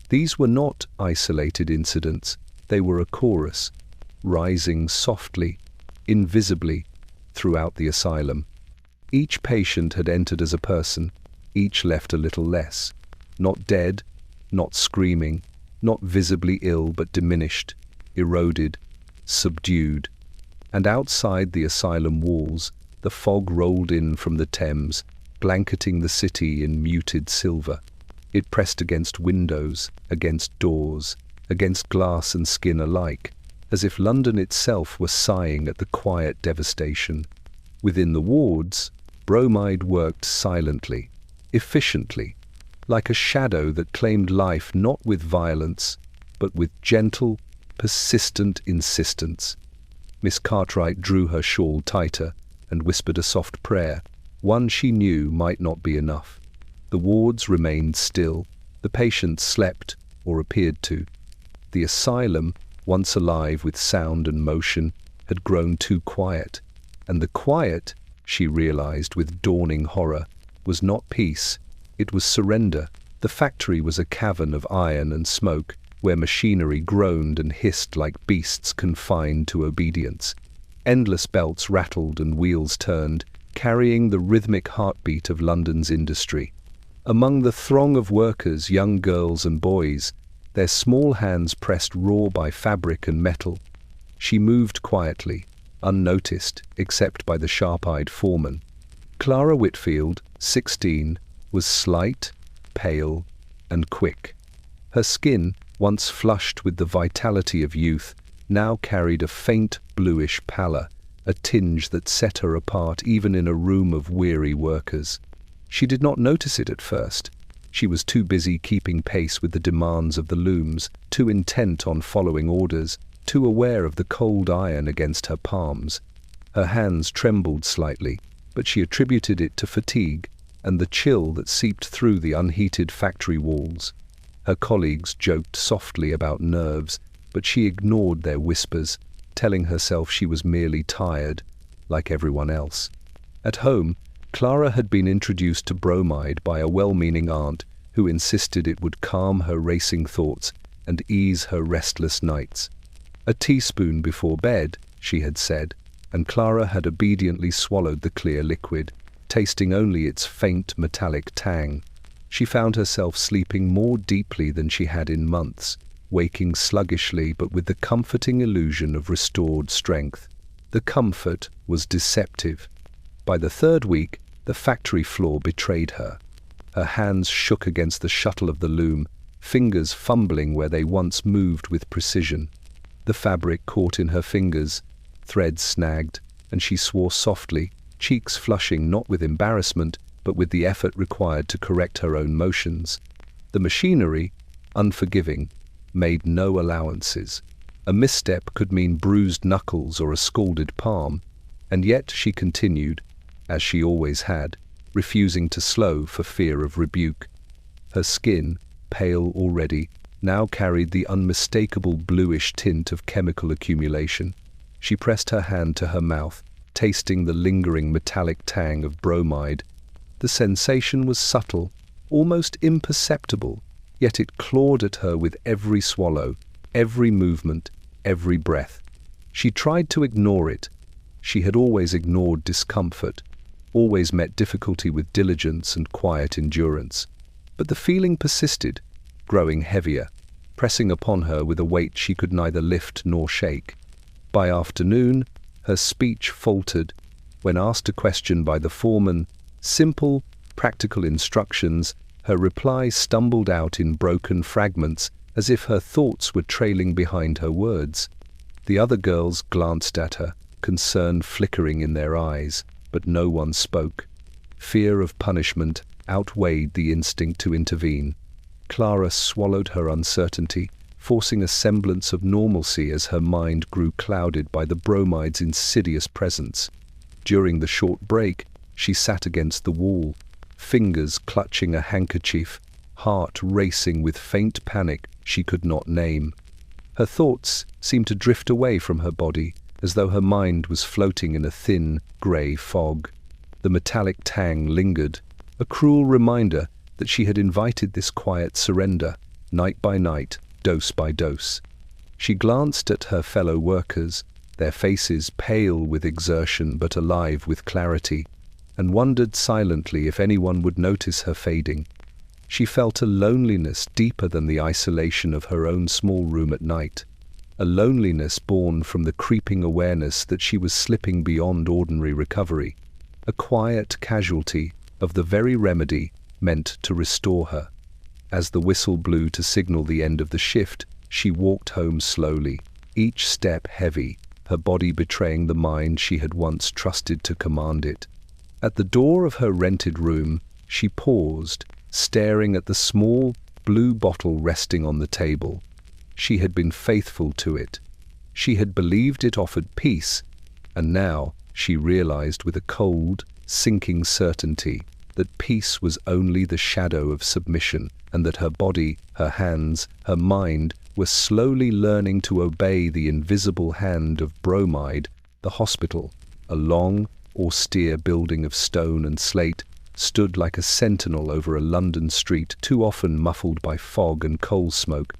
These were not isolated incidents, they were a chorus, rising softly, invisibly, throughout the asylum. Each patient had entered as a person, each left a little less. Not dead, not screaming, not visibly ill but diminished, eroded, subdued. And outside the asylum walls, the fog rolled in from the Thames, blanketing the city in muted silver. It pressed against windows, against doors, against glass and skin alike, as if London itself were sighing at the quiet devastation. Within the wards, Bromide worked silently, efficiently, like a shadow that claimed life not with violence, but with gentle, persistent insistence. Miss Cartwright drew her shawl tighter and whispered a soft prayer, one she knew might not be enough. The wards remained still. The patients slept, or appeared to. The asylum, once alive with sound and motion, had grown too quiet. And the quiet, she realized with dawning horror, was not peace. It was surrender. The factory was a cavern of iron and smoke, where machinery groaned and hissed like beasts confined to obedience. Endless belts rattled and wheels turned, carrying the rhythmic heartbeat of London's industry. Among the throng of workers, young girls and boys, their small hands pressed raw by fabric and metal. She moved quietly, unnoticed except by the sharp-eyed foreman. Clara Whitfield, 16, was slight, pale, and quick. Her skin, once flushed with the vitality of youth, now carried a faint bluish pallor, a tinge that set her apart even in a room of weary workers. She did not notice it at first. She was too busy keeping pace with the demands of the looms, too intent on following orders, too aware of the cold iron against her palms. Her hands trembled slightly, but she attributed it to fatigue and the chill that seeped through the unheated factory walls. Her colleagues joked softly about nerves, but she ignored their whispers, telling herself she was merely tired, like everyone else. At home, Clara had been introduced to bromide by a well-meaning aunt who insisted it would calm her racing thoughts and ease her restless nights. A teaspoon before bed, she had said, and Clara had obediently swallowed the clear liquid, tasting only its faint metallic tang. She found herself sleeping more deeply than she had in months, waking sluggishly but with the comforting illusion of restored strength. The comfort was deceptive. By the 3rd week, the factory floor betrayed her. Her hands shook against the shuttle of the loom, fingers fumbling where they once moved with precision. The fabric caught in her fingers, threads snagged, and she swore softly, cheeks flushing not with embarrassment, but with the effort required to correct her own motions. The machinery, unforgiving, made no allowances. A misstep could mean bruised knuckles or a scalded palm, and yet she continued, as she always had, refusing to slow for fear of rebuke. Her skin, pale already, now carried the unmistakable bluish tint of chemical accumulation. She pressed her hand to her mouth, tasting the lingering metallic tang of bromide. The sensation was subtle, almost imperceptible, yet it clawed at her with every swallow, every movement, every breath. She tried to ignore it. She had always ignored discomfort, always met difficulty with diligence and quiet endurance. But the feeling persisted, growing heavier, pressing upon her with a weight she could neither lift nor shake. By afternoon, her speech faltered. When asked a question by the foreman, simple, practical instructions, her reply stumbled out in broken fragments, as if her thoughts were trailing behind her words. The other girls glanced at her, concern flickering in their eyes, but no one spoke. Fear of punishment outweighed the instinct to intervene. Clara swallowed her uncertainty, forcing a semblance of normalcy as her mind grew clouded by the Bromides' insidious presence. During the short break, she sat against the wall, fingers clutching a handkerchief, heart racing with faint panic she could not name. Her thoughts seemed to drift away from her body, as though her mind was floating in a thin, grey fog. The metallic tang lingered, a cruel reminder that she had invited this quiet surrender, night by night, dose by dose. She glanced at her fellow workers, their faces pale with exertion but alive with clarity, and wondered silently if anyone would notice her fading. She felt a loneliness deeper than the isolation of her own small room at night, a loneliness born from the creeping awareness that she was slipping beyond ordinary recovery, a quiet casualty of the very remedy meant to restore her. As the whistle blew to signal the end of the shift, she walked home slowly, each step heavy, her body betraying the mind she had once trusted to command it. At the door of her rented room, she paused, staring at the small, blue bottle resting on the table. She had been faithful to it. She had believed it offered peace, and now she realized with a cold, sinking certainty that peace was only the shadow of submission, and that her body, her hands, her mind were slowly learning to obey the invisible hand of Bromide. The hospital, a long, austere building of stone and slate, stood like a sentinel over a London street too often muffled by fog and coal smoke.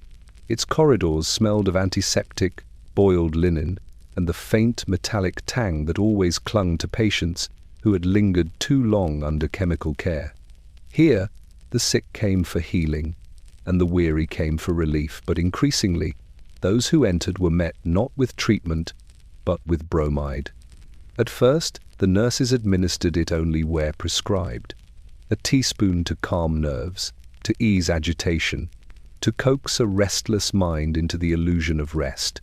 Its corridors smelled of antiseptic, boiled linen, and the faint metallic tang that always clung to patients who had lingered too long under chemical care. Here, the sick came for healing, and the weary came for relief, but increasingly, those who entered were met not with treatment, but with bromide. At first, the nurses administered it only where prescribed. A teaspoon to calm nerves, to ease agitation, to coax a restless mind into the illusion of rest.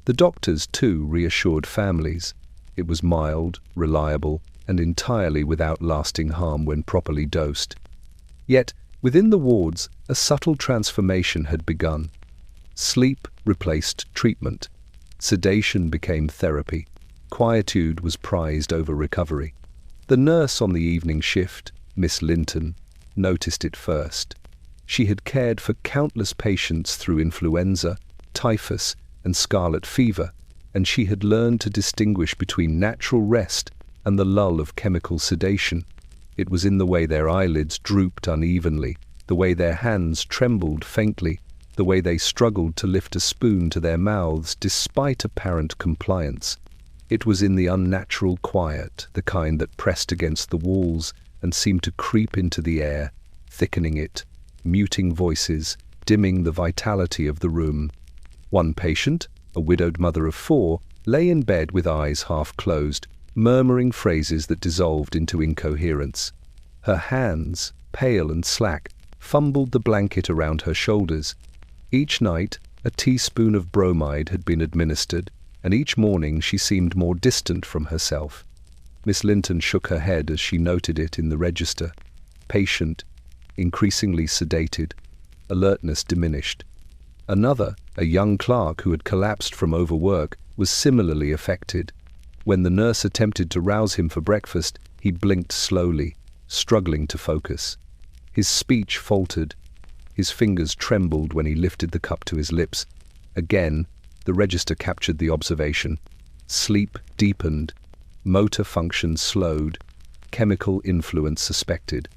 The doctors, too, reassured families. It was mild, reliable, and entirely without lasting harm when properly dosed. Yet, within the wards, a subtle transformation had begun. Sleep replaced treatment. Sedation became therapy. Quietude was prized over recovery. The nurse on the evening shift, Miss Linton, noticed it first. She had cared for countless patients through influenza, typhus, and scarlet fever, and she had learned to distinguish between natural rest and the lull of chemical sedation. It was in the way their eyelids drooped unevenly, the way their hands trembled faintly, the way they struggled to lift a spoon to their mouths despite apparent compliance. It was in the unnatural quiet, the kind that pressed against the walls and seemed to creep into the air, thickening it, muting voices, dimming the vitality of the room. One patient, a widowed mother of 4, lay in bed with eyes half closed, murmuring phrases that dissolved into incoherence. Her hands, pale and slack, fumbled the blanket around her shoulders. Each night, a teaspoon of bromide had been administered, and each morning she seemed more distant from herself. Miss Linton shook her head as she noted it in the register. Patient, increasingly sedated, alertness diminished. Another, a young clerk who had collapsed from overwork, was similarly affected. When the nurse attempted to rouse him for breakfast, he blinked slowly, struggling to focus. His speech faltered. His fingers trembled when he lifted the cup to his lips. Again, the register captured the observation. Sleep deepened, motor function slowed, chemical influence suspected.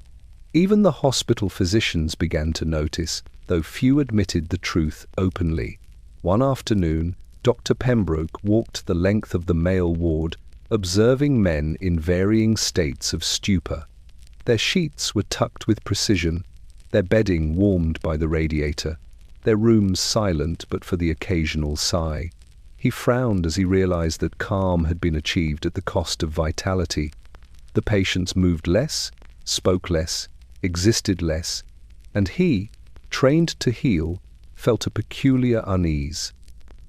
Even the hospital physicians began to notice, though few admitted the truth openly. One afternoon, Dr. Pembroke walked the length of the male ward, observing men in varying states of stupor. Their sheets were tucked with precision, their bedding warmed by the radiator, their rooms silent but for the occasional sigh. He frowned as he realized that calm had been achieved at the cost of vitality. The patients moved less, spoke less, existed less, and he, trained to heal, felt a peculiar unease.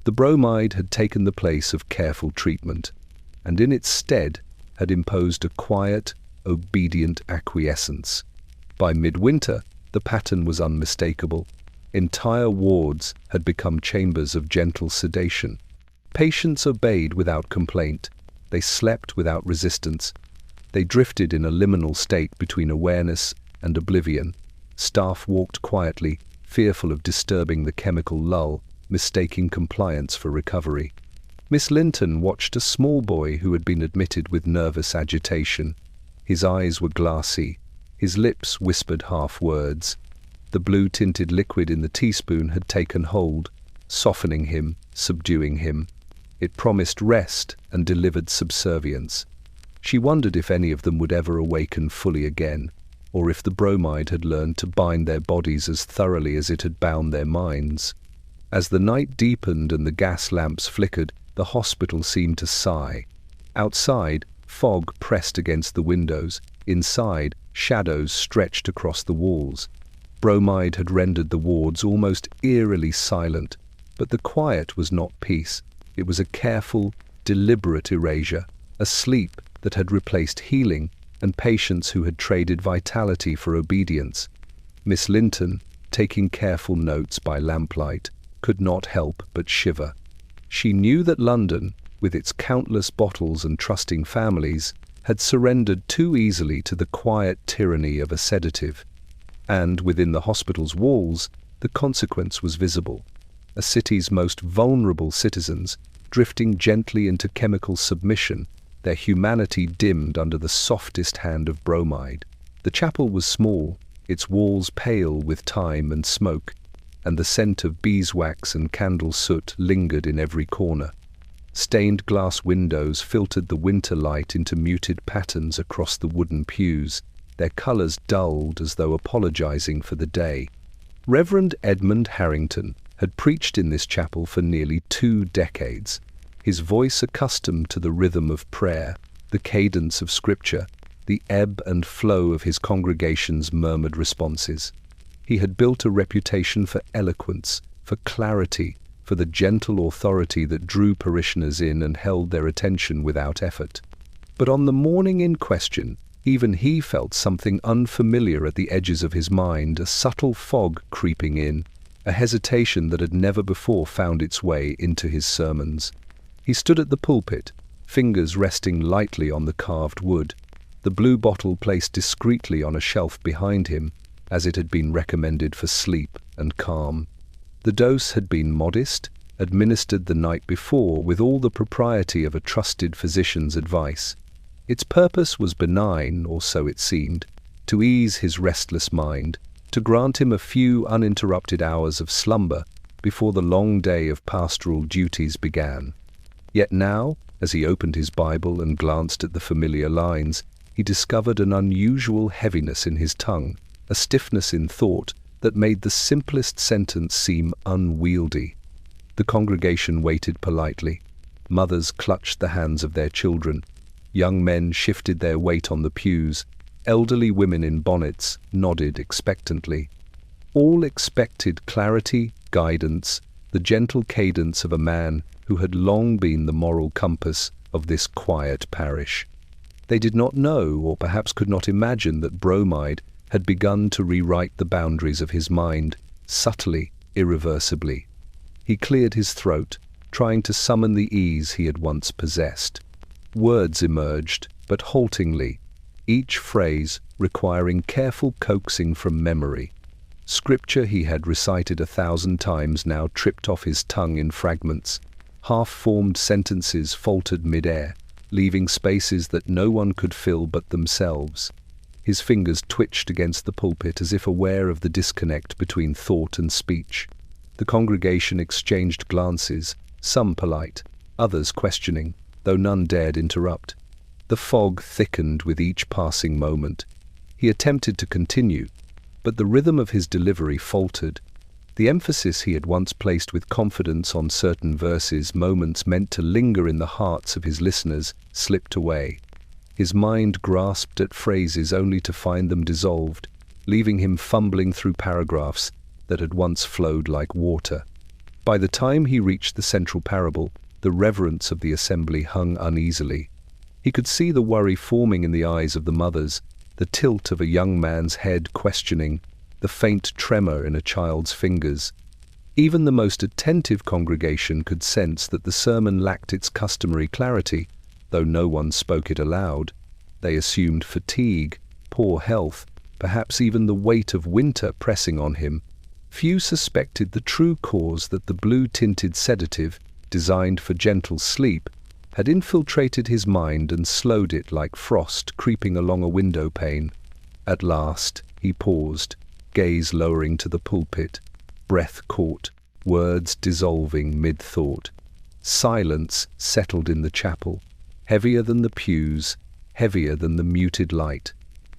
The bromide had taken the place of careful treatment, and in its stead had imposed a quiet, obedient acquiescence. By midwinter, the pattern was unmistakable. Entire wards had become chambers of gentle sedation. Patients obeyed without complaint. They slept without resistance. They drifted in a liminal state between awareness and oblivion. Staff walked quietly, fearful of disturbing the chemical lull, mistaking compliance for recovery. Miss Linton watched a small boy who had been admitted with nervous agitation. His eyes were glassy. His lips whispered half-words. The blue-tinted liquid in the teaspoon had taken hold, softening him, subduing him. It promised rest and delivered subservience. She wondered if any of them would ever awaken fully again, or if the bromide had learned to bind their bodies as thoroughly as it had bound their minds. As the night deepened and the gas lamps flickered, the hospital seemed to sigh. Outside, fog pressed against the windows. Inside, shadows stretched across the walls. Bromide had rendered the wards almost eerily silent, but the quiet was not peace. It was a careful, deliberate erasure, a sleep that had replaced healing, and patients who had traded vitality for obedience. Miss Linton, taking careful notes by lamplight, could not help but shiver. She knew that London, with its countless bottles and trusting families, had surrendered too easily to the quiet tyranny of a sedative. And within the hospital's walls, the consequence was visible. A city's most vulnerable citizens, drifting gently into chemical submission, their humanity dimmed under the softest hand of bromide. The chapel was small, its walls pale with time and smoke, and the scent of beeswax and candle soot lingered in every corner. Stained glass windows filtered the winter light into muted patterns across the wooden pews, their colours dulled as though apologizing for the day. Reverend Edmund Harrington had preached in this chapel for nearly 2 decades, his voice accustomed to the rhythm of prayer, the cadence of scripture, the ebb and flow of his congregation's murmured responses. He had built a reputation for eloquence, for clarity, for the gentle authority that drew parishioners in and held their attention without effort. But on the morning in question, even he felt something unfamiliar at the edges of his mind, a subtle fog creeping in, a hesitation that had never before found its way into his sermons. He stood at the pulpit, fingers resting lightly on the carved wood, the blue bottle placed discreetly on a shelf behind him, as it had been recommended for sleep and calm. The dose had been modest, administered the night before with all the propriety of a trusted physician's advice. Its purpose was benign, or so it seemed, to ease his restless mind, to grant him a few uninterrupted hours of slumber before the long day of pastoral duties began. Yet now, as he opened his Bible and glanced at the familiar lines, he discovered an unusual heaviness in his tongue, a stiffness in thought that made the simplest sentence seem unwieldy. The congregation waited politely. Mothers clutched the hands of their children. Young men shifted their weight on the pews. Elderly women in bonnets nodded expectantly. All expected clarity, guidance, the gentle cadence of a man who had long been the moral compass of this quiet parish. They did not know, or perhaps could not imagine, that bromide had begun to rewrite the boundaries of his mind, subtly, irreversibly. He cleared his throat, trying to summon the ease he had once possessed. Words emerged, but haltingly, each phrase requiring careful coaxing from memory. Scripture he had recited 1,000 times now tripped off his tongue in fragments. Half-formed sentences faltered mid-air, leaving spaces that no one could fill but themselves. His fingers twitched against the pulpit as if aware of the disconnect between thought and speech. The congregation exchanged glances, some polite, others questioning, though none dared interrupt. The fog thickened with each passing moment. He attempted to continue, but the rhythm of his delivery faltered. The emphasis he had once placed with confidence on certain verses, moments meant to linger in the hearts of his listeners, slipped away. His mind grasped at phrases only to find them dissolved, leaving him fumbling through paragraphs that had once flowed like water. By the time he reached the central parable, the reverence of the assembly hung uneasily. He could see the worry forming in the eyes of the mothers, the tilt of a young man's head questioning, the faint tremor in a child's fingers. Even the most attentive congregation could sense that the sermon lacked its customary clarity, though no one spoke it aloud. They assumed fatigue, poor health, perhaps even the weight of winter pressing on him. Few suspected the true cause that the blue-tinted sedative, designed for gentle sleep, had infiltrated his mind and slowed it like frost creeping along a window pane. At last, he paused, gaze lowering to the pulpit, breath caught, words dissolving mid-thought. Silence settled in the chapel, heavier than the pews, heavier than the muted light.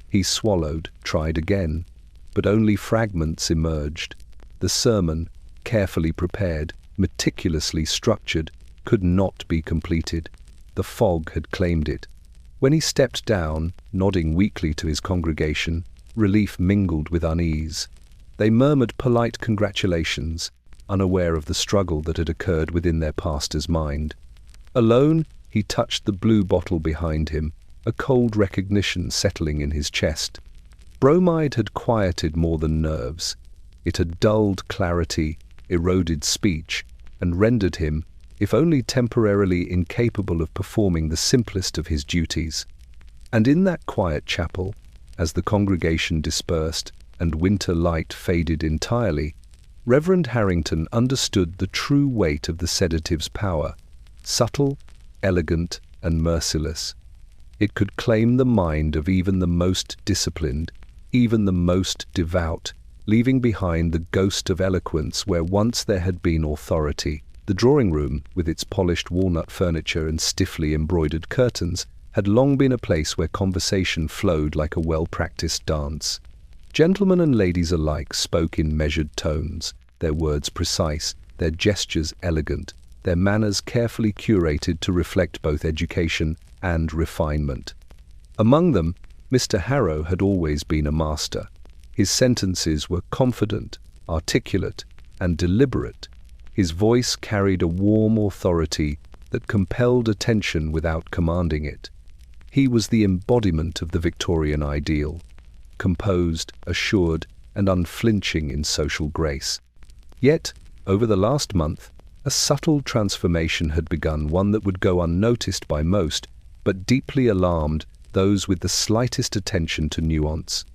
He swallowed, tried again, but only fragments emerged. The sermon, carefully prepared, meticulously structured, could not be completed. The fog had claimed it. When he stepped down, nodding weakly to his congregation, relief mingled with unease. They murmured polite congratulations, unaware of the struggle that had occurred within their pastor's mind. Alone, he touched the blue bottle behind him, a cold recognition settling in his chest. Bromide had quieted more than nerves. It had dulled clarity, eroded speech, and rendered him, if only temporarily, incapable of performing the simplest of his duties. And in that quiet chapel, as the congregation dispersed and winter light faded entirely, Reverend Harrington understood the true weight of the sedative's power, subtle, elegant, and merciless. It could claim the mind of even the most disciplined, even the most devout, leaving behind the ghost of eloquence where once there had been authority. The drawing room, with its polished walnut furniture and stiffly embroidered curtains, had long been a place where conversation flowed like a well-practiced dance. Gentlemen and ladies alike spoke in measured tones, their words precise, their gestures elegant, their manners carefully curated to reflect both education and refinement. Among them, Mr. Harrow had always been a master. His sentences were confident, articulate, and deliberate. His voice carried a warm authority that compelled attention without commanding it. He was the embodiment of the Victorian ideal, composed, assured, and unflinching in social grace. Yet, over the last month, a subtle transformation had begun, one that would go unnoticed by most, but deeply alarmed those with the slightest attention to nuance.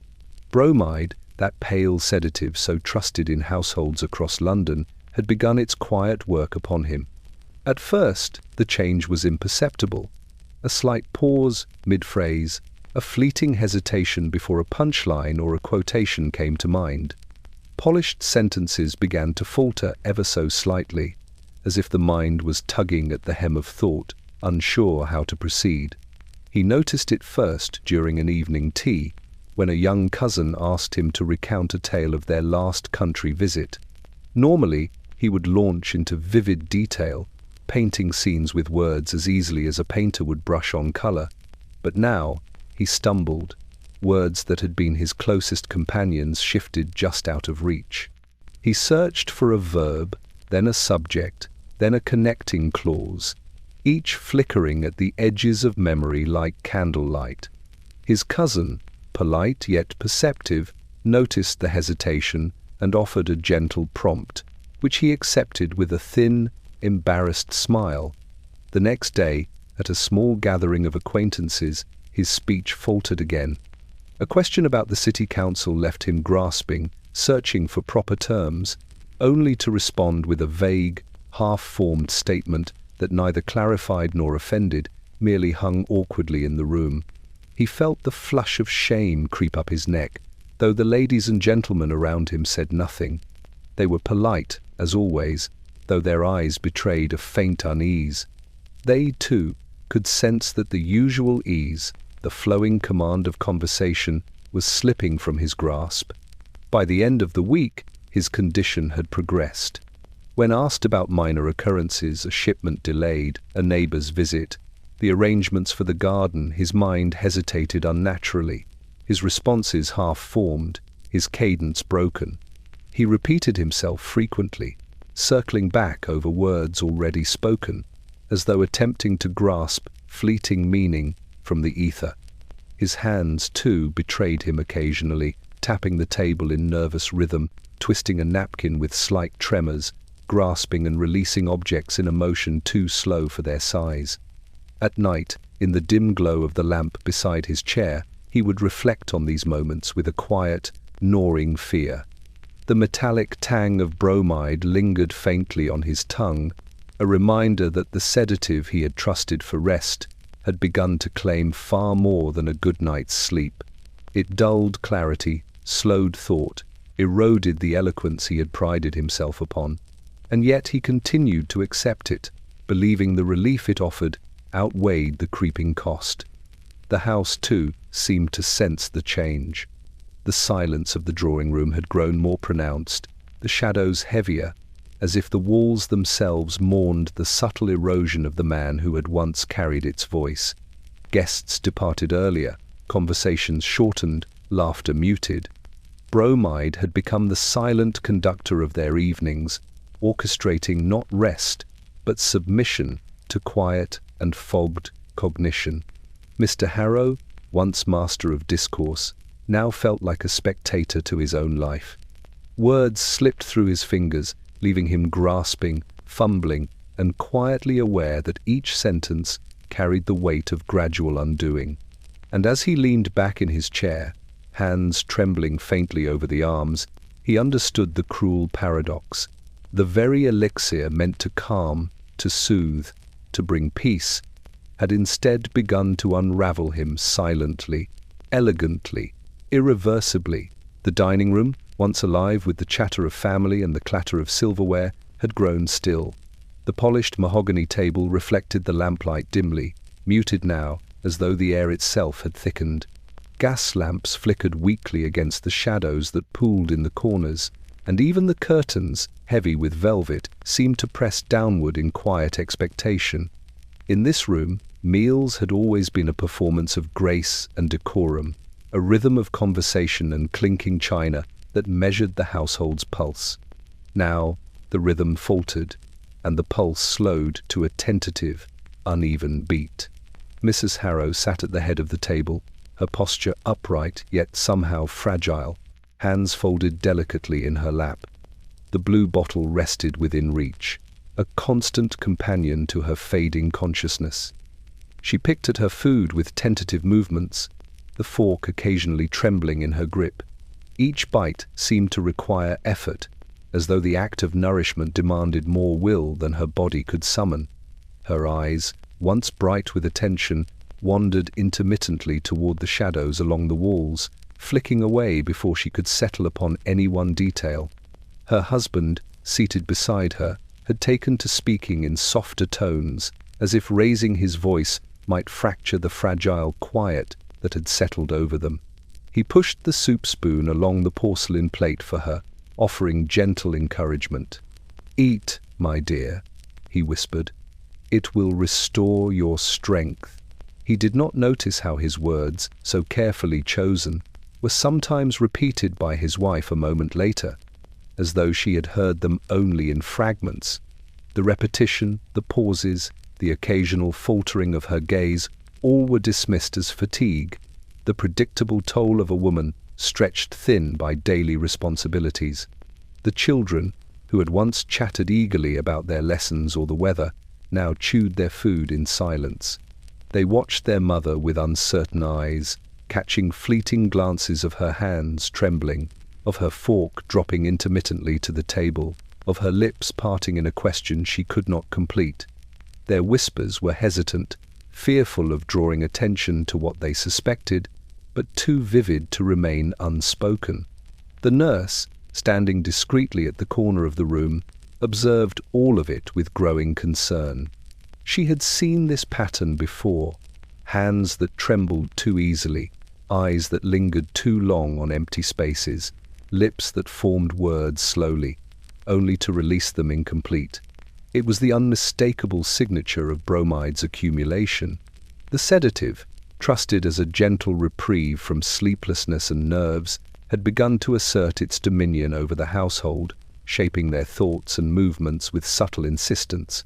Bromide, that pale sedative so trusted in households across London, had begun its quiet work upon him. At first, the change was imperceptible. A slight pause mid-phrase, a fleeting hesitation before a punchline or a quotation came to mind. Polished sentences began to falter ever so slightly, as if the mind was tugging at the hem of thought, unsure how to proceed. He noticed it first during an evening tea, when a young cousin asked him to recount a tale of their last country visit. Normally, he would launch into vivid detail, painting scenes with words as easily as a painter would brush on color. But now, he stumbled. Words that had been his closest companions shifted just out of reach. He searched for a verb, then a subject, then a connecting clause, each flickering at the edges of memory like candlelight. His cousin, polite yet perceptive, noticed the hesitation and offered a gentle prompt, which he accepted with a thin, embarrassed smile. The next day, at a small gathering of acquaintances, his speech faltered again. A question about the city council left him grasping, searching for proper terms, only to respond with a vague, half-formed statement that neither clarified nor offended, merely hung awkwardly in the room. He felt the flush of shame creep up his neck, though the ladies and gentlemen around him said nothing. They were polite, as always, though their eyes betrayed a faint unease. They, too, could sense that the usual ease, the flowing command of conversation, was slipping from his grasp. By the end of the week, his condition had progressed. When asked about minor occurrences, a shipment delayed, a neighbour's visit, the arrangements for the garden, his mind hesitated unnaturally, his responses half-formed, his cadence broken. He repeated himself frequently, circling back over words already spoken, as though attempting to grasp fleeting meaning from the ether. His hands, too, betrayed him occasionally, tapping the table in nervous rhythm, twisting a napkin with slight tremors, grasping and releasing objects in a motion too slow for their size. At night, in the dim glow of the lamp beside his chair, he would reflect on these moments with a quiet, gnawing fear. The metallic tang of bromide lingered faintly on his tongue, a reminder that the sedative he had trusted for rest had begun to claim far more than a good night's sleep. It dulled clarity, slowed thought, eroded the eloquence he had prided himself upon, and yet he continued to accept it, believing the relief it offered outweighed the creeping cost. The house, too, seemed to sense the change. The silence of the drawing-room had grown more pronounced, the shadows heavier, as if the walls themselves mourned the subtle erosion of the man who had once carried its voice. Guests departed earlier, conversations shortened, laughter muted. Bromide had become the silent conductor of their evenings, orchestrating not rest, but submission to quiet and fogged cognition. Mr. Harrow, once master of discourse, now felt like a spectator to his own life. Words slipped through his fingers, leaving him grasping, fumbling, and quietly aware that each sentence carried the weight of gradual undoing. And as he leaned back in his chair, hands trembling faintly over the arms, he understood the cruel paradox. The very elixir meant to calm, to soothe, to bring peace, had instead begun to unravel him silently, elegantly, irreversibly. The dining room, once alive with the chatter of family and the clatter of silverware, had grown still. The polished mahogany table reflected the lamplight dimly, muted now, as though the air itself had thickened. Gas lamps flickered weakly against the shadows that pooled in the corners, and even the curtains, heavy with velvet, seemed to press downward in quiet expectation. In this room, meals had always been a performance of grace and decorum, a rhythm of conversation and clinking china that measured the household's pulse. Now, the rhythm faltered, and the pulse slowed to a tentative, uneven beat. Mrs. Harrow sat at the head of the table, her posture upright yet somehow fragile, hands folded delicately in her lap. The blue bottle rested within reach, a constant companion to her fading consciousness. She picked at her food with tentative movements, the fork occasionally trembling in her grip. Each bite seemed to require effort, as though the act of nourishment demanded more will than her body could summon. Her eyes, once bright with attention, wandered intermittently toward the shadows along the walls, flicking away before she could settle upon any one detail. Her husband, seated beside her, had taken to speaking in softer tones, as if raising his voice might fracture the fragile quiet that had settled over them. He pushed the soup spoon along the porcelain plate for her, offering gentle encouragement. "Eat, my dear," he whispered. "It will restore your strength." He did not notice how his words, so carefully chosen, were sometimes repeated by his wife a moment later, as though she had heard them only in fragments. The repetition, the pauses, the occasional faltering of her gaze, all were dismissed as fatigue, the predictable toll of a woman stretched thin by daily responsibilities. The children, who had once chattered eagerly about their lessons or the weather, now chewed their food in silence. They watched their mother with uncertain eyes, catching fleeting glances of her hands trembling, of her fork dropping intermittently to the table, of her lips parting in a question she could not complete. Their whispers were hesitant, fearful of drawing attention to what they suspected, but too vivid to remain unspoken. The nurse, standing discreetly at the corner of the room, observed all of it with growing concern. She had seen this pattern before: hands that trembled too easily, eyes that lingered too long on empty spaces, lips that formed words slowly, only to release them incomplete. It was the unmistakable signature of Bromide's accumulation. The sedative, trusted as a gentle reprieve from sleeplessness and nerves, had begun to assert its dominion over the household, shaping their thoughts and movements with subtle insistence.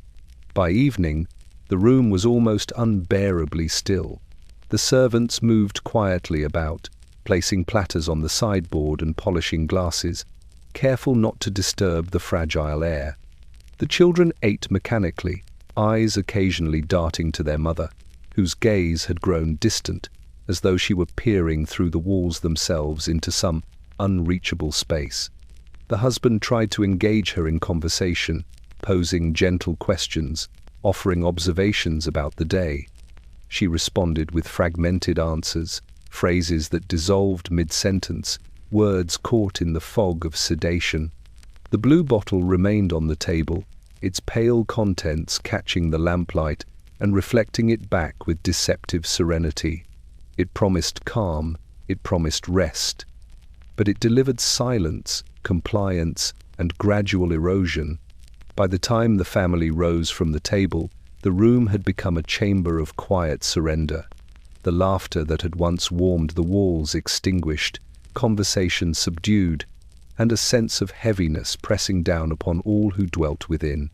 By evening, the room was almost unbearably still. The servants moved quietly about, placing platters on the sideboard and polishing glasses, careful not to disturb the fragile air. The children ate mechanically, eyes occasionally darting to their mother, whose gaze had grown distant, as though she were peering through the walls themselves into some unreachable space. The husband tried to engage her in conversation, posing gentle questions, offering observations about the day. She responded with fragmented answers, phrases that dissolved mid-sentence, words caught in the fog of sedation. The blue bottle remained on the table, its pale contents catching the lamplight and reflecting it back with deceptive serenity. It promised calm, it promised rest, but it delivered silence, compliance, and gradual erosion. By the time the family rose from the table, the room had become a chamber of quiet surrender. The laughter that had once warmed the walls extinguished, conversation subdued, and a sense of heaviness pressing down upon all who dwelt within.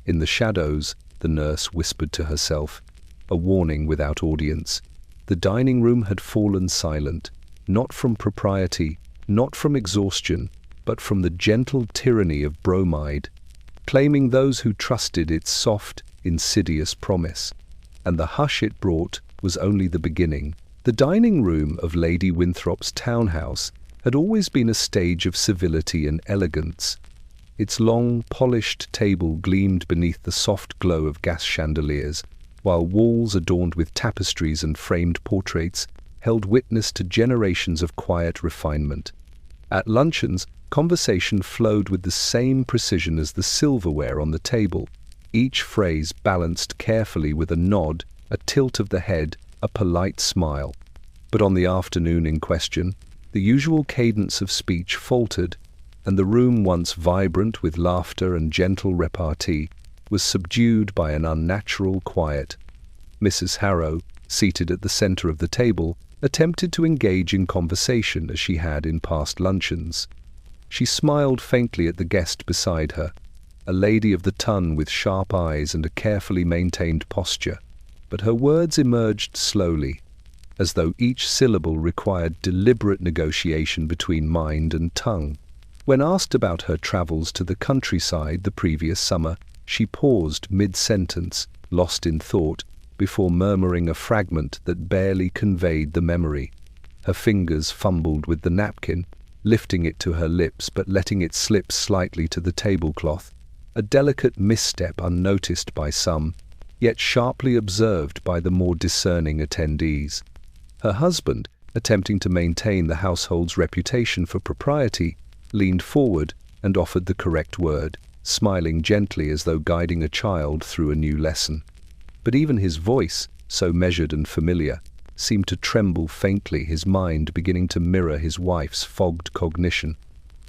In the shadows, the nurse whispered to herself, a warning without audience. The dining room had fallen silent, not from propriety, not from exhaustion, but from the gentle tyranny of Bromide, claiming those who trusted its soft, insidious promise. And the hush it brought was only the beginning. The dining room of Lady Winthrop's townhouse had always been a stage of civility and elegance. Its long, polished table gleamed beneath the soft glow of gas chandeliers, while walls adorned with tapestries and framed portraits held witness to generations of quiet refinement. At luncheons, conversation flowed with the same precision as the silverware on the table, each phrase balanced carefully with a nod, a tilt of the head, a polite smile. But on the afternoon in question, the usual cadence of speech faltered, and the room, once vibrant with laughter and gentle repartee, was subdued by an unnatural quiet. Mrs. Harrow, seated at the centre of the table, attempted to engage in conversation as she had in past luncheons. She smiled faintly at the guest beside her, a lady of the ton with sharp eyes and a carefully maintained posture, but her words emerged slowly, as though each syllable required deliberate negotiation between mind and tongue. When asked about her travels to the countryside the previous summer, she paused mid-sentence, lost in thought, before murmuring a fragment that barely conveyed the memory. Her fingers fumbled with the napkin, lifting it to her lips but letting it slip slightly to the tablecloth, a delicate misstep unnoticed by some, yet sharply observed by the more discerning attendees. Her husband, attempting to maintain the household's reputation for propriety, leaned forward and offered the correct word, smiling gently as though guiding a child through a new lesson. But even his voice, so measured and familiar, seemed to tremble faintly, his mind beginning to mirror his wife's fogged cognition.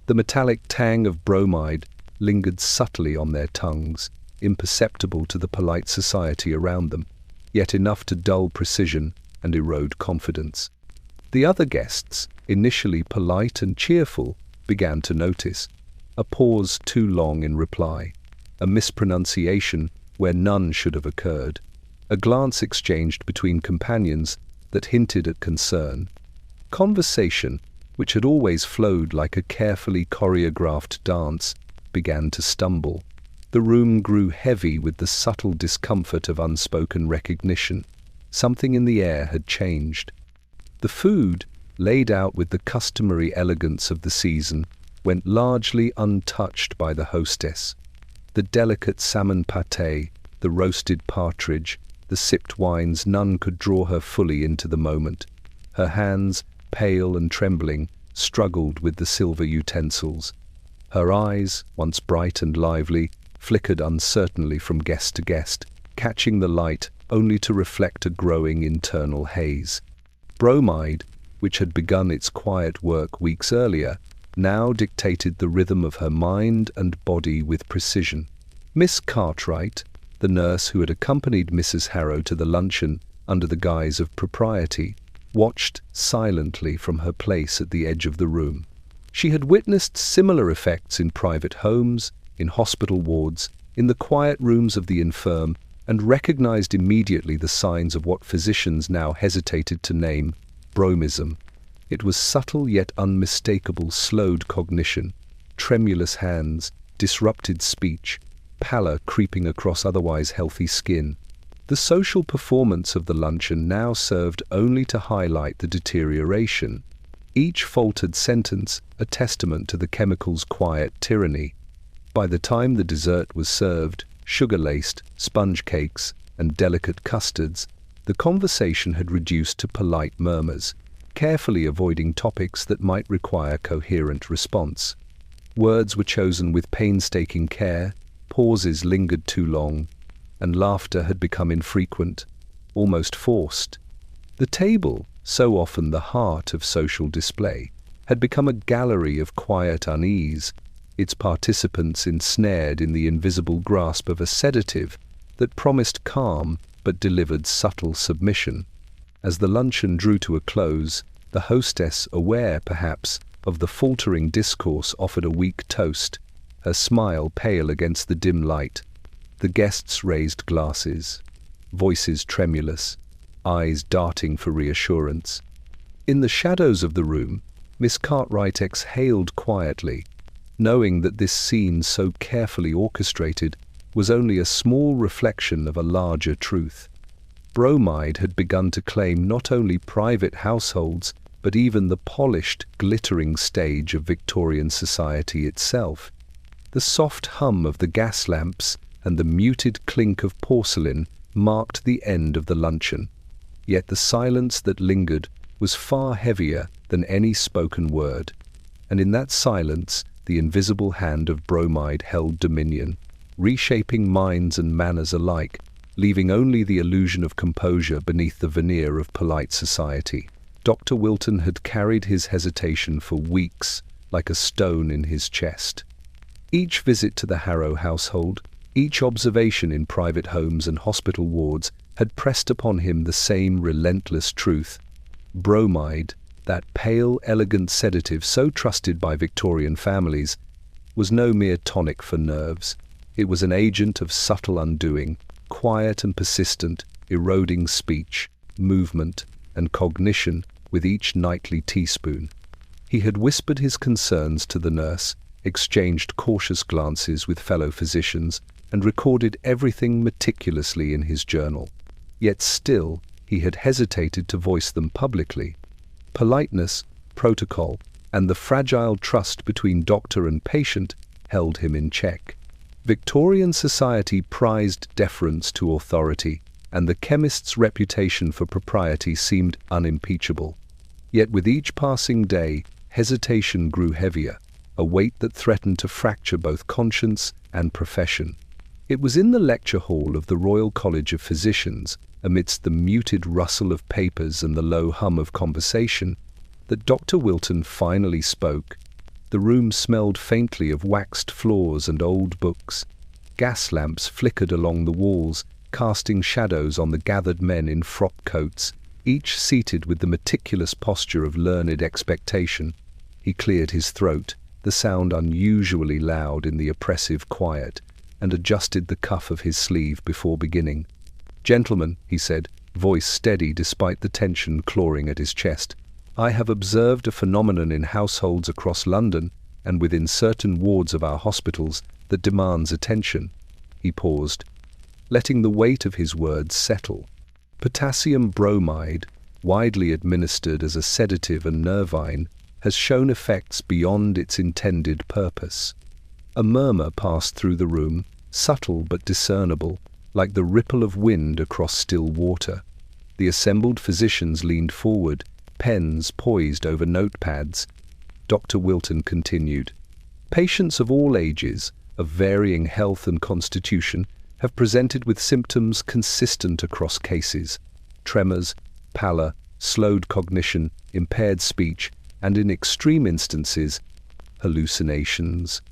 The metallic tang of bromide lingered subtly on their tongues, imperceptible to the polite society around them, yet enough to dull precision and erode confidence. The other guests, initially polite and cheerful, began to notice a pause too long in reply, a mispronunciation where none should have occurred, a glance exchanged between companions that hinted at concern. Conversation, which had always flowed like a carefully choreographed dance, began to stumble. The room grew heavy with the subtle discomfort of unspoken recognition. Something in the air had changed. The food, laid out with the customary elegance of the season, went largely untouched by the hostess. The delicate salmon pâté, the roasted partridge, the sipped wines, none could draw her fully into the moment. Her hands, pale and trembling, struggled with the silver utensils. Her eyes, once bright and lively, flickered uncertainly from guest to guest, catching the light only to reflect a growing internal haze. Bromide, which had begun its quiet work weeks earlier, now dictated the rhythm of her mind and body with precision. Miss Cartwright, the nurse who had accompanied Mrs. Harrow to the luncheon under the guise of propriety, watched silently from her place at the edge of the room. She had witnessed similar effects in private homes, in hospital wards, in the quiet rooms of the infirm, and recognized immediately the signs of what physicians now hesitated to name bromism. It was subtle yet unmistakable slowed cognition, tremulous hands, disrupted speech, pallor creeping across otherwise healthy skin. The social performance of the luncheon now served only to highlight the deterioration, each faltered sentence a testament to the chemical's quiet tyranny. By the time the dessert was served, sugar-laced, sponge cakes, and delicate custards, the conversation had reduced to polite murmurs, carefully avoiding topics that might require coherent response. Words were chosen with painstaking care, pauses lingered too long, and laughter had become infrequent, almost forced. The table, so often the heart of social display, had become a gallery of quiet unease, its participants ensnared in the invisible grasp of a sedative that promised calm but delivered subtle submission. As the luncheon drew to a close, the hostess, aware, perhaps, of the faltering discourse, offered a weak toast, her smile pale against the dim light. The guests raised glasses, voices tremulous, eyes darting for reassurance. In the shadows of the room, Miss Cartwright exhaled quietly, knowing that this scene so carefully orchestrated was only a small reflection of a larger truth. Bromide had begun to claim not only private households, but even the polished, glittering stage of Victorian society itself. The soft hum of the gas lamps and the muted clink of porcelain marked the end of the luncheon. Yet the silence that lingered was far heavier than any spoken word, and in that silence the invisible hand of Bromide held dominion, reshaping minds and manners alike, leaving only the illusion of composure beneath the veneer of polite society. Dr. Wilton had carried his hesitation for weeks, like a stone in his chest. Each visit to the Harrow household, each observation in private homes and hospital wards had pressed upon him the same relentless truth. Bromide, that pale, elegant sedative so trusted by Victorian families, was no mere tonic for nerves. It was an agent of subtle undoing, quiet and persistent, eroding speech, movement, and cognition with each nightly teaspoon. He had whispered his concerns to the nurse, exchanged cautious glances with fellow physicians, and recorded everything meticulously in his journal. Yet still, he had hesitated to voice them publicly. Politeness, protocol, and the fragile trust between doctor and patient held him in check. Victorian society prized deference to authority, and the chemist's reputation for propriety seemed unimpeachable. Yet with each passing day, hesitation grew heavier, a weight that threatened to fracture both conscience and profession. It was in the lecture hall of the Royal College of Physicians, amidst the muted rustle of papers and the low hum of conversation, that Dr. Wilton finally spoke. The room smelled faintly of waxed floors and old books. Gas lamps flickered along the walls, casting shadows on the gathered men in frock coats, each seated with the meticulous posture of learned expectation. He cleared his throat, the sound unusually loud in the oppressive quiet, and adjusted the cuff of his sleeve before beginning. "Gentlemen," he said, voice steady despite the tension clawing at his chest, "I have observed a phenomenon in households across London and within certain wards of our hospitals that demands attention." He paused, letting the weight of his words settle. Potassium bromide, widely administered as a sedative and nervine, has shown effects beyond its intended purpose. A murmur passed through the room, subtle but discernible, like the ripple of wind across still water. The assembled physicians leaned forward, pens poised over notepads. Dr. Wilton continued, Patients of all ages, of varying health and constitution, have presented with symptoms consistent across cases: tremors, pallor, slowed cognition, impaired speech, and in extreme instances, hallucinations.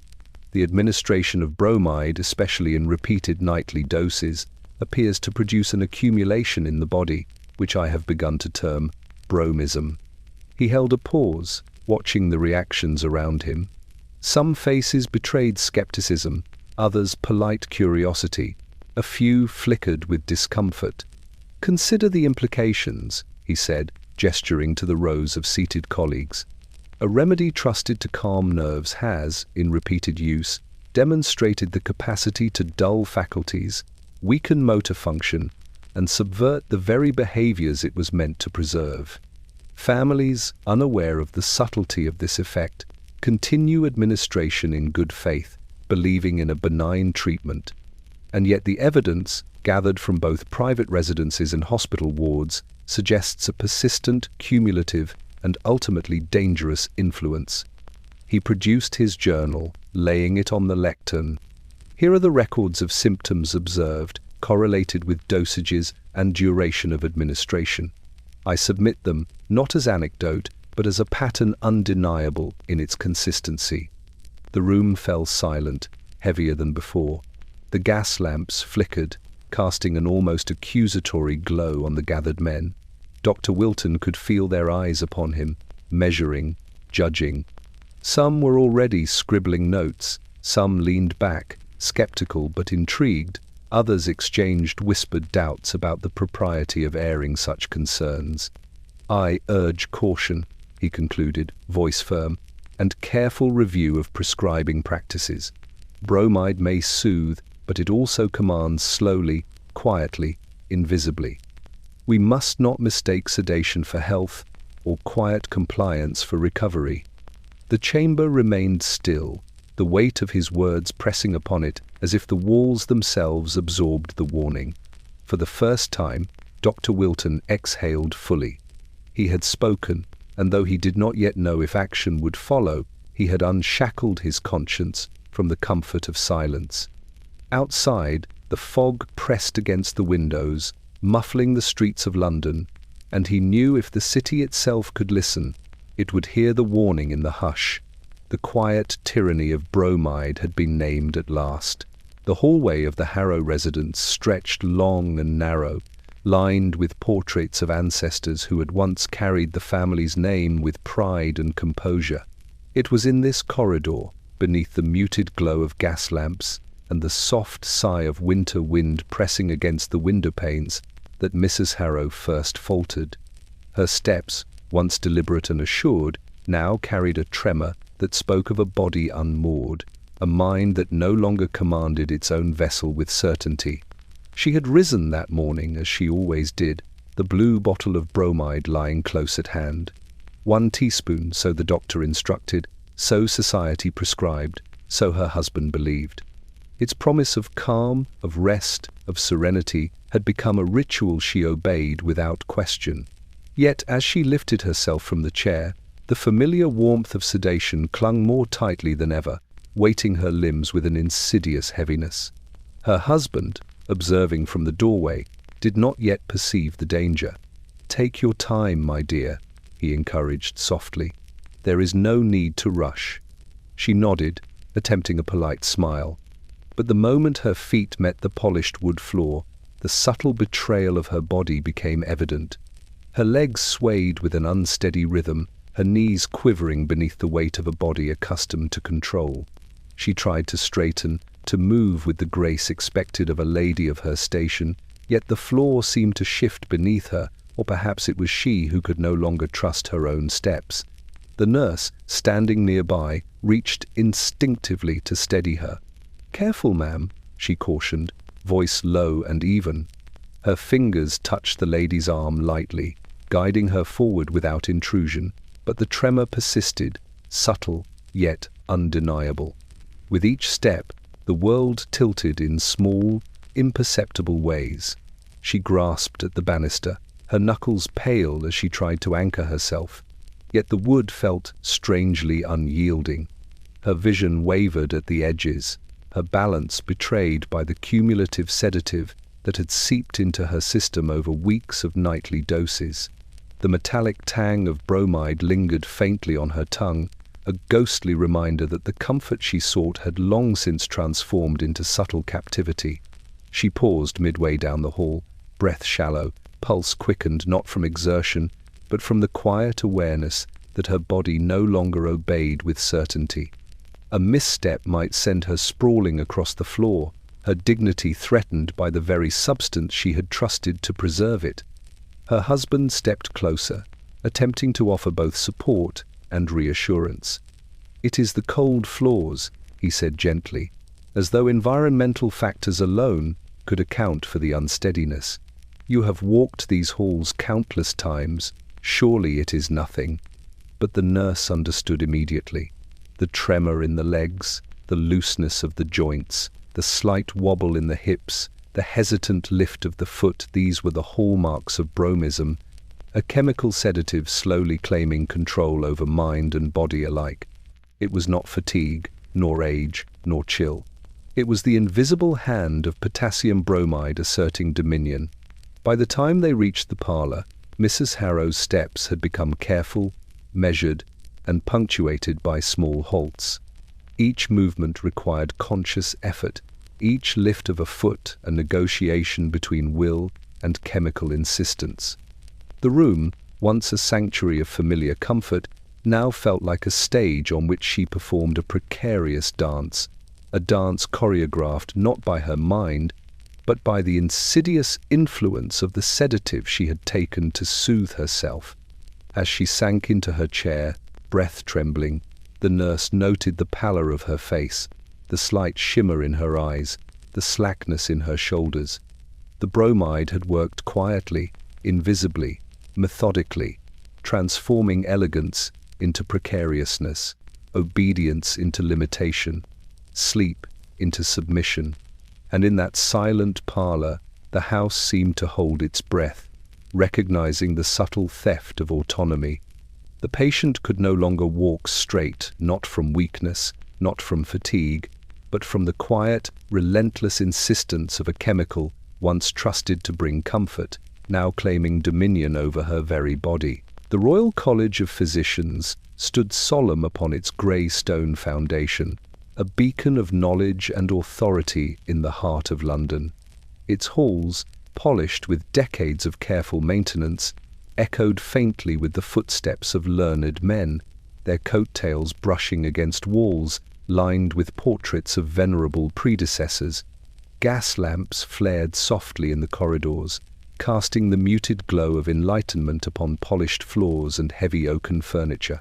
The administration of bromide, especially in repeated nightly doses, appears to produce an accumulation in the body, which I have begun to term bromism. He held a pause, watching the reactions around him. Some faces betrayed skepticism, others polite curiosity, a few flickered with discomfort. "Consider the implications," he said, gesturing to the rows of seated colleagues. "A remedy trusted to calm nerves has, in repeated use, demonstrated the capacity to dull faculties, weaken motor function, and subvert the very behaviors it was meant to preserve. Families, unaware of the subtlety of this effect, continue administration in good faith, believing in a benign treatment. And yet the evidence, gathered from both private residences and hospital wards, suggests a persistent, cumulative, and ultimately dangerous influence." He produced his journal, laying it on the lectern. "Here are the records of symptoms observed, correlated with dosages and duration of administration. I submit them not as anecdote, but as a pattern undeniable in its consistency." The room fell silent, heavier than before. The gas lamps flickered, casting an almost accusatory glow on the gathered men. Dr. Wilton could feel their eyes upon him, measuring, judging. Some were already scribbling notes, some leaned back, skeptical but intrigued, others exchanged whispered doubts about the propriety of airing such concerns. "I urge caution," he concluded, voice firm, "and careful review of prescribing practices. Bromide may soothe, but it also commands slowly, quietly, invisibly. We must not mistake sedation for health, or quiet compliance for recovery." The chamber remained still, the weight of his words pressing upon it as if the walls themselves absorbed the warning. For the first time, Dr. Wilton exhaled fully. He had spoken, and though he did not yet know if action would follow, he had unshackled his conscience from the comfort of silence. Outside, the fog pressed against the windows, muffling the streets of London, and he knew if the city itself could listen, it would hear the warning in the hush. The quiet tyranny of bromide had been named at last. The hallway of the Harrow residence stretched long and narrow, lined with portraits of ancestors who had once carried the family's name with pride and composure. It was in this corridor, beneath the muted glow of gas lamps and the soft sigh of winter wind pressing against the window panes, that Mrs. Harrow first faltered. Her steps, once deliberate and assured, now carried a tremor that spoke of a body unmoored, a mind that no longer commanded its own vessel with certainty. She had risen that morning, as she always did, the blue bottle of bromide lying close at hand. 1 teaspoon, so the doctor instructed, so society prescribed, so her husband believed. Its promise of calm, of rest, of serenity had become a ritual she obeyed without question. Yet, as she lifted herself from the chair, the familiar warmth of sedation clung more tightly than ever, weighting her limbs with an insidious heaviness. Her husband, observing from the doorway, did not yet perceive the danger. "Take your time, my dear," he encouraged softly. "There is no need to rush." She nodded, attempting a polite smile. But the moment her feet met the polished wood floor, the subtle betrayal of her body became evident. Her legs swayed with an unsteady rhythm, her knees quivering beneath the weight of a body accustomed to control. She tried to straighten, to move with the grace expected of a lady of her station, yet the floor seemed to shift beneath her, or perhaps it was she who could no longer trust her own steps. The nurse, standing nearby, reached instinctively to steady her. "Careful, ma'am," she cautioned, voice low and even. Her fingers touched the lady's arm lightly, guiding her forward without intrusion, but the tremor persisted, subtle yet undeniable. With each step, the world tilted in small, imperceptible ways. She grasped at the banister, her knuckles pale as she tried to anchor herself, yet the wood felt strangely unyielding. Her vision wavered at the edges, her balance betrayed by the cumulative sedative that had seeped into her system over weeks of nightly doses. The metallic tang of bromide lingered faintly on her tongue, a ghostly reminder that the comfort she sought had long since transformed into subtle captivity. She paused midway down the hall, breath shallow, pulse quickened not from exertion, but from the quiet awareness that her body no longer obeyed with certainty. A misstep might send her sprawling across the floor, her dignity threatened by the very substance she had trusted to preserve it. Her husband stepped closer, attempting to offer both support and reassurance. "It is the cold floors," he said gently, as though environmental factors alone could account for the unsteadiness. "You have walked these halls countless times. Surely it is nothing." But the nurse understood immediately. The tremor in the legs, the looseness of the joints, the slight wobble in the hips, the hesitant lift of the foot, these were the hallmarks of bromism, a chemical sedative slowly claiming control over mind and body alike. It was not fatigue, nor age, nor chill. It was the invisible hand of potassium bromide asserting dominion. By the time they reached the parlor, Mrs. Harrow's steps had become careful, measured, and punctuated by small halts. Each movement required conscious effort, each lift of a foot a negotiation between will and chemical insistence. The room, once a sanctuary of familiar comfort, now felt like a stage on which she performed a precarious dance, a dance choreographed not by her mind, but by the insidious influence of the sedative she had taken to soothe herself. As she sank into her chair, breath trembling, the nurse noted the pallor of her face, the slight shimmer in her eyes, the slackness in her shoulders. The bromide had worked quietly, invisibly, methodically, transforming elegance into precariousness, obedience into limitation, sleep into submission. And in that silent parlor, the house seemed to hold its breath, recognizing the subtle theft of autonomy. The patient could no longer walk straight, not from weakness, not from fatigue, but from the quiet, relentless insistence of a chemical once trusted to bring comfort, now claiming dominion over her very body. The Royal College of Physicians stood solemn upon its grey stone foundation, a beacon of knowledge and authority in the heart of London. Its halls, polished with decades of careful maintenance, echoed faintly with the footsteps of learned men, their coattails brushing against walls lined with portraits of venerable predecessors. Gas lamps flared softly in the corridors, casting the muted glow of enlightenment upon polished floors and heavy oaken furniture.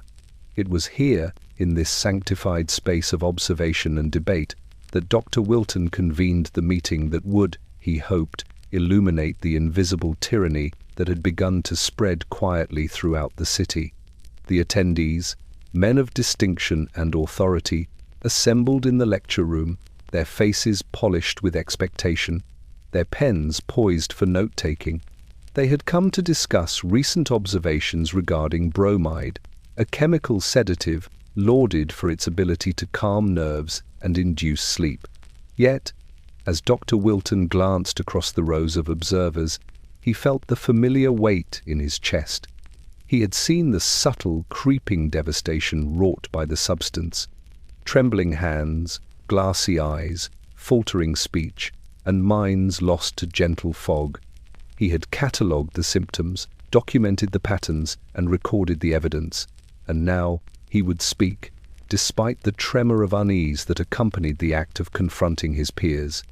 It was here, in this sanctified space of observation and debate, that Dr. Wilton convened the meeting that would, he hoped, illuminate the invisible tyranny that had begun to spread quietly throughout the city. The attendees, men of distinction and authority, assembled in the lecture room, their faces polished with expectation, their pens poised for note-taking. They had come to discuss recent observations regarding bromide, a chemical sedative lauded for its ability to calm nerves and induce sleep. Yet, as Dr. Wilton glanced across the rows of observers, he felt the familiar weight in his chest. He had seen the subtle, creeping devastation wrought by the substance. Trembling hands, glassy eyes, faltering speech, and minds lost to gentle fog. He had catalogued the symptoms, documented the patterns, and recorded the evidence. And now he would speak, despite the tremor of unease that accompanied the act of confronting his peers.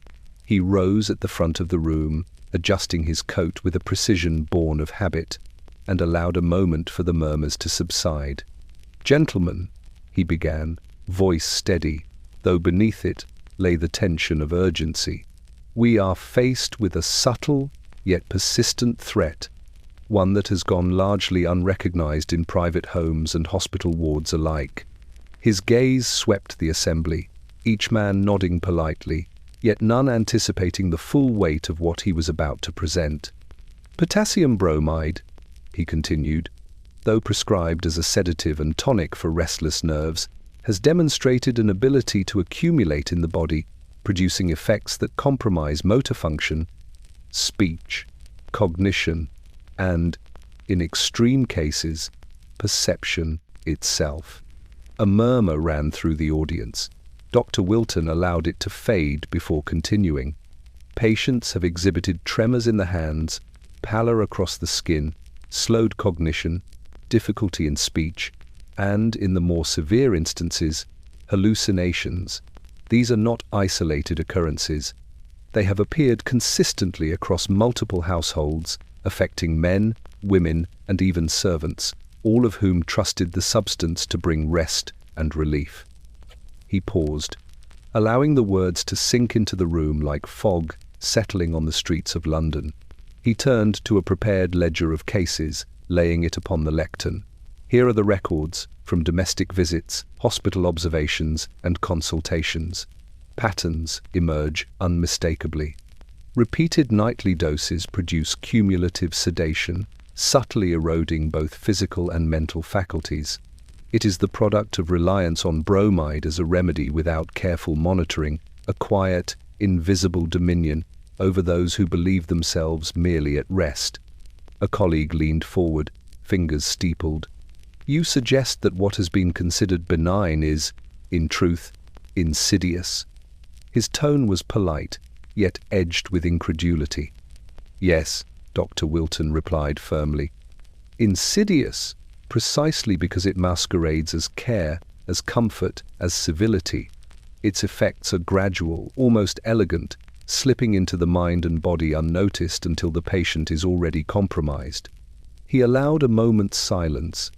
He rose at the front of the room, adjusting his coat with a precision born of habit, and allowed a moment for the murmurs to subside. "Gentlemen," he began, voice steady, though beneath it lay the tension of urgency, "we are faced with a subtle yet persistent threat, one that has gone largely unrecognized in private homes and hospital wards alike." His gaze swept the assembly, each man nodding politely, yet none anticipating the full weight of what he was about to present. "Potassium bromide," he continued, though prescribed as a sedative and tonic for restless nerves, has demonstrated an ability to accumulate in the body, producing effects that compromise motor function, speech, cognition, and, in extreme cases, perception itself. A murmur ran through the audience. Dr. Wilton allowed it to fade before continuing. Patients have exhibited tremors in the hands, pallor across the skin, slowed cognition, difficulty in speech, and, in the more severe instances, hallucinations. These are not isolated occurrences. They have appeared consistently across multiple households, affecting men, women, and even servants, all of whom trusted the substance to bring rest and relief. He paused, allowing the words to sink into the room like fog settling on the streets of London. He turned to a prepared ledger of cases, laying it upon the lectern. Here are the records from domestic visits, hospital observations, and consultations. Patterns emerge unmistakably. Repeated nightly doses produce cumulative sedation, subtly eroding both physical and mental faculties. It is the product of reliance on bromide as a remedy without careful monitoring, a quiet, invisible dominion over those who believe themselves merely at rest. A colleague leaned forward, fingers steepled. You suggest that what has been considered benign is, in truth, insidious. His tone was polite, yet edged with incredulity. Yes, Dr. Wilton replied firmly. Insidious, precisely because it masquerades as care, as comfort, as civility. Its effects are gradual, almost elegant, slipping into the mind and body unnoticed until the patient is already compromised. He allowed a moment's silence.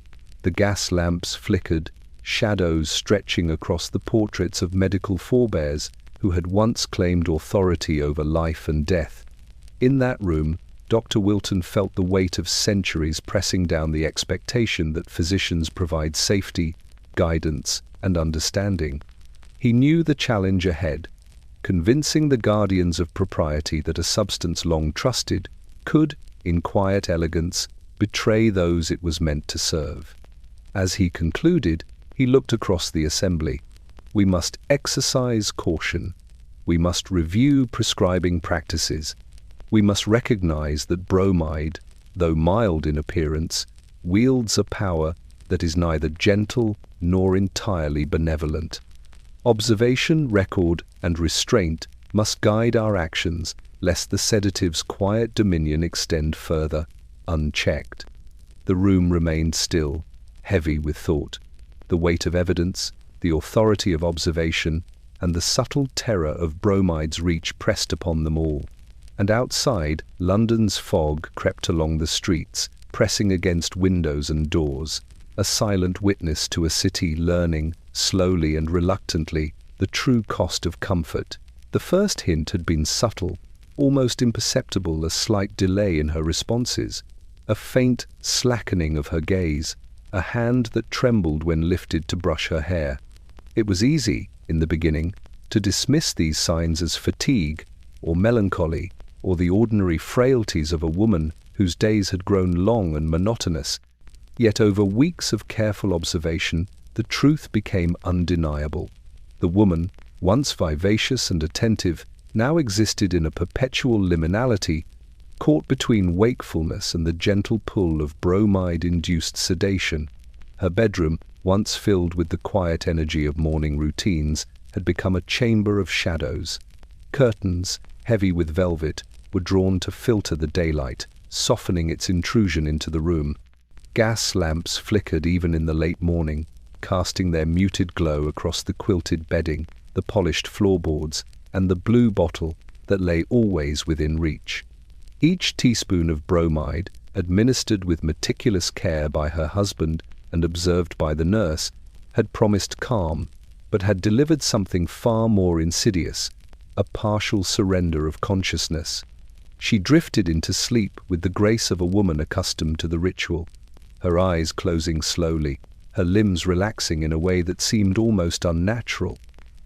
The gas lamps flickered, shadows stretching across the portraits of medical forebears who had once claimed authority over life and death. In that room, Dr. Wilton felt the weight of centuries pressing down the expectation that physicians provide safety, guidance, and understanding. He knew the challenge ahead, convincing the guardians of propriety that a substance long trusted could, in quiet elegance, betray those it was meant to serve. As he concluded, he looked across the assembly. We must exercise caution. We must review prescribing practices. We must recognize that bromide, though mild in appearance, wields a power that is neither gentle nor entirely benevolent. Observation, record, and restraint must guide our actions, lest the sedative's quiet dominion extend further, unchecked. The room remained still, heavy with thought. The weight of evidence, the authority of observation, and the subtle terror of bromide's reach pressed upon them all. And outside, London's fog crept along the streets, pressing against windows and doors, a silent witness to a city learning, slowly and reluctantly, the true cost of comfort. The first hint had been subtle, almost imperceptible, a slight delay in her responses, a faint slackening of her gaze, a hand that trembled when lifted to brush her hair. It was easy, in the beginning, to dismiss these signs as fatigue, or melancholy, or the ordinary frailties of a woman whose days had grown long and monotonous. Yet over weeks of careful observation, the truth became undeniable. The woman, once vivacious and attentive, now existed in a perpetual liminality, caught between wakefulness and the gentle pull of bromide-induced sedation. Her bedroom, once filled with the quiet energy of morning routines, had become a chamber of shadows. Curtains, heavy with velvet, were drawn to filter the daylight, softening its intrusion into the room. Gas lamps flickered even in the late morning, casting their muted glow across the quilted bedding, the polished floorboards, and the blue bottle that lay always within reach. Each teaspoon of bromide, administered with meticulous care by her husband and observed by the nurse, had promised calm, but had delivered something far more insidious, a partial surrender of consciousness. She drifted into sleep with the grace of a woman accustomed to the ritual, her eyes closing slowly, her limbs relaxing in a way that seemed almost unnatural.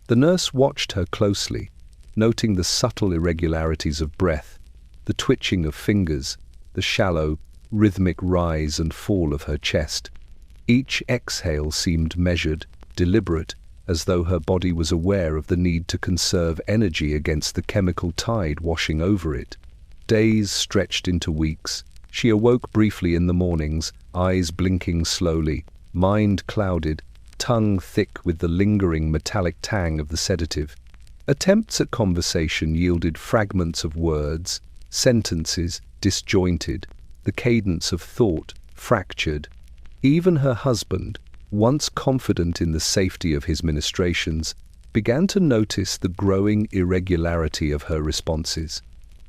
The nurse watched her closely, noting the subtle irregularities of breath, the twitching of fingers, the shallow, rhythmic rise and fall of her chest. Each exhale seemed measured, deliberate, as though her body was aware of the need to conserve energy against the chemical tide washing over it. Days stretched into weeks. She awoke briefly in the mornings, eyes blinking slowly, mind clouded, tongue thick with the lingering metallic tang of the sedative. Attempts at conversation yielded fragments of words, sentences disjointed, the cadence of thought fractured. Even her husband, once confident in the safety of his ministrations, began to notice the growing irregularity of her responses.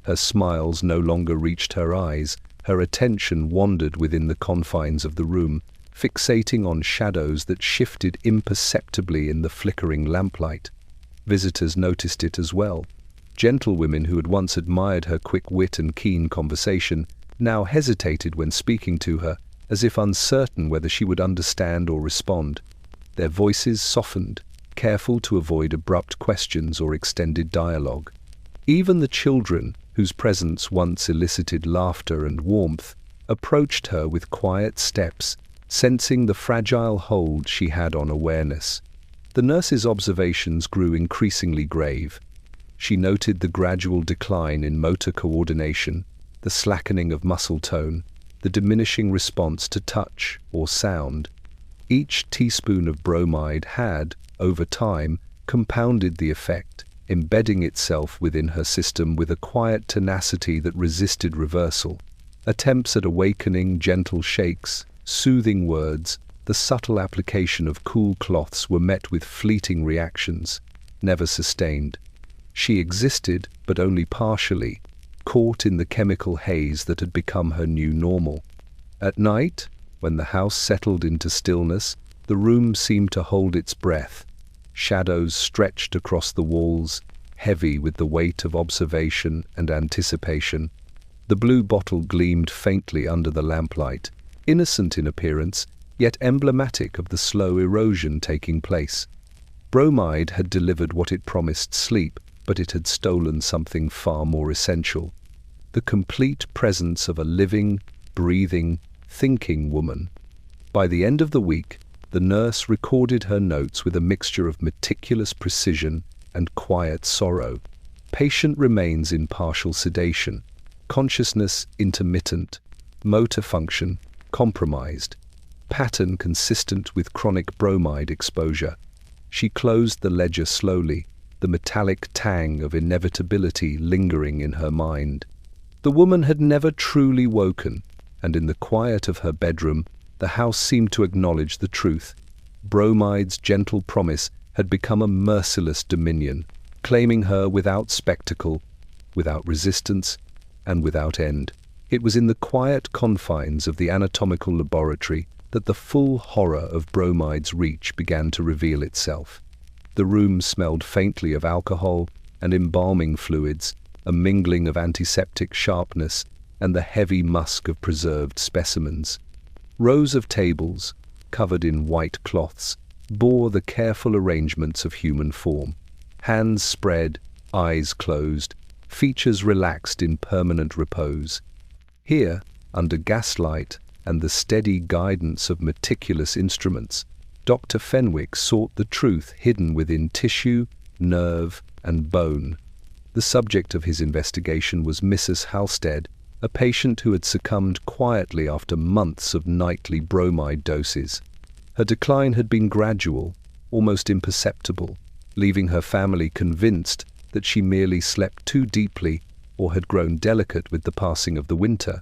Her smiles no longer reached her eyes, her attention wandered within the confines of the room, fixating on shadows that shifted imperceptibly in the flickering lamplight. Visitors noticed it as well. Gentlewomen who had once admired her quick wit and keen conversation now hesitated when speaking to her, as if uncertain whether she would understand or respond. Their voices softened, careful to avoid abrupt questions or extended dialogue. Even the children, whose presence once elicited laughter and warmth, approached her with quiet steps, sensing the fragile hold she had on awareness. The nurse's observations grew increasingly grave. She noted the gradual decline in motor coordination, the slackening of muscle tone, the diminishing response to touch or sound. Each teaspoon of bromide had, over time, compounded the effect, embedding itself within her system with a quiet tenacity that resisted reversal. Attempts at awakening, gentle shakes, soothing words, the subtle application of cool cloths were met with fleeting reactions, never sustained. She existed, but only partially, caught in the chemical haze that had become her new normal. At night, when the house settled into stillness, the room seemed to hold its breath. Shadows stretched across the walls, heavy with the weight of observation and anticipation. The blue bottle gleamed faintly under the lamplight, innocent in appearance, yet emblematic of the slow erosion taking place. Bromide had delivered what it promised sleep, but it had stolen something far more essential: the complete presence of a living, breathing, thinking woman. By the end of the week, the nurse recorded her notes with a mixture of meticulous precision and quiet sorrow. Patient remains in partial sedation, consciousness intermittent, motor function compromised, pattern consistent with chronic bromide exposure. She closed the ledger slowly, the metallic tang of inevitability lingering in her mind. The woman had never truly woken, and in the quiet of her bedroom, the house seemed to acknowledge the truth. Bromide's gentle promise had become a merciless dominion, claiming her without spectacle, without resistance, and without end. It was in the quiet confines of the anatomical laboratory that the full horror of Bromide's reach began to reveal itself. The room smelled faintly of alcohol and embalming fluids, a mingling of antiseptic sharpness and the heavy musk of preserved specimens. Rows of tables, covered in white cloths, bore the careful arrangements of human form. Hands spread, eyes closed, features relaxed in permanent repose. Here, under gaslight and the steady guidance of meticulous instruments, Dr. Fenwick sought the truth hidden within tissue, nerve, and bone. The subject of his investigation was Mrs. Halstead, a patient who had succumbed quietly after months of nightly bromide doses. Her decline had been gradual, almost imperceptible, leaving her family convinced that she merely slept too deeply or had grown delicate with the passing of the winter.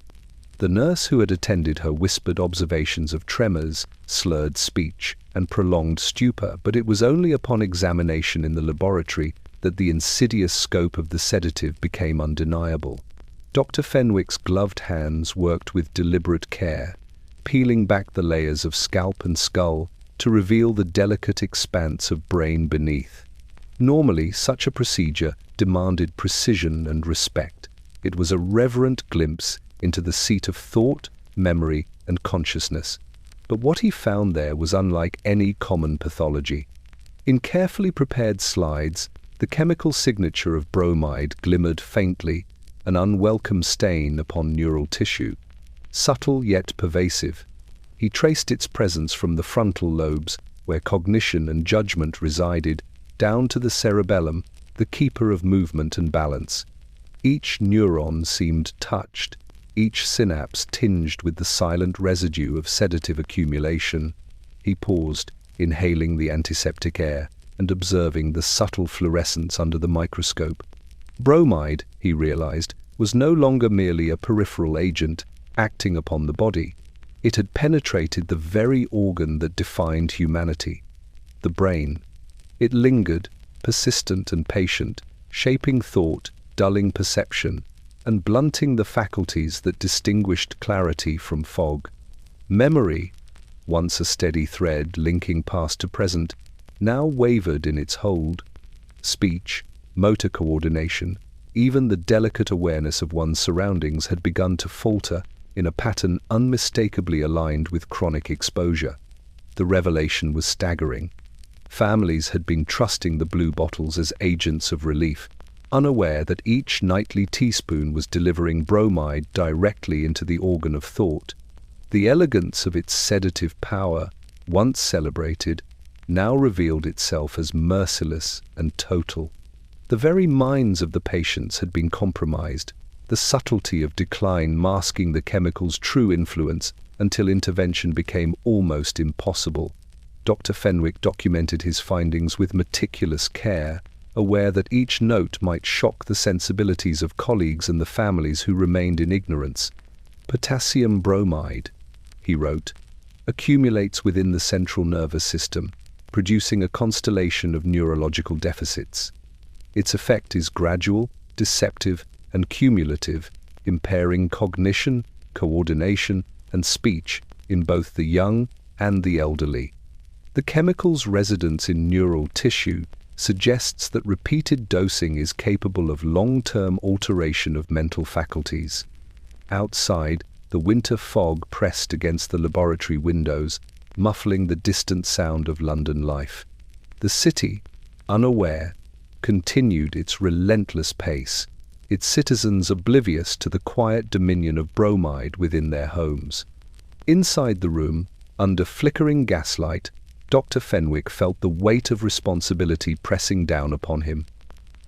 The nurse who had attended her whispered observations of tremors, slurred speech, and prolonged stupor, but it was only upon examination in the laboratory that the insidious scope of the sedative became undeniable. Dr. Fenwick's gloved hands worked with deliberate care, peeling back the layers of scalp and skull to reveal the delicate expanse of brain beneath. Normally, such a procedure demanded precision and respect. It was a reverent glimpse into the seat of thought, memory, and consciousness. But what he found there was unlike any common pathology. In carefully prepared slides, the chemical signature of bromide glimmered faintly, an unwelcome stain upon neural tissue. Subtle yet pervasive, he traced its presence from the frontal lobes, where cognition and judgment resided, down to the cerebellum, the keeper of movement and balance. Each neuron seemed touched, each synapse tinged with the silent residue of sedative accumulation. He paused, inhaling the antiseptic air and observing the subtle fluorescence under the microscope. Bromide, he realized, was no longer merely a peripheral agent acting upon the body. It had penetrated the very organ that defined humanity, the brain. It lingered, persistent and patient, shaping thought, dulling perception, and blunting the faculties that distinguished clarity from fog. Memory, once a steady thread linking past to present, now wavered in its hold. Speech, motor coordination, even the delicate awareness of one's surroundings had begun to falter in a pattern unmistakably aligned with chronic exposure. The revelation was staggering. Families had been trusting the blue bottles as agents of relief, unaware that each nightly teaspoon was delivering bromide directly into the organ of thought. The elegance of its sedative power, once celebrated, now revealed itself as merciless and total. The very minds of the patients had been compromised, the subtlety of decline masking the chemical's true influence until intervention became almost impossible. Dr. Fenwick documented his findings with meticulous care, aware that each note might shock the sensibilities of colleagues and the families who remained in ignorance. Potassium bromide, he wrote, accumulates within the central nervous system, producing a constellation of neurological deficits. Its effect is gradual, deceptive, and cumulative, impairing cognition, coordination, and speech in both the young and the elderly. The chemical's residence in neural tissue suggests that repeated dosing is capable of long-term alteration of mental faculties. Outside, the winter fog pressed against the laboratory windows, muffling the distant sound of London life. The city, unaware, continued its relentless pace, its citizens oblivious to the quiet dominion of bromide within their homes. Inside the room, under flickering gaslight, Dr. Fenwick felt the weight of responsibility pressing down upon him.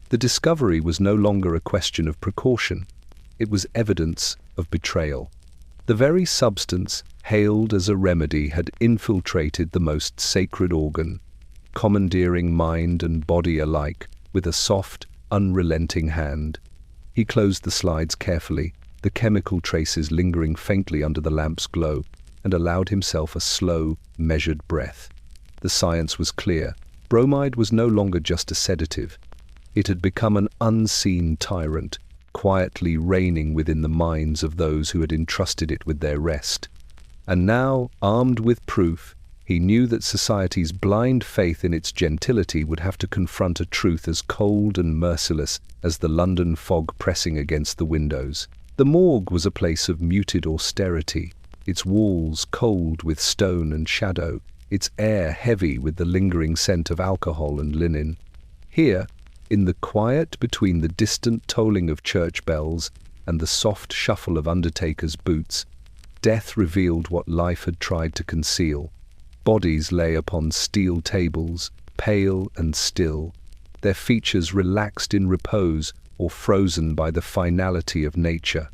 The discovery was no longer a question of precaution. It was evidence of betrayal. The very substance, hailed as a remedy, had infiltrated the most sacred organ, commandeering mind and body alike with a soft, unrelenting hand. He closed the slides carefully, the chemical traces lingering faintly under the lamp's glow, and allowed himself a slow, measured breath. The science was clear. Bromide was no longer just a sedative. It had become an unseen tyrant, quietly reigning within the minds of those who had entrusted it with their rest. And now, armed with proof, he knew that society's blind faith in its gentility would have to confront a truth as cold and merciless as the London fog pressing against the windows. The morgue was a place of muted austerity, its walls cold with stone and shadow, its air heavy with the lingering scent of alcohol and linen. Here, in the quiet between the distant tolling of church bells and the soft shuffle of undertakers' boots, death revealed what life had tried to conceal. Bodies lay upon steel tables, pale and still, their features relaxed in repose or frozen by the finality of nature.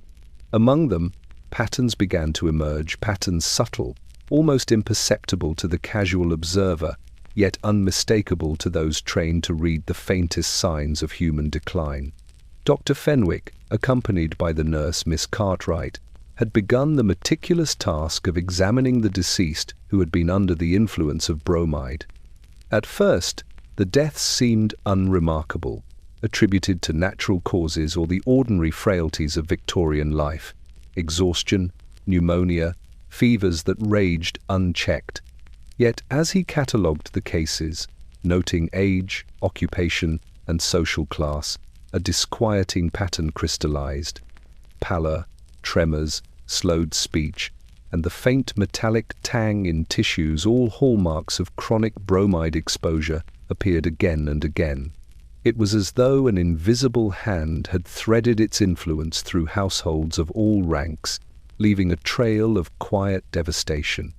Among them, patterns began to emerge, patterns subtle, almost imperceptible to the casual observer, yet unmistakable to those trained to read the faintest signs of human decline. Dr. Fenwick, accompanied by the nurse Miss Cartwright, had begun the meticulous task of examining the deceased who had been under the influence of bromide. At first, the deaths seemed unremarkable, attributed to natural causes or the ordinary frailties of Victorian life: exhaustion, pneumonia, fevers that raged unchecked. Yet as he catalogued the cases, noting age, occupation, and social class, a disquieting pattern crystallized. Pallor, tremors, slowed speech, and the faint metallic tang in tissues, all hallmarks of chronic bromide exposure, appeared again and again. It was as though an invisible hand had threaded its influence through households of all ranks, leaving a trail of quiet devastation.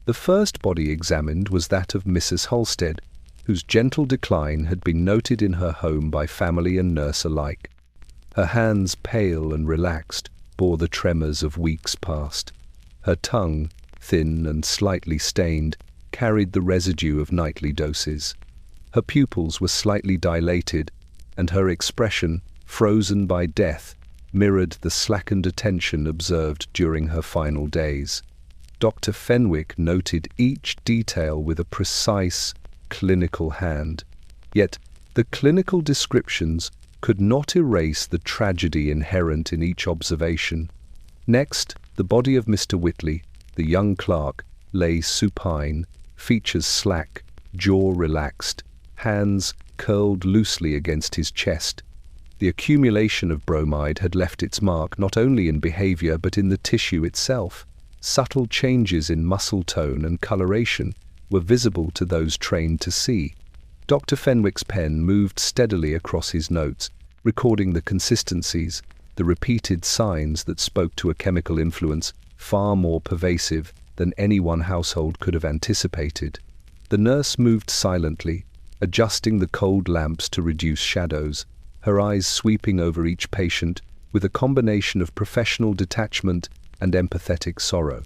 The first body examined was that of Mrs. Halstead, whose gentle decline had been noted in her home by family and nurse alike. Her hands, pale and relaxed, bore the tremors of weeks past. Her tongue, thin and slightly stained, carried the residue of nightly doses. Her pupils were slightly dilated, and her expression, frozen by death, mirrored the slackened attention observed during her final days. Dr. Fenwick noted each detail with a precise, clinical hand. Yet the clinical descriptions could not erase the tragedy inherent in each observation. Next, the body of Mr. Whitley, the young clerk, lay supine, features slack, jaw relaxed, hands curled loosely against his chest. The accumulation of bromide had left its mark not only in behavior but in the tissue itself. Subtle changes in muscle tone and coloration were visible to those trained to see. Dr. Fenwick's pen moved steadily across his notes, recording the consistencies, the repeated signs that spoke to a chemical influence far more pervasive than any one household could have anticipated. The nurse moved silently, adjusting the cold lamps to reduce shadows, her eyes sweeping over each patient with a combination of professional detachment and empathetic sorrow.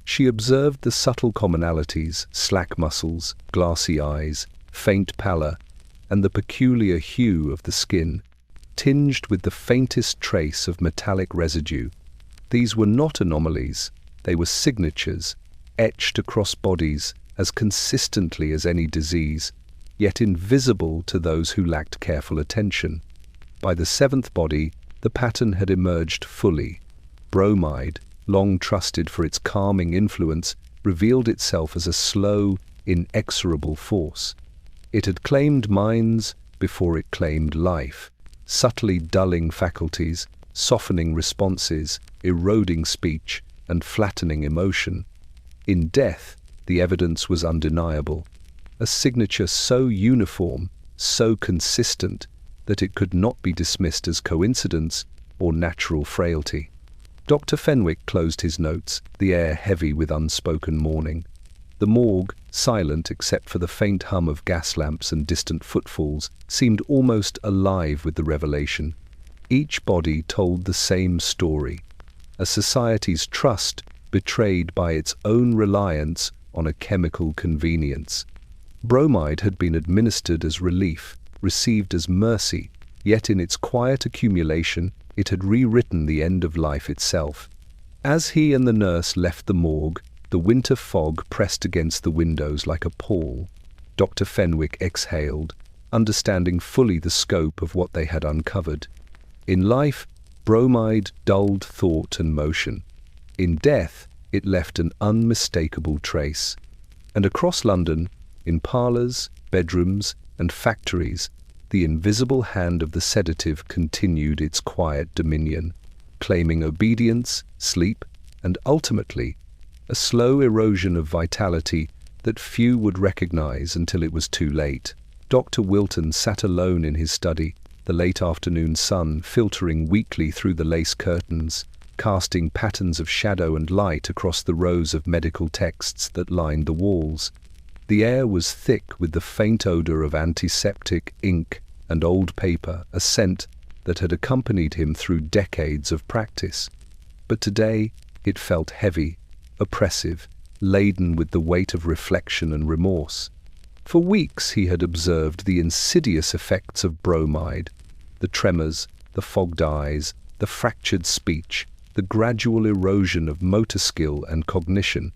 She observed the subtle commonalities, slack muscles, glassy eyes, faint pallor, and the peculiar hue of the skin, tinged with the faintest trace of metallic residue. These were not anomalies, they were signatures, etched across bodies as consistently as any disease, yet invisible to those who lacked careful attention. By the seventh body, the pattern had emerged fully. Bromide, long trusted for its calming influence, revealed itself as a slow, inexorable force. It had claimed minds before it claimed life, subtly dulling faculties, softening responses, eroding speech, and flattening emotion. In death, the evidence was undeniable, a signature so uniform, so consistent, that it could not be dismissed as coincidence or natural frailty. Dr. Fenwick closed his notes, the air heavy with unspoken mourning. The morgue, silent except for the faint hum of gas lamps and distant footfalls, seemed almost alive with the revelation. Each body told the same story, a society's trust betrayed by its own reliance on a chemical convenience. Bromide had been administered as relief, received as mercy, yet in its quiet accumulation it had rewritten the end of life itself. As he and the nurse left the morgue, the winter fog pressed against the windows like a pall. Dr. Fenwick exhaled, understanding fully the scope of what they had uncovered. In life, bromide dulled thought and motion. In death, it left an unmistakable trace. And across London, in parlours, bedrooms, and factories, the invisible hand of the sedative continued its quiet dominion, claiming obedience, sleep, and ultimately, a slow erosion of vitality that few would recognize until it was too late. Dr. Wilton sat alone in his study, the late afternoon sun filtering weakly through the lace curtains, casting patterns of shadow and light across the rows of medical texts that lined the walls. The air was thick with the faint odor of antiseptic, ink, and old paper, a scent that had accompanied him through decades of practice. But today it felt heavy, oppressive, laden with the weight of reflection and remorse. For weeks he had observed the insidious effects of bromide, the tremors, the fogged eyes, the fractured speech, the gradual erosion of motor skill and cognition.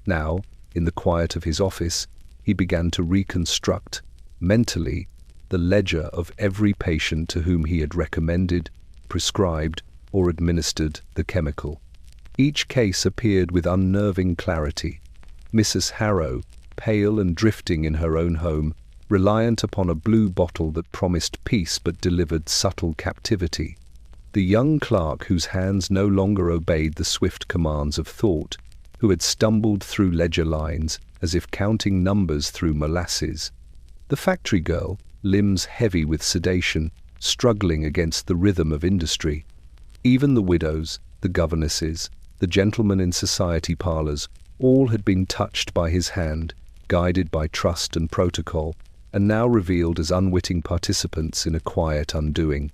Now, in the quiet of his office, he began to reconstruct, mentally, the ledger of every patient to whom he had recommended, prescribed, or administered the chemical. Each case appeared with unnerving clarity. Mrs. Harrow, pale and drifting in her own home, reliant upon a blue bottle that promised peace but delivered subtle captivity. The young clerk whose hands no longer obeyed the swift commands of thought, who had stumbled through ledger lines as if counting numbers through molasses. The factory girl, limbs heavy with sedation, struggling against the rhythm of industry. Even the widows, the governesses, the gentlemen in society parlours All had been touched by his hand, guided by trust and protocol, and now revealed as unwitting participants in a quiet undoing.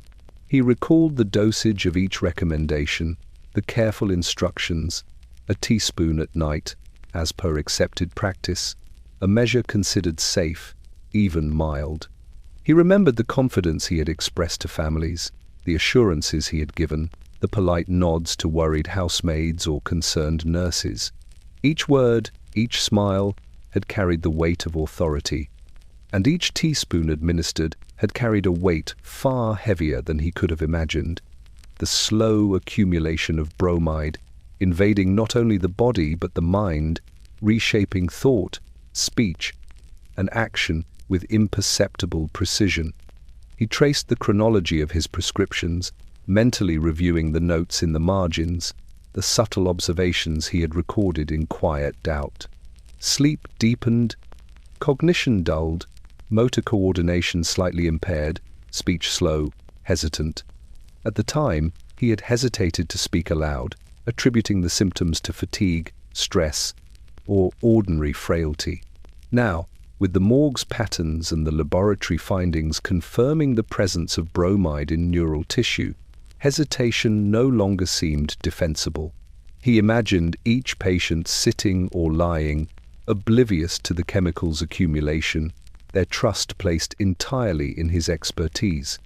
He recalled the dosage of each recommendation, the careful instructions: a teaspoon at night, as per accepted practice, a measure considered safe, even mild. He remembered the confidence he had expressed to families, the assurances he had given, the polite nods to worried housemaids or concerned nurses. Each word, each smile, had carried the weight of authority, and each teaspoon administered had carried a weight far heavier than he could have imagined. The slow accumulation of bromide, invading not only the body but the mind, reshaping thought, speech, and action with imperceptible precision. He traced the chronology of his prescriptions, mentally reviewing the notes in the margins, the subtle observations he had recorded in quiet doubt. Sleep deepened, cognition dulled, motor coordination slightly impaired, speech slow, hesitant. At the time, he had hesitated to speak aloud, attributing the symptoms to fatigue, stress, or ordinary frailty. Now, with the morgue's patterns and the laboratory findings confirming the presence of bromide in neural tissue, hesitation no longer seemed defensible. He imagined each patient sitting or lying, oblivious to the chemical's accumulation, their trust placed entirely in his expertise.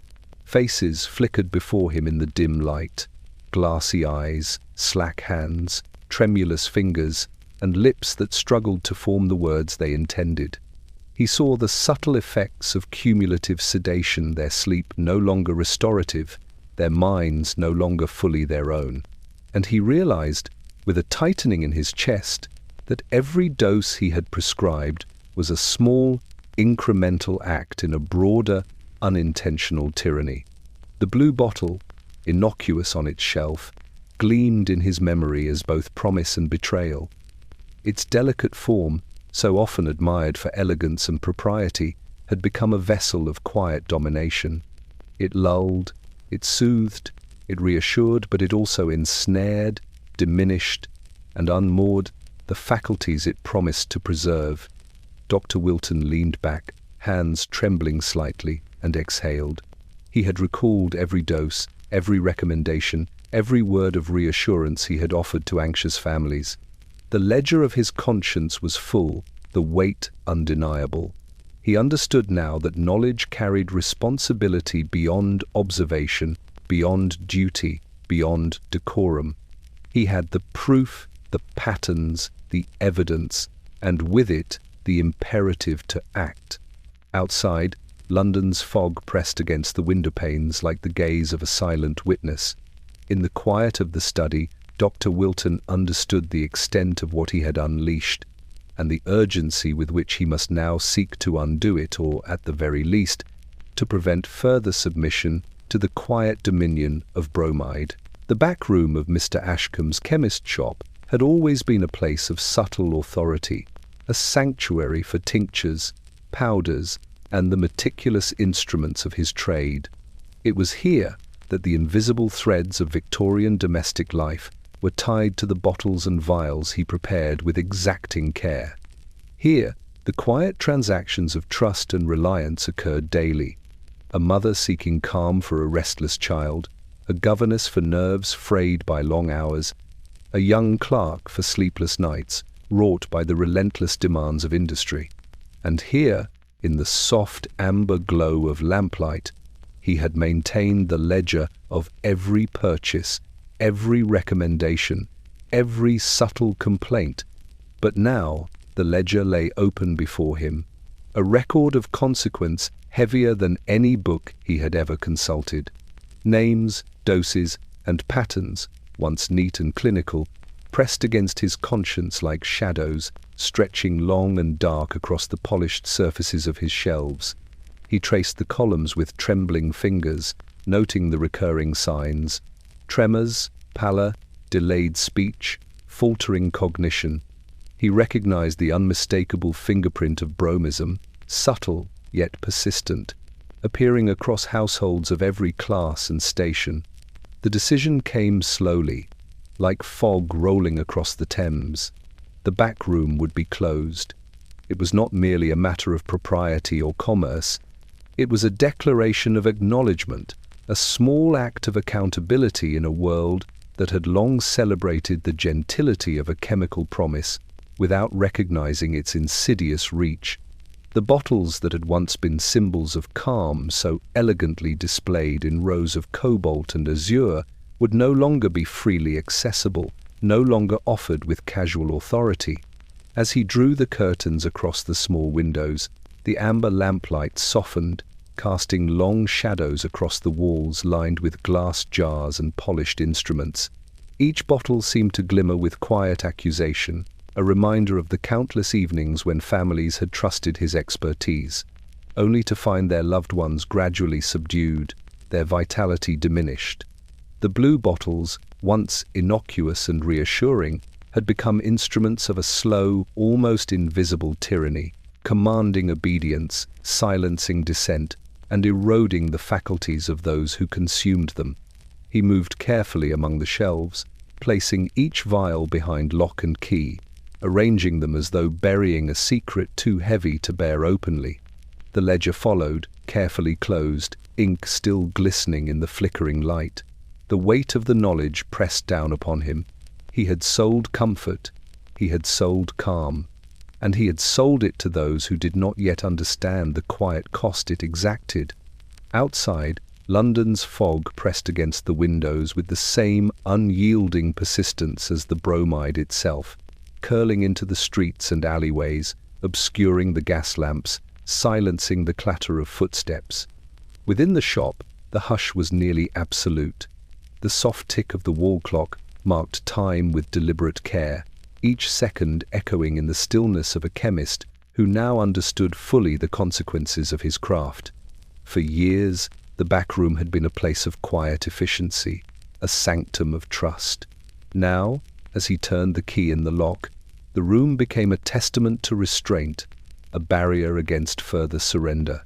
Faces flickered before him in the dim light, glassy eyes, slack hands, tremulous fingers, and lips that struggled to form the words they intended. He saw the subtle effects of cumulative sedation, their sleep no longer restorative, their minds no longer fully their own. And he realized, with a tightening in his chest, that every dose he had prescribed was a small, incremental act in a broader, unintentional tyranny. The blue bottle, innocuous on its shelf, gleamed in his memory as both promise and betrayal. Its delicate form, so often admired for elegance and propriety, had become a vessel of quiet domination. It lulled, it soothed, it reassured, but it also ensnared, diminished, and unmoored the faculties it promised to preserve. Dr. Wilton leaned back, hands trembling slightly, and exhaled. He had recalled every dose, every recommendation, every word of reassurance he had offered to anxious families. The ledger of his conscience was full, the weight undeniable. He understood now that knowledge carried responsibility beyond observation, beyond duty, beyond decorum. He had the proof, the patterns, the evidence, and with it, the imperative to act. Outside, London's fog pressed against the window panes like the gaze of a silent witness. In the quiet of the study, Dr. Wilton understood the extent of what he had unleashed, and the urgency with which he must now seek to undo it, or, at the very least, to prevent further submission to the quiet dominion of bromide. The back room of Mr. Ashcombe's chemist shop had always been a place of subtle authority, a sanctuary for tinctures, powders, and the meticulous instruments of his trade. It was here that the invisible threads of Victorian domestic life were tied to the bottles and vials he prepared with exacting care. Here, the quiet transactions of trust and reliance occurred daily. A mother seeking calm for a restless child, a governess for nerves frayed by long hours, a young clerk for sleepless nights, wrought by the relentless demands of industry. And here, in the soft amber glow of lamplight, he had maintained the ledger of every purchase, every recommendation, every subtle complaint. But now the ledger lay open before him, a record of consequence heavier than any book he had ever consulted. Names, doses, and patterns, once neat and clinical, pressed against his conscience like shadows, stretching long and dark across the polished surfaces of his shelves. He traced the columns with trembling fingers, noting the recurring signs: tremors, pallor, delayed speech, faltering cognition. He recognized the unmistakable fingerprint of bromism, subtle yet persistent, appearing across households of every class and station. The decision came slowly, like fog rolling across the Thames. The back room would be closed. It was not merely a matter of propriety or commerce. It was a declaration of acknowledgement, a small act of accountability in a world that had long celebrated the gentility of a chemical promise without recognizing its insidious reach. The bottles that had once been symbols of calm, so elegantly displayed in rows of cobalt and azure, would no longer be freely accessible, no longer offered with casual authority. As he drew the curtains across the small windows, the amber lamplight softened, casting long shadows across the walls lined with glass jars and polished instruments. Each bottle seemed to glimmer with quiet accusation, a reminder of the countless evenings when families had trusted his expertise, only to find their loved ones gradually subdued, their vitality diminished. The blue bottles, once innocuous and reassuring, had become instruments of a slow, almost invisible tyranny, commanding obedience, silencing dissent, and eroding the faculties of those who consumed them. He moved carefully among the shelves, placing each vial behind lock and key, arranging them as though burying a secret too heavy to bear openly. The ledger followed, carefully closed, ink still glistening in the flickering light. The weight of the knowledge pressed down upon him. He had sold comfort, he had sold calm, and he had sold it to those who did not yet understand the quiet cost it exacted. Outside, London's fog pressed against the windows with the same unyielding persistence as the bromide itself, curling into the streets and alleyways, obscuring the gas lamps, silencing the clatter of footsteps. Within the shop, the hush was nearly absolute. The soft tick of the wall clock marked time with deliberate care, each second echoing in the stillness of a chemist who now understood fully the consequences of his craft. For years, the back room had been a place of quiet efficiency, a sanctum of trust. Now, as he turned the key in the lock, the room became a testament to restraint, a barrier against further surrender.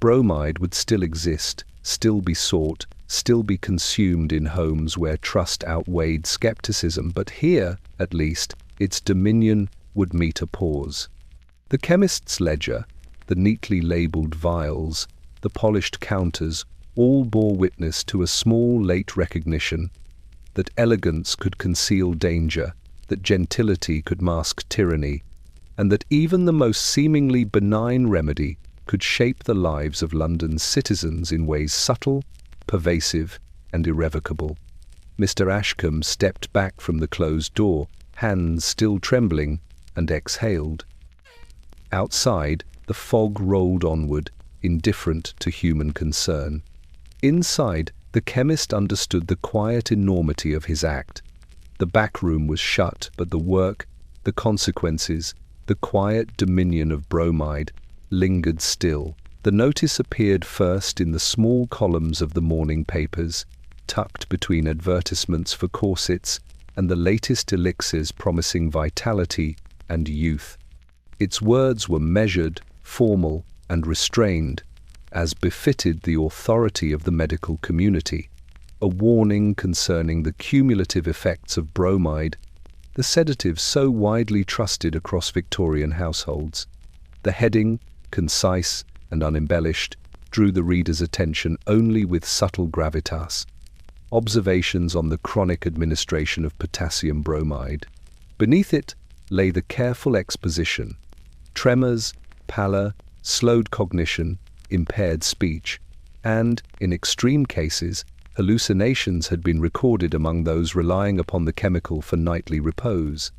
Bromide would still exist, still be sought, still be consumed in homes where trust outweighed skepticism, but here, at least, its dominion would meet a pause. The chemist's ledger, the neatly labelled vials, the polished counters, all bore witness to a small late recognition that elegance could conceal danger, that gentility could mask tyranny, and that even the most seemingly benign remedy could shape the lives of London's citizens in ways subtle, pervasive, and irrevocable. Mr. Ashcombe stepped back from the closed door, hands still trembling, and exhaled. Outside, the fog rolled onward, indifferent to human concern. Inside, the chemist understood the quiet enormity of his act. The back room was shut, but the work, the consequences, the quiet dominion of bromide lingered still. The notice appeared first in the small columns of the morning papers, tucked between advertisements for corsets and the latest elixirs promising vitality and youth. Its words were measured, formal, and restrained, as befitted the authority of the medical community. A warning concerning the cumulative effects of bromide, the sedative so widely trusted across Victorian households. The heading, concise and unembellished, drew the reader's attention only with subtle gravitas. Observations on the chronic administration of potassium bromide. Beneath it lay the careful exposition. Tremors, pallor, slowed cognition, impaired speech, and, in extreme cases, hallucinations had been recorded among those relying upon the chemical for nightly repose.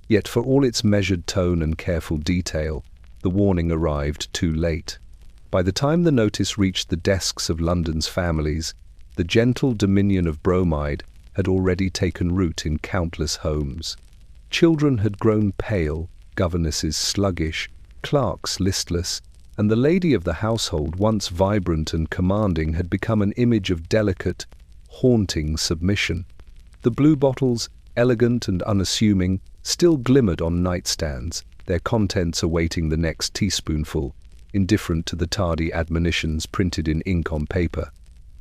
Yet for all its measured tone and careful detail, the warning arrived too late. By the time the notice reached the desks of London's families, the gentle dominion of bromide had already taken root in countless homes. Children had grown pale, governesses sluggish, clerks listless, and the lady of the household, once vibrant and commanding, had become an image of delicate, haunting submission. The blue bottles, elegant and unassuming, still glimmered on nightstands, their contents awaiting the next teaspoonful, indifferent to the tardy admonitions printed in ink on paper.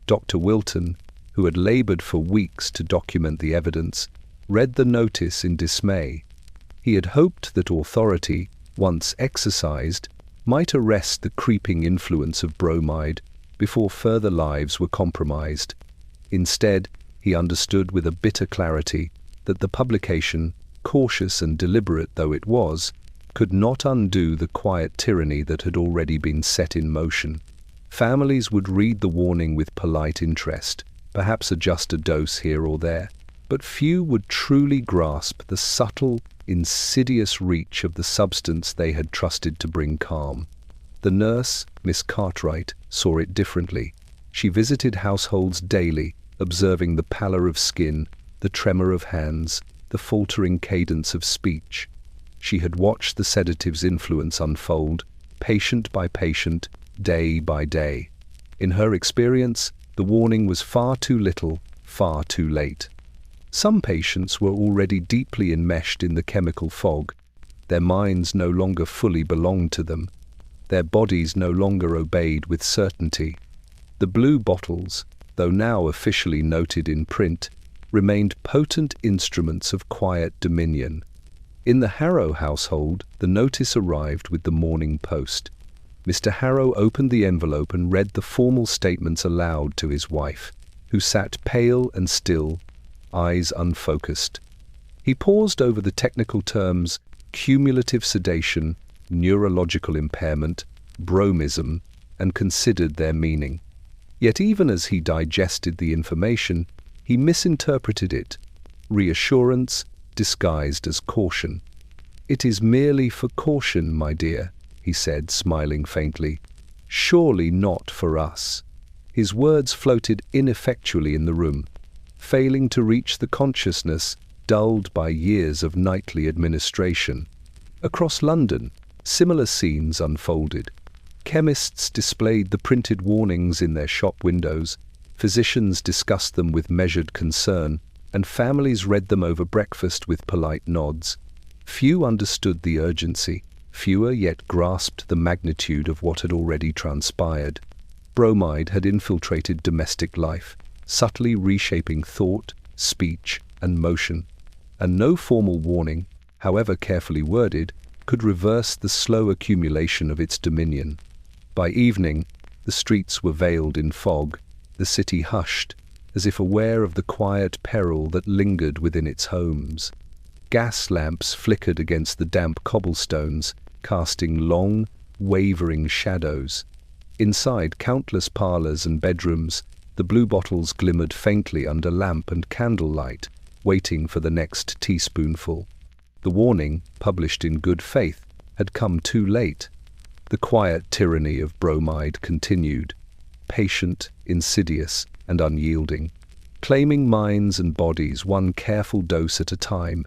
Dr. Wilton, who had laboured for weeks to document the evidence, read the notice in dismay. He had hoped that authority, once exercised, might arrest the creeping influence of bromide before further lives were compromised. Instead, he understood with a bitter clarity that the publication, cautious and deliberate though it was, could not undo the quiet tyranny that had already been set in motion. Families would read the warning with polite interest, perhaps adjust a dose here or there, but few would truly grasp the subtle, insidious reach of the substance they had trusted to bring calm. The nurse, Miss Cartwright, saw it differently. She visited households daily, observing the pallor of skin, the tremor of hands, the faltering cadence of speech. She had watched the sedative's influence unfold, patient by patient, day by day. In her experience, the warning was far too little, far too late. Some patients were already deeply enmeshed in the chemical fog. Their minds no longer fully belonged to them. Their bodies no longer obeyed with certainty. The blue bottles, though now officially noted in print, remained potent instruments of quiet dominion. In the Harrow household, the notice arrived with the morning post. Mr. Harrow opened the envelope and read the formal statements aloud to his wife, who sat pale and still, eyes unfocused. He paused over the technical terms cumulative sedation, neurological impairment, bromism, and considered their meaning. Yet even as he digested the information, he misinterpreted it, reassurance disguised as caution. "It is merely for caution, my dear," he said, smiling faintly. "Surely not for us." His words floated ineffectually in the room, failing to reach the consciousness dulled by years of nightly administration. Across London, similar scenes unfolded. Chemists displayed the printed warnings in their shop windows, physicians discussed them with measured concern, and families read them over breakfast with polite nods. Few understood the urgency, fewer yet grasped the magnitude of what had already transpired. Bromide had infiltrated domestic life, subtly reshaping thought, speech, and motion, and no formal warning, however carefully worded, could reverse the slow accumulation of its dominion. By evening, the streets were veiled in fog, the city hushed, as if aware of the quiet peril that lingered within its homes. Gas lamps flickered against the damp cobblestones, casting long, wavering shadows. Inside countless parlours and bedrooms, the blue bottles glimmered faintly under lamp and candlelight, waiting for the next teaspoonful. The warning, published in good faith, had come too late. The quiet tyranny of bromide continued, patient, insidious, and unyielding, claiming minds and bodies one careful dose at a time,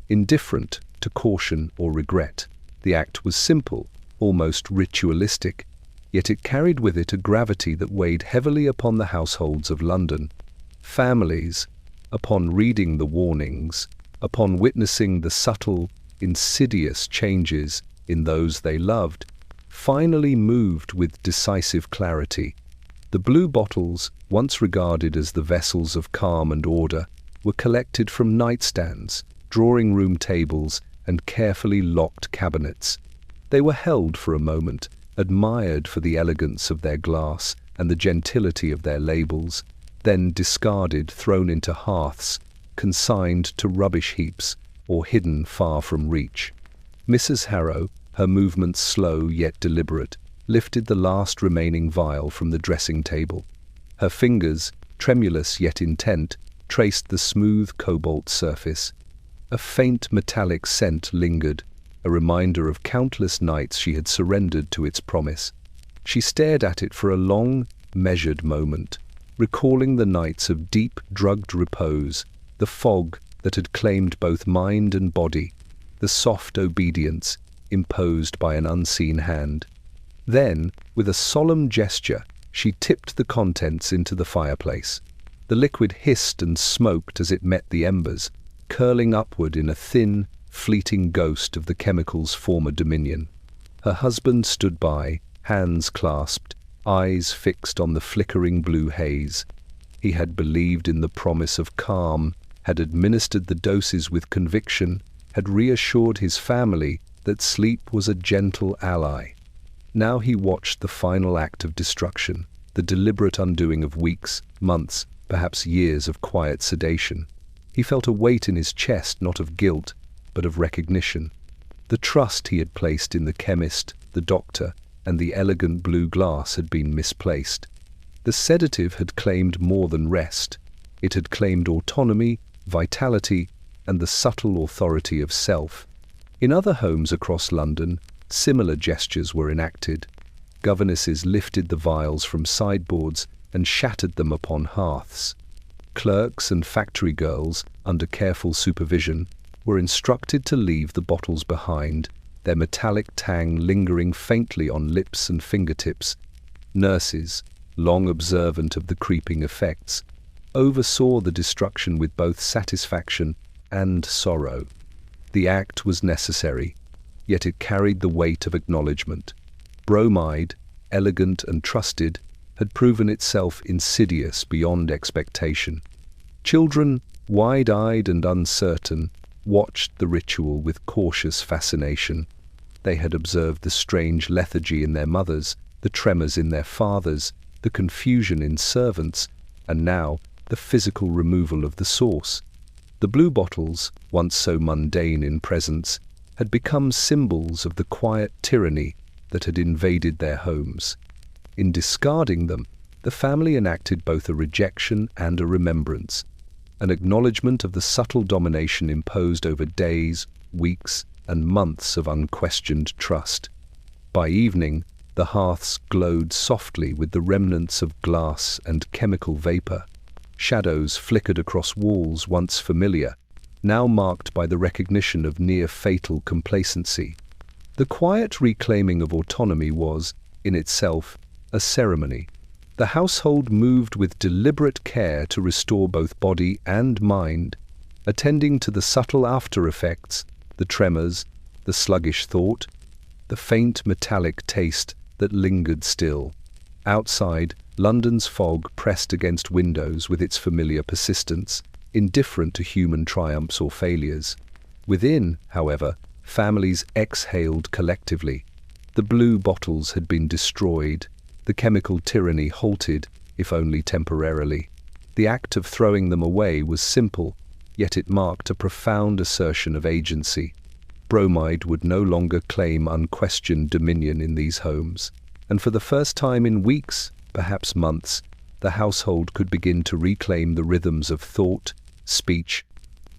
indifferent to caution or regret. The act was simple, almost ritualistic, yet it carried with it a gravity that weighed heavily upon the households of London. Families, upon reading the warnings, upon witnessing the subtle, insidious changes in those they loved, finally moved with decisive clarity. The blue bottles, once regarded as the vessels of calm and order, were collected from nightstands, drawing room tables, and carefully locked cabinets. They were held for a moment, admired for the elegance of their glass and the gentility of their labels, then discarded, thrown into hearths, consigned to rubbish heaps, or hidden far from reach. Mrs. Harrow, her movements slow yet deliberate, lifted the last remaining vial from the dressing table. Her fingers, tremulous yet intent, traced the smooth cobalt surface. A faint metallic scent lingered, a reminder of countless nights she had surrendered to its promise. She stared at it for a long, measured moment, recalling the nights of deep, drugged repose, the fog that had claimed both mind and body, the soft obedience imposed by an unseen hand. Then, with a solemn gesture, she tipped the contents into the fireplace. The liquid hissed and smoked as it met the embers, curling upward in a thin, fleeting ghost of the chemical's former dominion. Her husband stood by, hands clasped, eyes fixed on the flickering blue haze. He had believed in the promise of calm, had administered the doses with conviction, had reassured his family that sleep was a gentle ally. Now he watched the final act of destruction, the deliberate undoing of weeks, months, perhaps years of quiet sedation. He felt a weight in his chest, not of guilt, but of recognition. The trust he had placed in the chemist, the doctor, and the elegant blue glass had been misplaced. The sedative had claimed more than rest. It had claimed autonomy, vitality, and the subtle authority of self. In other homes across London, similar gestures were enacted. Governesses lifted the vials from sideboards and shattered them upon hearths. Clerks and factory girls, under careful supervision, were instructed to leave the bottles behind, their metallic tang lingering faintly on lips and fingertips. Nurses, long observant of the creeping effects, oversaw the destruction with both satisfaction and sorrow. The act was necessary, yet it carried the weight of acknowledgement. Bromide, elegant and trusted, had proven itself insidious beyond expectation. Children, wide-eyed and uncertain, watched the ritual with cautious fascination. They had observed the strange lethargy in their mothers, the tremors in their fathers, the confusion in servants, and now the physical removal of the source. The blue bottles, once so mundane in presence, had become symbols of the quiet tyranny that had invaded their homes. In discarding them, the family enacted both a rejection and a remembrance, an acknowledgement of the subtle domination imposed over days, weeks, and months of unquestioned trust. By evening, the hearths glowed softly with the remnants of glass and chemical vapor. Shadows flickered across walls once familiar, now marked by the recognition of near-fatal complacency. The quiet reclaiming of autonomy was, in itself, a ceremony. The household moved with deliberate care to restore both body and mind, attending to the subtle after-effects, the tremors, the sluggish thought, the faint metallic taste that lingered still. Outside, London's fog pressed against windows with its familiar persistence, indifferent to human triumphs or failures. Within, however, families exhaled collectively. The blue bottles had been destroyed, the chemical tyranny halted, if only temporarily. The act of throwing them away was simple, yet it marked a profound assertion of agency. Bromide would no longer claim unquestioned dominion in these homes, and for the first time in weeks, perhaps months, the household could begin to reclaim the rhythms of thought, speech,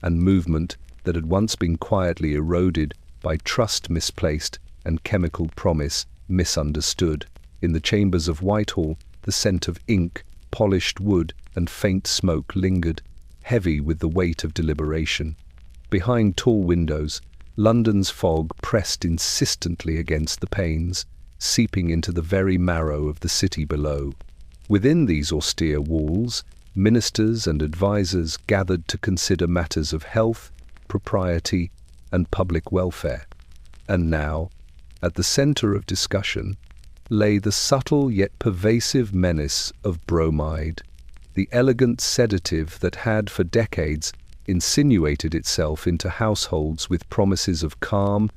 and movement that had once been quietly eroded by trust misplaced and chemical promise misunderstood. In the chambers of Whitehall, the scent of ink, polished wood, and faint smoke lingered, heavy with the weight of deliberation. Behind tall windows, London's fog pressed insistently against the panes, seeping into the very marrow of the city below. Within these austere walls, ministers and advisers gathered to consider matters of health, propriety, and public welfare. And now, at the center of discussion, lay the subtle yet pervasive menace of bromide, the elegant sedative that had for decades insinuated itself into households with promises of calm,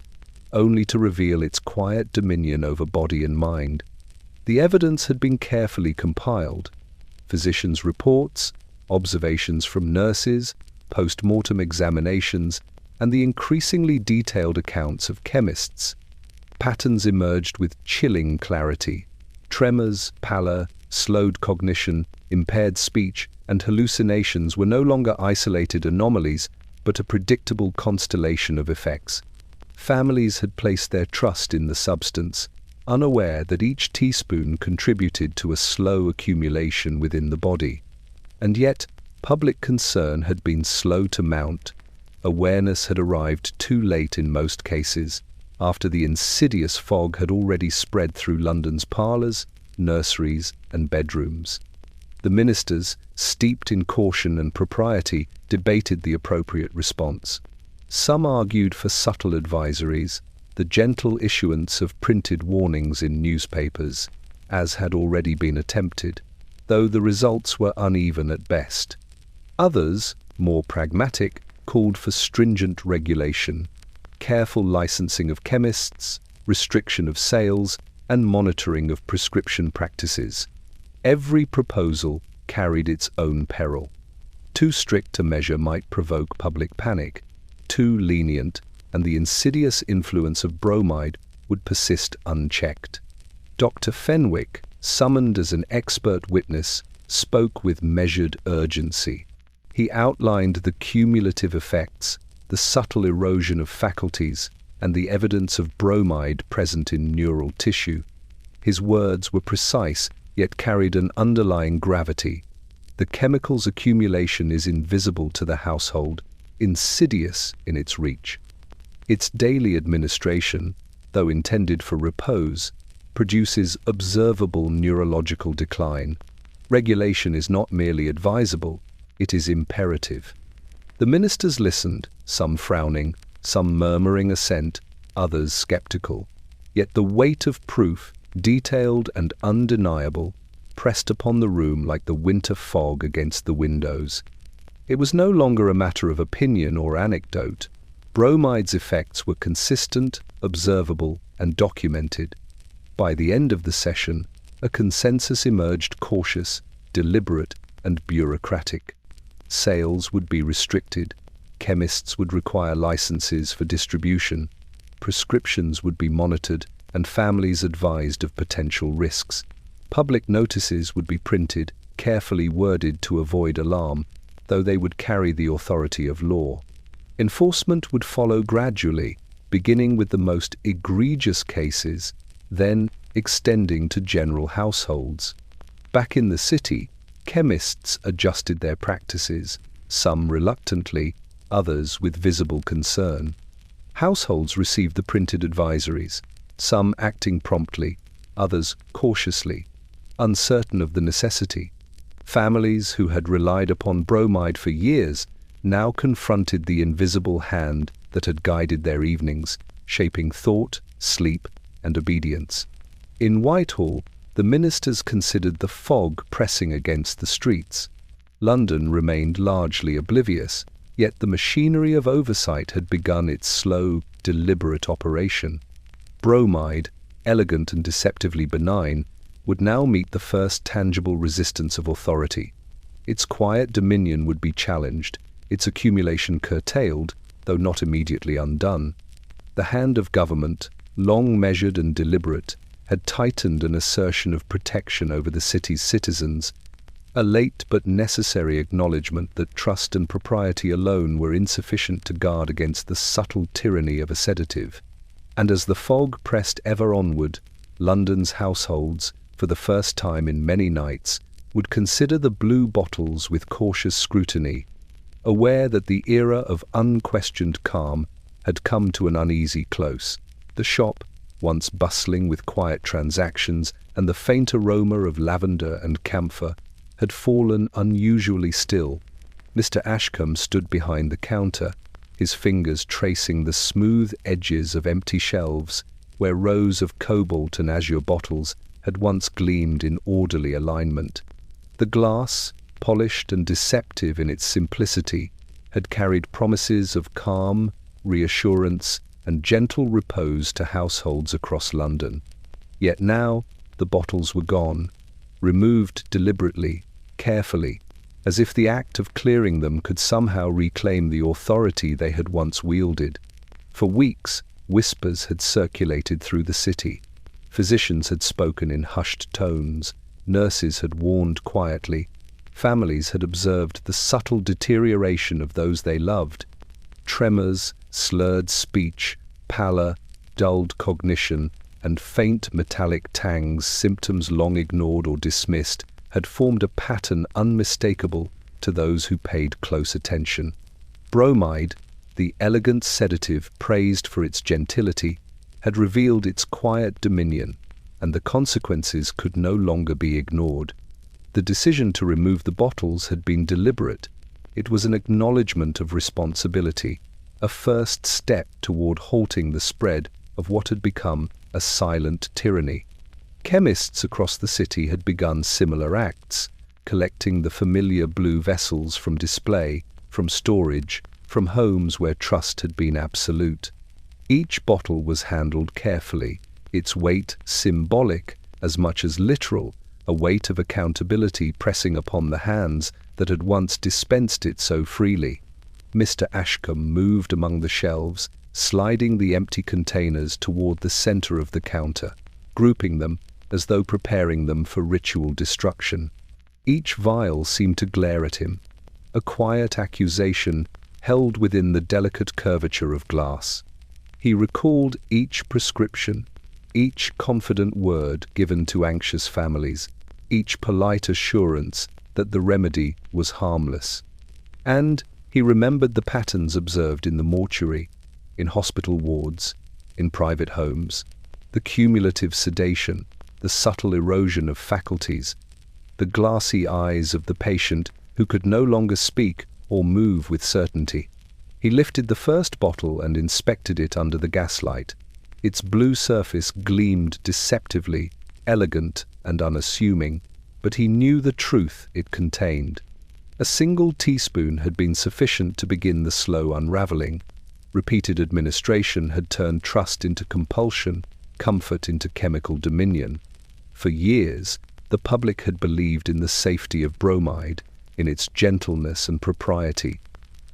only to reveal its quiet dominion over body and mind. The evidence had been carefully compiled. Physicians' reports, observations from nurses, post-mortem examinations, and the increasingly detailed accounts of chemists. Patterns emerged with chilling clarity. Tremors, pallor, slowed cognition, impaired speech, and hallucinations were no longer isolated anomalies, but a predictable constellation of effects. Families had placed their trust in the substance, unaware that each teaspoon contributed to a slow accumulation within the body. And yet, public concern had been slow to mount. Awareness had arrived too late in most cases, after the insidious fog had already spread through London's parlours, nurseries, and bedrooms. The ministers, steeped in caution and propriety, debated the appropriate response. Some argued for subtle advisories, the gentle issuance of printed warnings in newspapers, as had already been attempted, though the results were uneven at best. Others, more pragmatic, called for stringent regulation, careful licensing of chemists, restriction of sales, and monitoring of prescription practices. Every proposal carried its own peril. Too strict a measure might provoke public panic. Too lenient, and the insidious influence of bromide would persist unchecked. Dr. Fenwick, summoned as an expert witness, spoke with measured urgency. He outlined the cumulative effects, the subtle erosion of faculties, and the evidence of bromide present in neural tissue. His words were precise, yet carried an underlying gravity. The chemical's accumulation is invisible to the household, insidious in its reach. Its daily administration, though intended for repose, produces observable neurological decline. Regulation is not merely advisable, it is imperative. The ministers listened, some frowning, some murmuring assent, others skeptical. Yet the weight of proof, detailed and undeniable, pressed upon the room like the winter fog against the windows. It was no longer a matter of opinion or anecdote. Bromide's effects were consistent, observable, and documented. By the end of the session, a consensus emerged cautious, deliberate, and bureaucratic. Sales would be restricted, chemists would require licenses for distribution, prescriptions would be monitored, and families advised of potential risks. Public notices would be printed, carefully worded to avoid alarm, though they would carry the authority of law. Enforcement would follow gradually, beginning with the most egregious cases, then extending to general households. Back in the city, chemists adjusted their practices, some reluctantly, others with visible concern. Households received the printed advisories, some acting promptly, others cautiously, uncertain of the necessity. Families who had relied upon bromide for years now confronted the invisible hand that had guided their evenings, shaping thought, sleep, and obedience. In Whitehall, the ministers considered the fog pressing against the streets. London remained largely oblivious, yet the machinery of oversight had begun its slow, deliberate operation. Bromide, elegant and deceptively benign, would now meet the first tangible resistance of authority. Its quiet dominion would be challenged, its accumulation curtailed, though not immediately undone. The hand of government, long measured and deliberate, had tightened an assertion of protection over the city's citizens, a late but necessary acknowledgement that trust and propriety alone were insufficient to guard against the subtle tyranny of a sedative. And as the fog pressed ever onward, London's households, for the first time in many nights, would consider the blue bottles with cautious scrutiny, aware that the era of unquestioned calm had come to an uneasy close. The shop, once bustling with quiet transactions and the faint aroma of lavender and camphor, had fallen unusually still. Mr. Ashcombe stood behind the counter, his fingers tracing the smooth edges of empty shelves where rows of cobalt and azure bottles had once gleamed in orderly alignment. The glass, polished and deceptive in its simplicity, had carried promises of calm, reassurance, and gentle repose to households across London. Yet now the bottles were gone, removed deliberately, carefully, as if the act of clearing them could somehow reclaim the authority they had once wielded. For weeks, whispers had circulated through the city. Physicians had spoken in hushed tones, nurses had warned quietly, families had observed the subtle deterioration of those they loved. Tremors, slurred speech, pallor, dulled cognition, and faint metallic tangs, symptoms long ignored or dismissed, had formed a pattern unmistakable to those who paid close attention. Bromide, the elegant sedative praised for its gentility, had revealed its quiet dominion, and the consequences could no longer be ignored. The decision to remove the bottles had been deliberate. It was an acknowledgement of responsibility, a first step toward halting the spread of what had become a silent tyranny. Chemists across the city had begun similar acts, collecting the familiar blue vessels from display, from storage, from homes where trust had been absolute. Each bottle was handled carefully, its weight symbolic as much as literal, a weight of accountability pressing upon the hands that had once dispensed it so freely. Mr. Ashcombe moved among the shelves, sliding the empty containers toward the center of the counter, grouping them as though preparing them for ritual destruction. Each vial seemed to glare at him, a quiet accusation held within the delicate curvature of glass. He recalled each prescription, each confident word given to anxious families, each polite assurance that the remedy was harmless. And he remembered the patterns observed in the mortuary, in hospital wards, in private homes, the cumulative sedation, the subtle erosion of faculties, the glassy eyes of the patient who could no longer speak or move with certainty. He lifted the first bottle and inspected it under the gaslight. Its blue surface gleamed deceptively, elegant and unassuming, but he knew the truth it contained. A single teaspoon had been sufficient to begin the slow unraveling. Repeated administration had turned trust into compulsion, comfort into chemical dominion. For years, the public had believed in the safety of bromide, in its gentleness and propriety.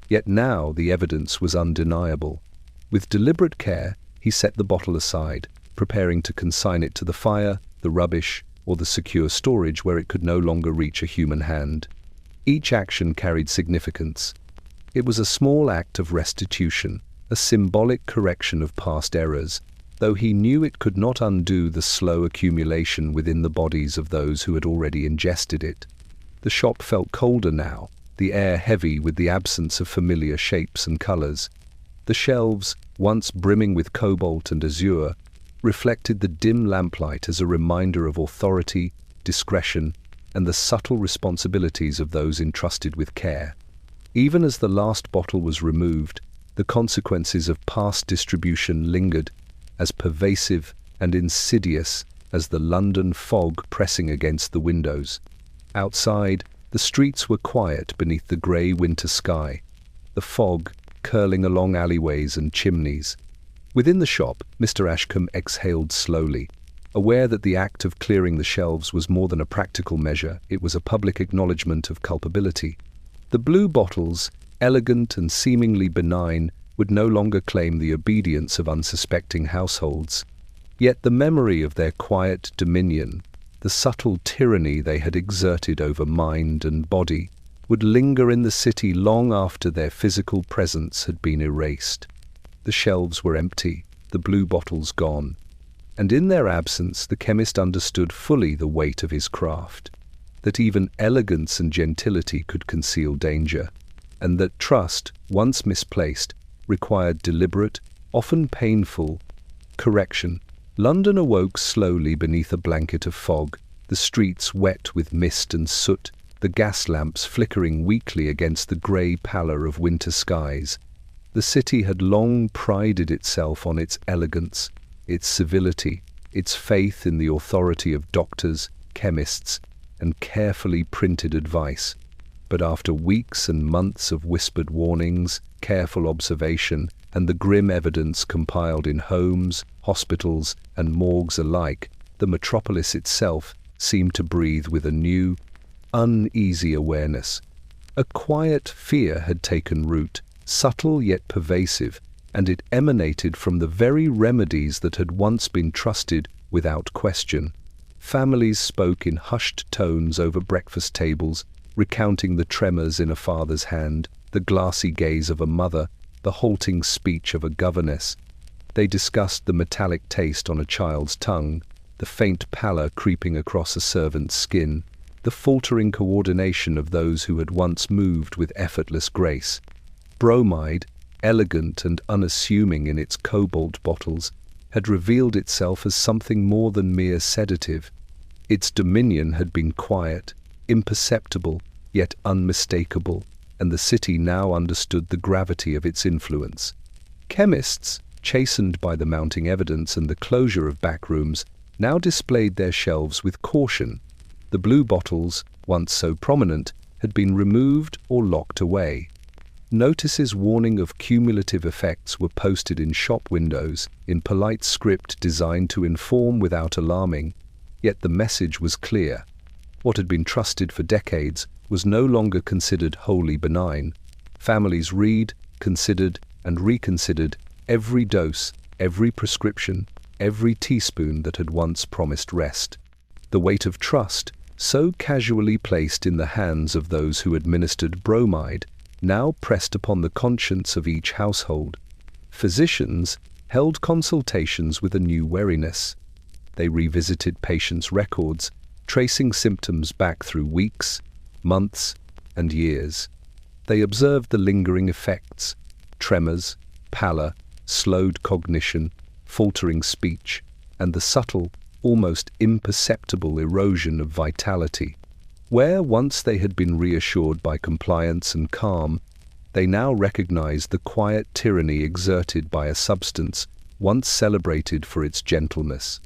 Yet now the evidence was undeniable. With deliberate care, he set the bottle aside, preparing to consign it to the fire, the rubbish, or the secure storage where it could no longer reach a human hand. Each action carried significance. It was a small act of restitution, a symbolic correction of past errors, though he knew it could not undo the slow accumulation within the bodies of those who had already ingested it. The shop felt colder now, the air heavy with the absence of familiar shapes and colors. The shelves, once brimming with cobalt and azure, reflected the dim lamplight as a reminder of authority, discretion, and the subtle responsibilities of those entrusted with care. Even as the last bottle was removed, the consequences of past distribution lingered, as pervasive and insidious as the London fog pressing against the windows. Outside, the streets were quiet beneath the grey winter sky, the fog curling along alleyways and chimneys. Within the shop, Mr. Ashcombe exhaled slowly, aware that the act of clearing the shelves was more than a practical measure, it was a public acknowledgement of culpability. The blue bottles, elegant and seemingly benign, would no longer claim the obedience of unsuspecting households. Yet the memory of their quiet dominion, the subtle tyranny they had exerted over mind and body, would linger in the city long after their physical presence had been erased. The shelves were empty, the blue bottles gone, and in their absence the chemist understood fully the weight of his craft, that even elegance and gentility could conceal danger, and that trust, once misplaced, required deliberate, often painful, correction. London awoke slowly beneath a blanket of fog, the streets wet with mist and soot, the gas lamps flickering weakly against the grey pallor of winter skies. The city had long prided itself on its elegance, its civility, its faith in the authority of doctors, chemists, and carefully printed advice. But after weeks and months of whispered warnings, careful observation, and the grim evidence compiled in homes, hospitals, and morgues alike, the metropolis itself seemed to breathe with a new, uneasy awareness. A quiet fear had taken root, subtle yet pervasive, and it emanated from the very remedies that had once been trusted without question. Families spoke in hushed tones over breakfast tables, recounting the tremors in a father's hand, the glassy gaze of a mother, the halting speech of a governess. They discussed the metallic taste on a child's tongue, the faint pallor creeping across a servant's skin, the faltering coordination of those who had once moved with effortless grace. Bromide, elegant and unassuming in its cobalt bottles, had revealed itself as something more than mere sedative. Its dominion had been quiet, imperceptible, yet unmistakable, and the city now understood the gravity of its influence. Chemists, chastened by the mounting evidence and the closure of back rooms, now displayed their shelves with caution. The blue bottles, once so prominent, had been removed or locked away. Notices warning of cumulative effects were posted in shop windows in polite script designed to inform without alarming, yet the message was clear. What had been trusted for decades was no longer considered wholly benign. Families read, considered, and reconsidered every dose, every prescription, every teaspoon that had once promised rest. The weight of trust, so casually placed in the hands of those who administered bromide, now pressed upon the conscience of each household. Physicians held consultations with a new wariness. They revisited patients' records, tracing symptoms back through weeks, months, and years. They observed the lingering effects: tremors, pallor, slowed cognition, faltering speech, and the subtle, almost imperceptible erosion of vitality. Where once they had been reassured by compliance and calm, they now recognized the quiet tyranny exerted by a substance once celebrated for its gentleness.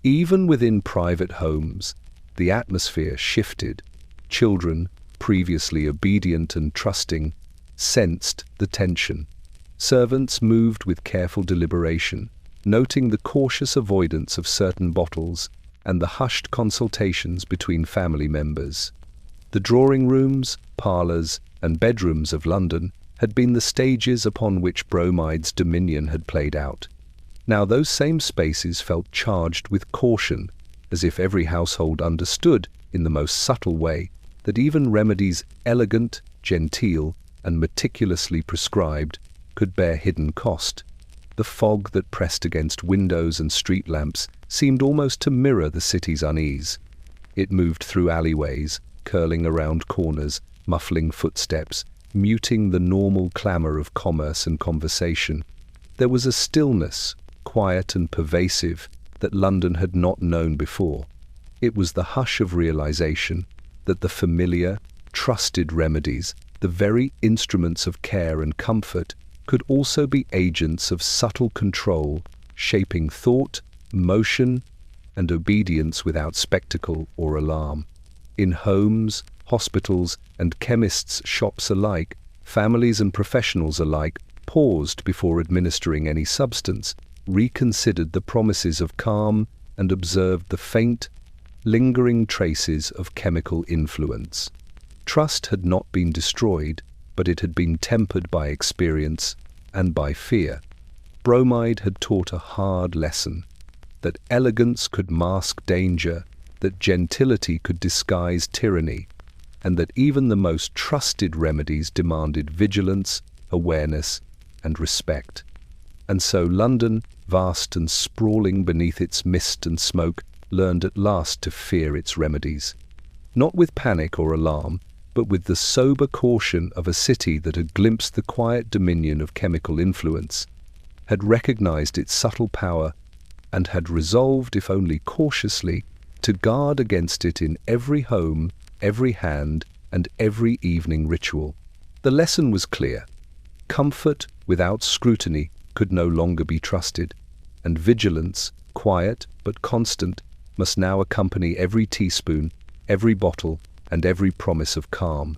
Even within private homes, the atmosphere shifted. Children, previously obedient and trusting, sensed the tension. Servants moved with careful deliberation, noting the cautious avoidance of certain bottles and the hushed consultations between family members. The drawing rooms, parlours, and bedrooms of London had been the stages upon which Bromide's dominion had played out. Now those same spaces felt charged with caution, as if every household understood, in the most subtle way, that even remedies elegant, genteel, and meticulously prescribed could bear hidden cost. The fog that pressed against windows and street lamps seemed almost to mirror the city's unease. It moved through alleyways, curling around corners, muffling footsteps, muting the normal clamour of commerce and conversation. There was a stillness, quiet and pervasive, that London had not known before. It was the hush of realization that the familiar, trusted remedies, the very instruments of care and comfort, could also be agents of subtle control, shaping thought, motion, and obedience without spectacle or alarm. In homes, hospitals, and chemists' shops alike, families and professionals alike paused before administering any substance, reconsidered the promises of calm, and observed the faint, lingering traces of chemical influence. Trust had not been destroyed, but it had been tempered by experience and by fear. Bromide had taught a hard lesson: that elegance could mask danger, that gentility could disguise tyranny, and that even the most trusted remedies demanded vigilance, awareness, and respect. And so London, vast and sprawling beneath its mist and smoke, learned at last to fear its remedies. Not with panic or alarm, but with the sober caution of a city that had glimpsed the quiet dominion of chemical influence, had recognized its subtle power, and had resolved, if only cautiously, to guard against it in every home, every hand, and every evening ritual. The lesson was clear. Comfort without scrutiny could no longer be trusted, and vigilance, quiet but constant, must now accompany every teaspoon, every bottle, and every promise of calm.